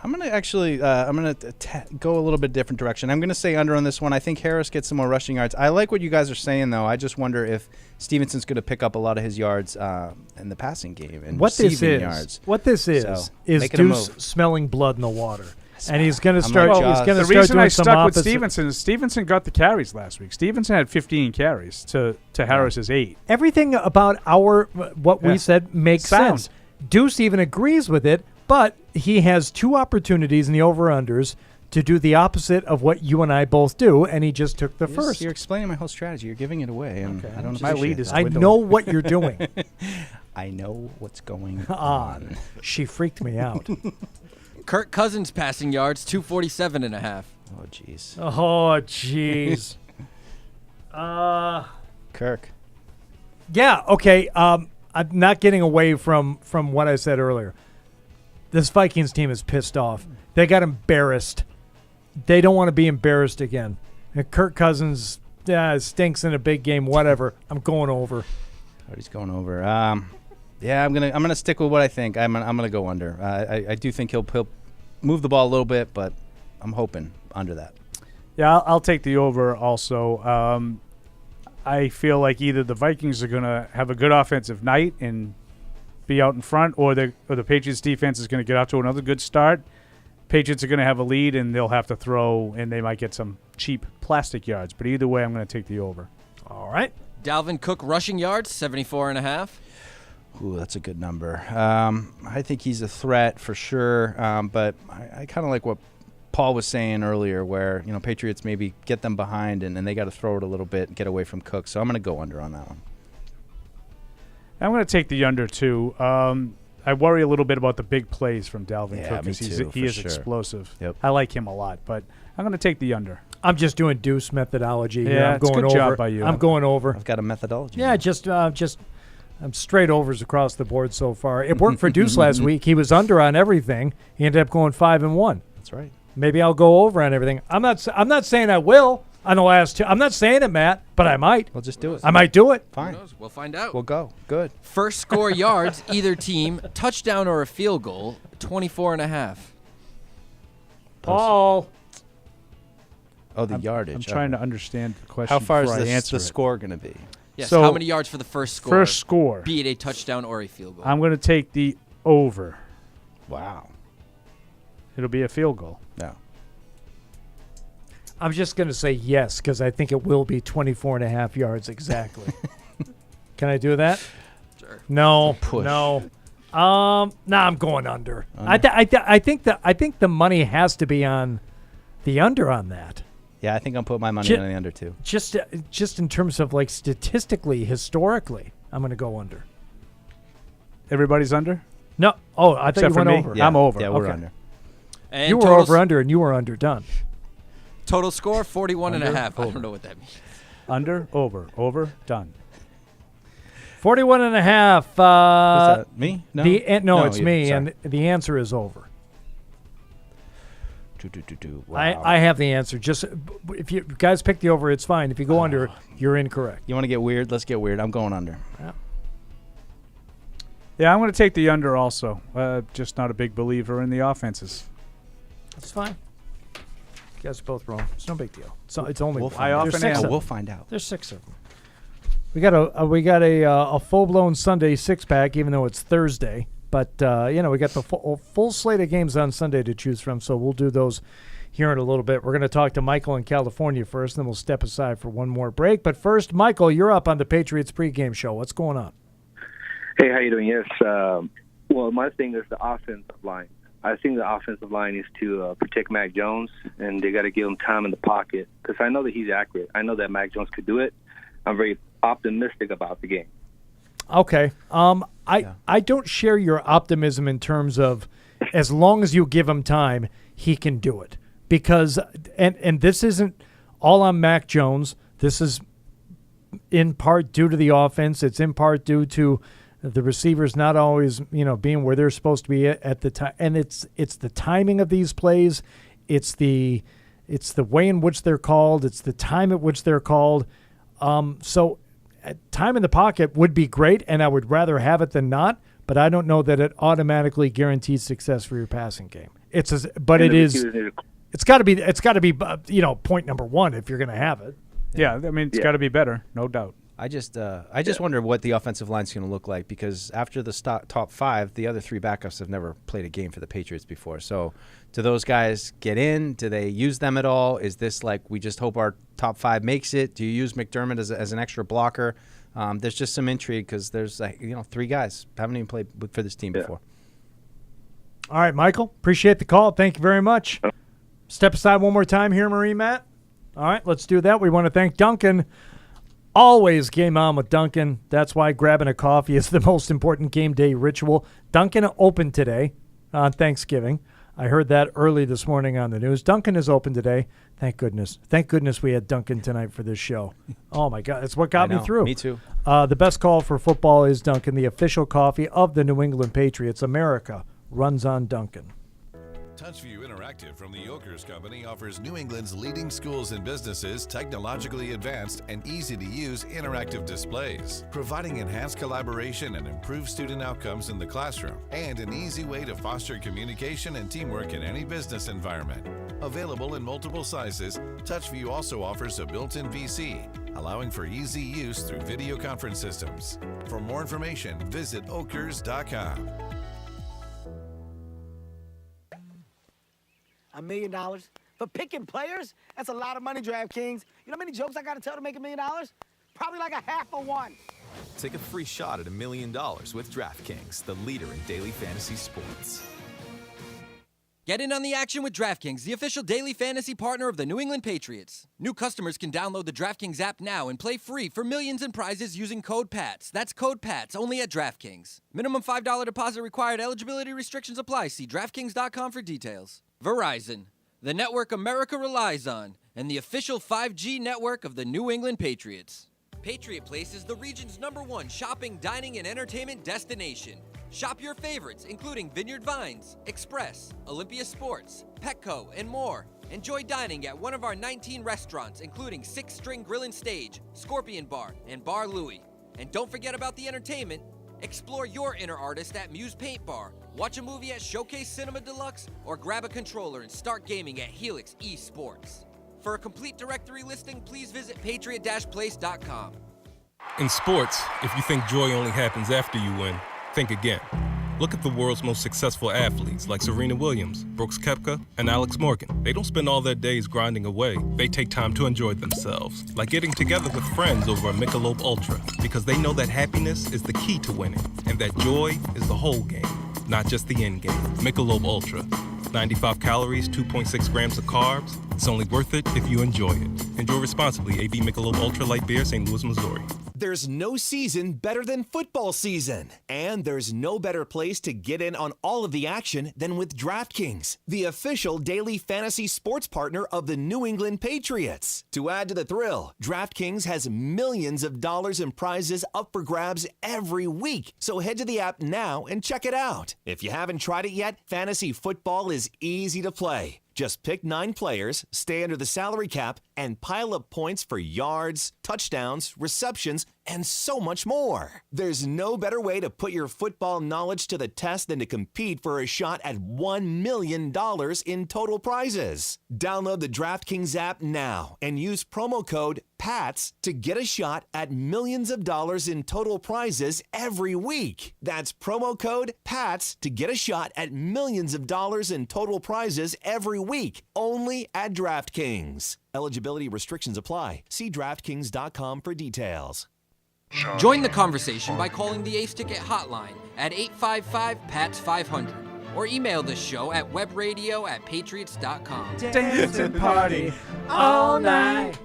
I'm going to actually go a little bit different direction. I'm going to say under on this one. I think Harris gets some more rushing yards. I like what you guys are saying, though. I just wonder if Stevenson's going to pick up a lot of his yards in the passing game and receiving yards. What this is Deuce smelling blood in the water. And he's going to start. The reason I stuck with Stevenson is Stevenson got the carries last week. Stevenson had 15 carries to Harris's 8. Everything about what we said makes sense. Deuce even agrees with it, but he has 2 opportunities in the over-unders to do the opposite of what you and I both do, and he just took the first. You're explaining my whole strategy. You're giving it away, and I don't. My lead is. I know what you're doing. I know what's going on. She freaked me out. Kirk Cousins passing yards 247.5. Oh jeez. Oh jeez. Kirk. Yeah. Okay. I'm not getting away from what I said earlier. This Vikings team is pissed off. They got embarrassed. They don't want to be embarrassed again. And Kirk Cousins stinks in a big game. Whatever. I'm going over. He's going over. Yeah, I'm gonna stick with what I think. I'm gonna go under. I do think he'll move the ball a little bit, but I'm hoping under that. Yeah, I'll take the over also. I feel like either the Vikings are gonna have a good offensive night and be out in front, or the Patriots defense is gonna get out to another good start. Patriots are gonna have a lead and they'll have to throw, and they might get some cheap plastic yards. But either way, I'm gonna take the over. All right. Dalvin Cook rushing yards 74.5. Ooh, that's a good number. I think he's a threat for sure, but I kind of like what Paul was saying earlier, where Patriots maybe get them behind and they got to throw it a little bit and get away from Cook. So I'm going to go under on that one. I'm going to take the under too. I worry a little bit about the big plays from Dalvin Cook because he is explosive. Yep. I like him a lot, but I'm going to take the under. I'm just doing Deuce methodology here. Yeah, I'm going good over. job by you. I'm going over. I've got a methodology. Yeah, just I'm straight overs across the board so far. It worked for Deuce last week. He was under on everything. He ended up going 5-1. That's right. Maybe I'll go over on everything. I'm not saying I will on the last 2. I'm not saying it, Matt, but I might. We'll just do it. I might do it. Fine. Who knows? We'll find out. We'll go. Good. First score yards, either team, touchdown or a field goal, 24.5. Paul. Oh, the yardage. I'm trying to understand the question. How far is before I the answer it. score going to be? Yes, So, how many yards for the first score? First score. Be it a touchdown or a field goal. I'm going to take the over. Wow. It'll be a field goal. No. I'm just going to say yes because I think it will be 24.5 yards exactly. Can I do that? Sure. No. Push. No. I'm going under. I think the money has to be on the under on that. Yeah, I think I'm putting my money on the under too. Just in terms of like statistically, historically, I'm going to go under. Everybody's under? No. Oh, I thought Except you went for me? over. Yeah, I'm over. Yeah, we're Okay. under. And You were total over under, and you were underdone. Total score 41 and a Under, half. I over. don't know what that means. Under, over, done. 41 and a half. Is that me? No? No, it's you. me, Sorry. and the answer is over. Wow. I have the answer. Just if you guys pick the over, it's fine. If you go under, you're incorrect. You want to get weird? Let's get weird. I'm going under. Yeah, I'm going to take the under also. Just not a big believer in the offenses. That's fine. You guys are both wrong. It's no big deal. So it's only We'll one. find out. There's six of them. We'll find out. There's 6 of them. We got a full blown Sunday 6-pack, even though it's Thursday. But we got the full slate of games on Sunday to choose from. So we'll do those here in a little bit. We're going to talk to Michael in California first, and then we'll step aside for one more break. But first, Michael, you're up on the Patriots Pregame Show. What's going on? Hey, how you doing? Yes. Well, my thing is the offensive line. I think the offensive line is to protect Mac Jones, and they got to give him time in the pocket because I know that he's accurate. I know that Mac Jones could do it. I'm very optimistic about the game. Okay. I don't share your optimism in terms of as long as you give him time, he can do it. Because and this isn't all on Mac Jones. This is in part due to the offense. It's in part due to the receivers not always, being where they're supposed to be at the time. And it's the timing of these plays. It's the way in which they're called. It's the time at which they're called. So time in the pocket would be great, and I would rather have it than not. But I don't know that it automatically guarantees success for your passing game. It's got to be point number one if you're going to have it. Yeah, I mean it's got to be better, no doubt. I just wonder what the offensive line's going to look like because after the top 5, the other 3 backups have never played a game for the Patriots before. So do those guys get in? Do they use them at all? Is this like we just hope our top 5 makes it? Do you use McDermott as an extra blocker? There's just some intrigue because there's 3 guys haven't even played for this team before. All right, Michael, appreciate the call. Thank you very much. Step aside one more time here, Marie Matt. All right, let's do that. We want to thank Dunkin'. Always game on with Dunkin'. That's why grabbing a coffee is the most important game day ritual. Dunkin' open today on Thanksgiving. I heard that early this morning on the news. Dunkin' is open today. Thank goodness. Thank goodness we had Dunkin' tonight for this show. Oh, my God. That's what got me through. Me too. The best call for football is Dunkin', the official coffee of the New England Patriots. America runs on Dunkin'. TouchView Interactive from the Yokers Company offers New England's leading schools and businesses technologically advanced and easy-to-use interactive displays, providing enhanced collaboration and improved student outcomes in the classroom, and an easy way to foster communication and teamwork in any business environment. Available in multiple sizes, TouchView also offers a built-in PC, allowing for easy use through video conference systems. For more information, visit okers.com. $1 million? For picking players? That's a lot of money, DraftKings. You know how many jokes I got to tell to make $1 million? Probably like a half of one. Take a free shot at $1 million with DraftKings, the leader in daily fantasy sports. Get in on the action with DraftKings, the official daily fantasy partner of the New England Patriots. New customers can download the DraftKings app now and play free for millions in prizes using code PATS. That's code PATS, only at DraftKings. Minimum $5 deposit required. Eligibility restrictions apply. See DraftKings.com for details. Verizon, the network America relies on, and the official 5G network of the New England Patriots. Patriot Place is the region's #1 shopping, dining, and entertainment destination. Shop your favorites, including Vineyard Vines, Express, Olympia Sports, Petco, and more. Enjoy dining at one of our 19 restaurants, including 6 String Grill and Stage, Scorpion Bar, and Bar Louie. And don't forget about the entertainment. Explore your inner artist at Muse Paint Bar, watch a movie at Showcase Cinema Deluxe, or grab a controller and start gaming at Helix Esports. For a complete directory listing, please visit patriot-place.com. In sports, if you think joy only happens after you win, think again. Look at the world's most successful athletes like Serena Williams, Brooks Koepka, and Alex Morgan. They don't spend all their days grinding away. They take time to enjoy themselves, like getting together with friends over a Michelob Ultra, because they know that happiness is the key to winning, and that joy is the whole game, not just the end game. Michelob Ultra. 95 calories, 2.6 grams of carbs. It's only worth it if you enjoy it. Enjoy responsibly. AB Michelob Ultra Light Beer, St. Louis, Missouri. There's no season better than football season. And there's no better place to get in on all of the action than with DraftKings, the official daily fantasy sports partner of the New England Patriots. To add to the thrill, DraftKings has millions of dollars in prizes up for grabs every week. So head to the app now and check it out. If you haven't tried it yet, fantasy football is easy to play. Just pick 9 players, stay under the salary cap, and pile up points for yards, touchdowns, receptions, and so much more. There's no better way to put your football knowledge to the test than to compete for a shot at $1 million in total prizes. Download the DraftKings app now and use promo code PATS to get a shot at millions of dollars in total prizes every week. That's promo code PATS to get a shot at millions of dollars in total prizes every week, only at DraftKings. Eligibility restrictions apply. See DraftKings.com for details. Join the conversation by calling the Ace Ticket hotline at 855-PATS-500 or email the show at webradio@patriots.com. Dance and party all night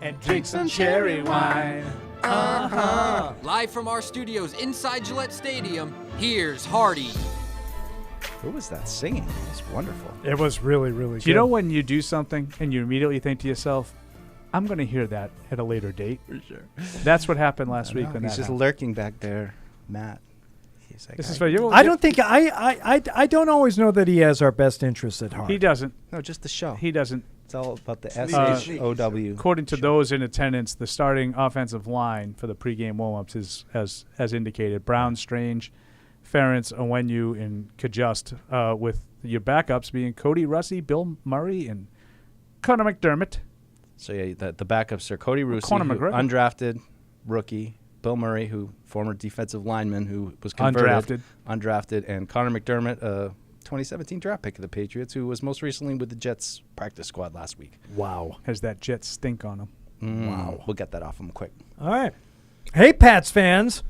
and drink some cherry wine. Live from our studios inside Gillette Stadium, here's Hardy. Who was that singing? It's wonderful. It was really, really good. You know when you do something and you immediately think to yourself, I'm going to hear that at a later date? For sure. That's what happened last week. When He's that just happened. lurking back there, Matt. He's like, This is for you. I don't think I don't always know that he has our best interests at heart. He doesn't. No, just the show. He doesn't. It's all about the SHOW. According to those in attendance, the starting offensive line for the pregame warmups is as indicated. Brown, Strange, Ferentz, Onwenu, and Kajust, with your backups being Cody Russi, Bill Murray, and Connor McDermott. So yeah, the backups are Cody Russi, Conor who McGregor. undrafted rookie, Bill Murray, who former defensive lineman who was converted, undrafted, and Connor McDermott, 2017 draft pick of the Patriots, who was most recently with the Jets practice squad last week. Wow. Has that Jet stink on him. Wow. We'll get that off him quick. All right. Hey, Pats fans.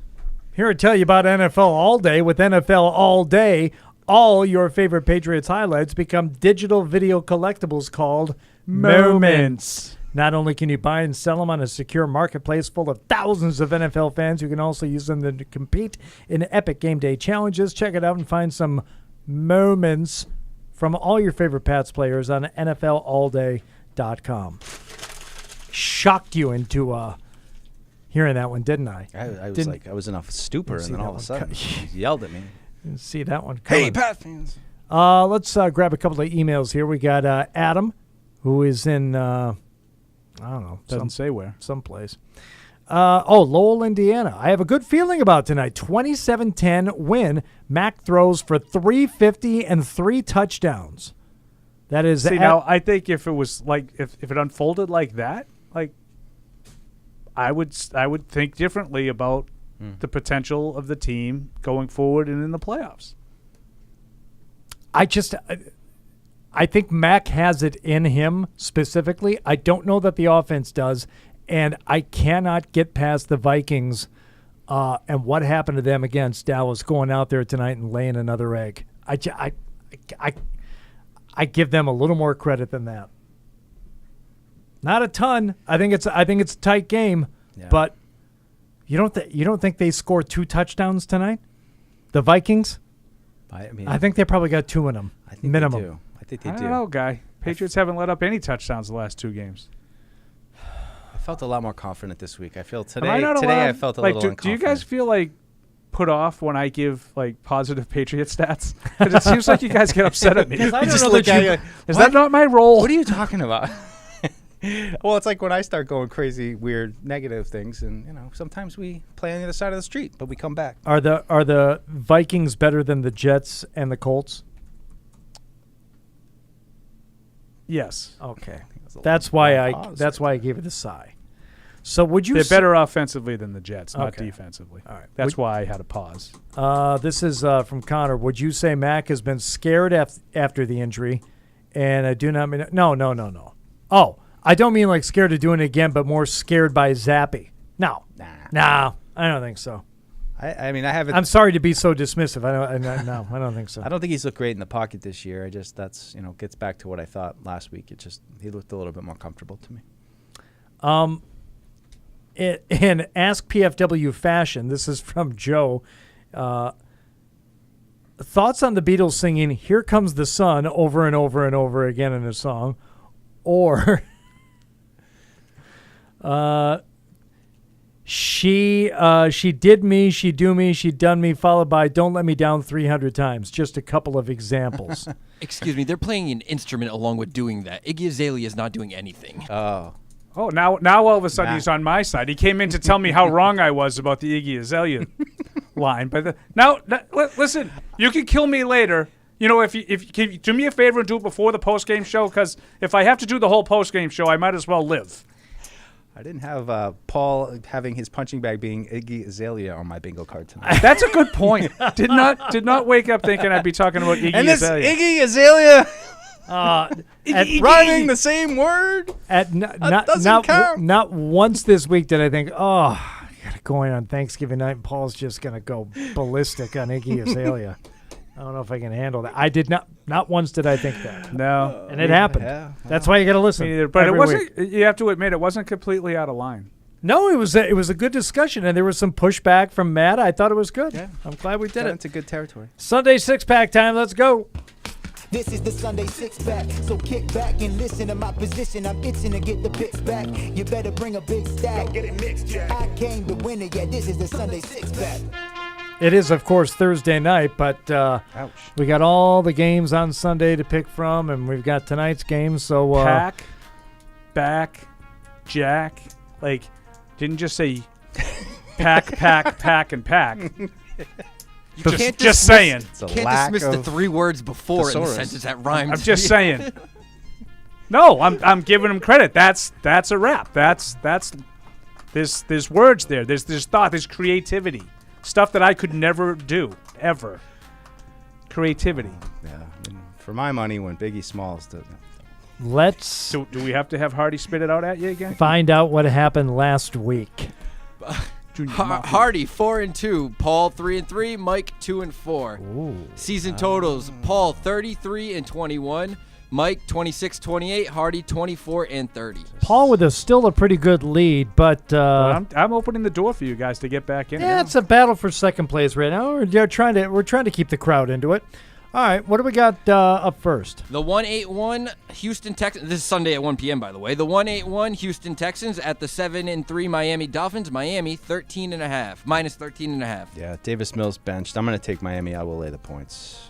Here to tell you about NFL All Day. With NFL All Day, all your favorite Patriots highlights become digital video collectibles called Moments. Not only can you buy and sell them on a secure marketplace full of thousands of NFL fans, you can also use them to compete in epic game day challenges. Check it out and find some moments from all your favorite Pats players on NFLAllDay.com. Shocked you into hearing that one, didn't I? I was in a stupor, and then all of a sudden he yelled at me. Didn't see that one coming. Hey, Pat fans. Let's grab a couple of emails here. We got Adam, who is in, I don't know. Doesn't say where. Someplace. Lowell, Indiana. I have a good feeling about tonight. 27-10 win. Mac throws for 350 and 3 touchdowns. That is. See, now, I think if it was like, if it unfolded like that, like, I would think differently about the potential of the team going forward and in the playoffs. I think Mac has it in him specifically. I don't know that the offense does, and I cannot get past the Vikings and what happened to them against Dallas going out there tonight and laying another egg. I give them a little more credit than that. Not a ton. I think it's a tight game, but you don't think they scored 2 touchdowns tonight? The Vikings? I think they probably got 2 in them. I think minimum. They do. I think they I do. don't know, Guy. Patriots haven't let up any touchdowns the last 2 games. I felt a lot more confident this week. I feel today. I felt a like, little do unconfident. you guys feel like put off when I give like positive Patriot stats? Because it seems like you guys get upset at me. I just look at you. Is that not my role? What are you talking about? Well, it's like when I start going crazy, weird, negative things, and sometimes we play on the other side of the street, but we come back. Are the Vikings better than the Jets and the Colts? Yes. Okay. That's why I gave it a sigh. So would you? They're better offensively than the Jets, not Okay. defensively. All right. That's why I had to pause. This is from Connor. Would you say Mac has been scared after the injury? And I do not mean no. Oh, I don't mean like scared of doing it again, but more scared by Zappy. No, I don't think so. I mean, I haven't. I'm sorry to be so dismissive. I don't think so. I don't think he's looked great in the pocket this year. That's gets back to what I thought last week. He looked a little bit more comfortable to me. In Ask PFW fashion, this is from Joe. Thoughts on the Beatles singing "Here Comes the Sun" over and over and over again in a song, or she did me, she do me, she done me, followed by "Don't Let Me Down" 300 times. Just a couple of examples. Excuse me, they're playing an instrument along with doing that. Iggy Azalea is not doing anything. Oh, now all of a sudden he's on my side. He came in to tell me how wrong I was about the Iggy Azalea line. But listen, you can kill me later. If you can you do me a favor and do it before the post-game show, because if I have to do the whole post-game show, I might as well live. I didn't have Paul having his punching bag being Iggy Azalea on my bingo card tonight. That's a good point. Did not wake up thinking I'd be talking about Iggy and Azalea. And this Iggy Azalea... rhyming the same word? Not once this week did I think, I got to go in on Thanksgiving night and Paul's just going to go ballistic on Iggy Azalea. I don't know if I can handle that. I did not once did I think that. No. And it happened. Yeah. That's why you got to listen. But it wasn't, you have to admit, it wasn't completely out of line. No, it was a good discussion, and there was some pushback from Matt. I thought it was good. Yeah. I'm glad we did it. It's a good territory. Sunday six-pack time. Let's go. This is the Sunday six-pack, so kick back and listen to my position. I'm itching to get the picks back. You better bring a big stack. Get it mixed, Jack. I came to win it, yeah, this is the Sunday six-pack. It is, of course, Thursday night, but we got all the games on Sunday to pick from, and we've got tonight's game. So Pack, back, Jack. Like, didn't just say pack, and pack. You can't just saying. You can't dismiss the three words before in the sentence that rhymes. I'm just saying. No, I'm giving him credit. That's a rap. There's words there. There's thought. There's creativity. Stuff that I could never do ever. Creativity. Yeah. I mean, for my money, when Biggie Smalls does it. Let's. Do we have to have Hardy spit it out at you again? Find out what happened last week. Hardy 4-2, Paul 3-3, Mike 2-4. Ooh. Season totals: Paul 33-21, Mike 26-28, Hardy 24-30. Paul with still a pretty good lead, but I'm opening the door for you guys to get back in. Yeah, it's a battle for second place right now. We're trying to keep the crowd into it. All right, what do we got up first? The 1-8-1 Houston Texans. This is Sunday at 1 p.m., by the way. The 1-8-1 Houston Texans at the 7-3 Miami Dolphins. Miami minus 13.5. Yeah, Davis Mills benched. I'm going to take Miami. I will lay the points.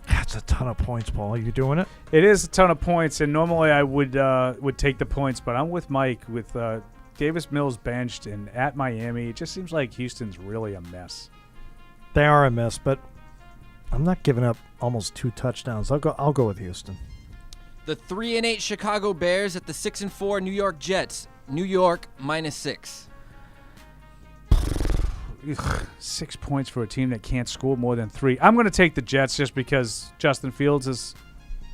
That's a ton of points, Paul. Are you doing it? It is a ton of points, and normally I would take the points, but I'm with Mike with Davis Mills benched and at Miami. It just seems like Houston's really a mess. They are a mess, but I'm not giving up almost 2 touchdowns. I'll go with Houston. The 3-8 Chicago Bears at the 6-4 New York Jets. New York -6. 6 points for a team that can't score more than 3. I'm going to take the Jets just because Justin Fields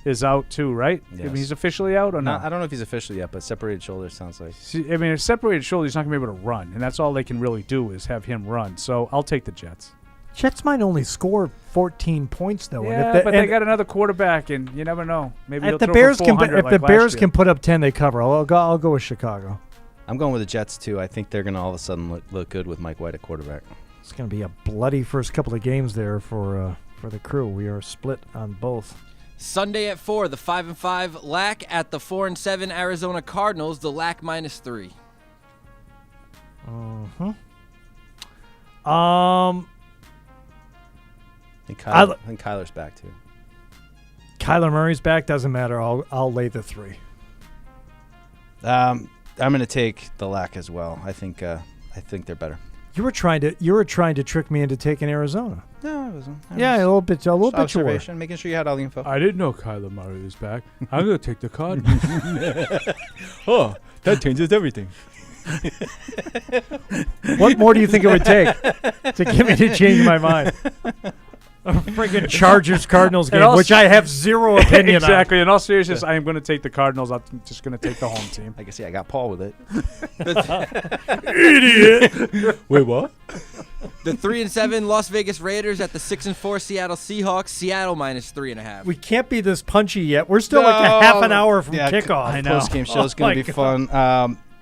is out too, right? Yes. I mean, he's officially out or not? I don't know if he's officially yet, but separated shoulders sounds like. See, I mean, a separated shoulder, he's not going to be able to run, and that's all they can really do is have him run. So I'll take the Jets. Jets might only score 14 points though. Yeah, but they got another quarterback, and you never know. Maybe if the Bears can put up 10, they cover. I'll go with Chicago. I'm going with the Jets too. I think they're going to all of a sudden look good with Mike White at quarterback. It's going to be a bloody first couple of games there for the crew. We are split on both. Sunday at 4, the 5-5 LAC at the 4-7 Arizona Cardinals. The LAC -3. I think Kyler's back too. Kyler Murray's back. Doesn't matter. I'll lay the 3. I'm going to take the LAC as well. I think they're better. You were trying to trick me into taking Arizona. No, I wasn't. Yeah, a little bit. You were. Observation, making sure you had all the info. I didn't know Kyler Murray was back. I'm going to take the Cardinals. Oh, that changes everything. What more do you think it would take to get me to change my mind? A freaking Chargers-Cardinals game, which I have zero opinion on. Exactly. In all seriousness, I am going to take the Cardinals. I'm just going to take the home team. I guess, I got Paul with it. Idiot. Wait, what? The 3-7 Las Vegas Raiders at the 6-4 Seattle Seahawks. Seattle -3.5. We can't be this punchy yet. We're still like a half an hour from kickoff. I know. Post-game show is going to be fun.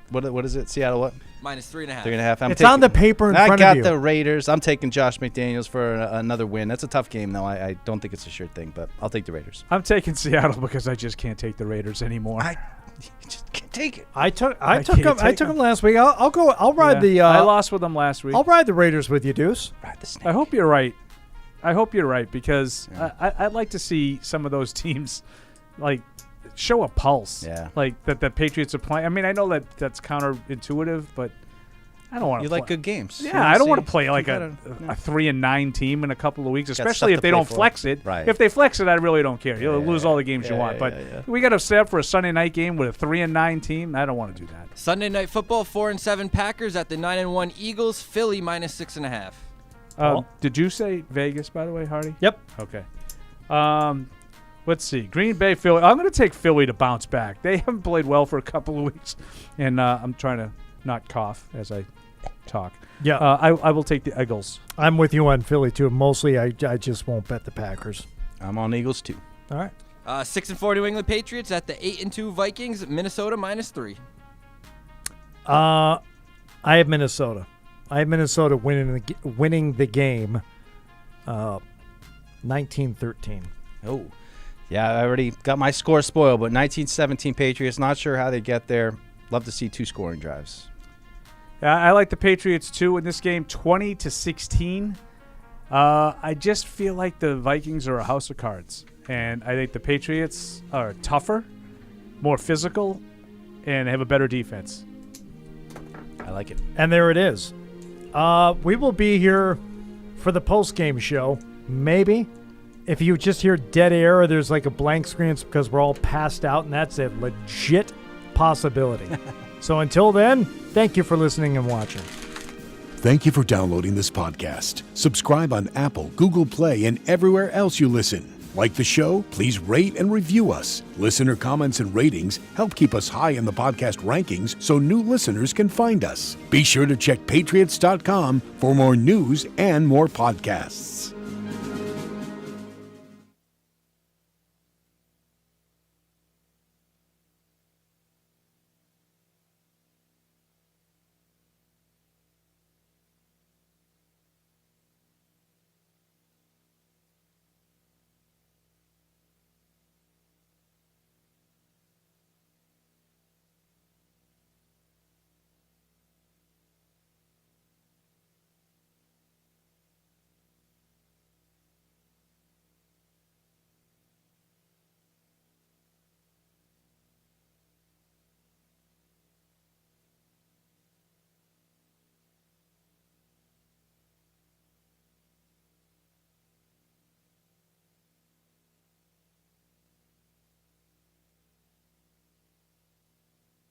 What is it? Seattle what? -3.5. 3.5. It's on the paper in front of you. I got the Raiders. I'm taking Josh McDaniels for another win. That's a tough game, though. I don't think it's a sure thing, but I'll take the Raiders. I'm taking Seattle because I just can't take the Raiders anymore. I just can't take it. I took them last week. I'll ride the. I lost with them last week. I'll ride the Raiders with you, Deuce. Ride the snake. I hope you're right. Because I'd like to see some of those teams, like, show a pulse. Yeah. Like that the Patriots are playing. I mean, I know that's counterintuitive, but I don't want to. You like good games. Yeah, I don't want to play like a 3-9 team in a couple of weeks, especially if they don't flex it. Right. If they flex it, I really don't care. You'll lose all the games you want. But we got to set up for a Sunday night game with a 3-9 team. I don't want to do that. Sunday Night Football, 4-7 Packers at the 9-1 Eagles. Philly -6.5. Did you say Vegas, by the way, Hardy? Yep. Okay. Let's see. Green Bay, Philly. I'm going to take Philly to bounce back. They haven't played well for a couple of weeks, and I'm trying to not cough as I talk. Yeah. I will take the Eagles. I'm with you on Philly, too. Mostly, I just won't bet the Packers. I'm on Eagles, too. All right. 6-4 New England Patriots at the 8-2 Vikings. Minnesota -3. I have Minnesota. I have Minnesota winning the game 19-13. Oh. Yeah, I already got my score spoiled, but 19-17 Patriots. Not sure how they get there. Love to see 2 scoring drives. Yeah, I like the Patriots, too, in this game, 20-16. I just feel like the Vikings are a house of cards, and I think the Patriots are tougher, more physical, and have a better defense. I like it. And there it is. We will be here for the post-game show, maybe. If you just hear dead air or there's like a blank screen, it's because we're all passed out, and that's a legit possibility. So until then, thank you for listening and watching. Thank you for downloading this podcast. Subscribe on Apple, Google Play, and everywhere else you listen. Like the show? Please rate and review us. Listener comments and ratings help keep us high in the podcast rankings so new listeners can find us. Be sure to check Patriots.com for more news and more podcasts.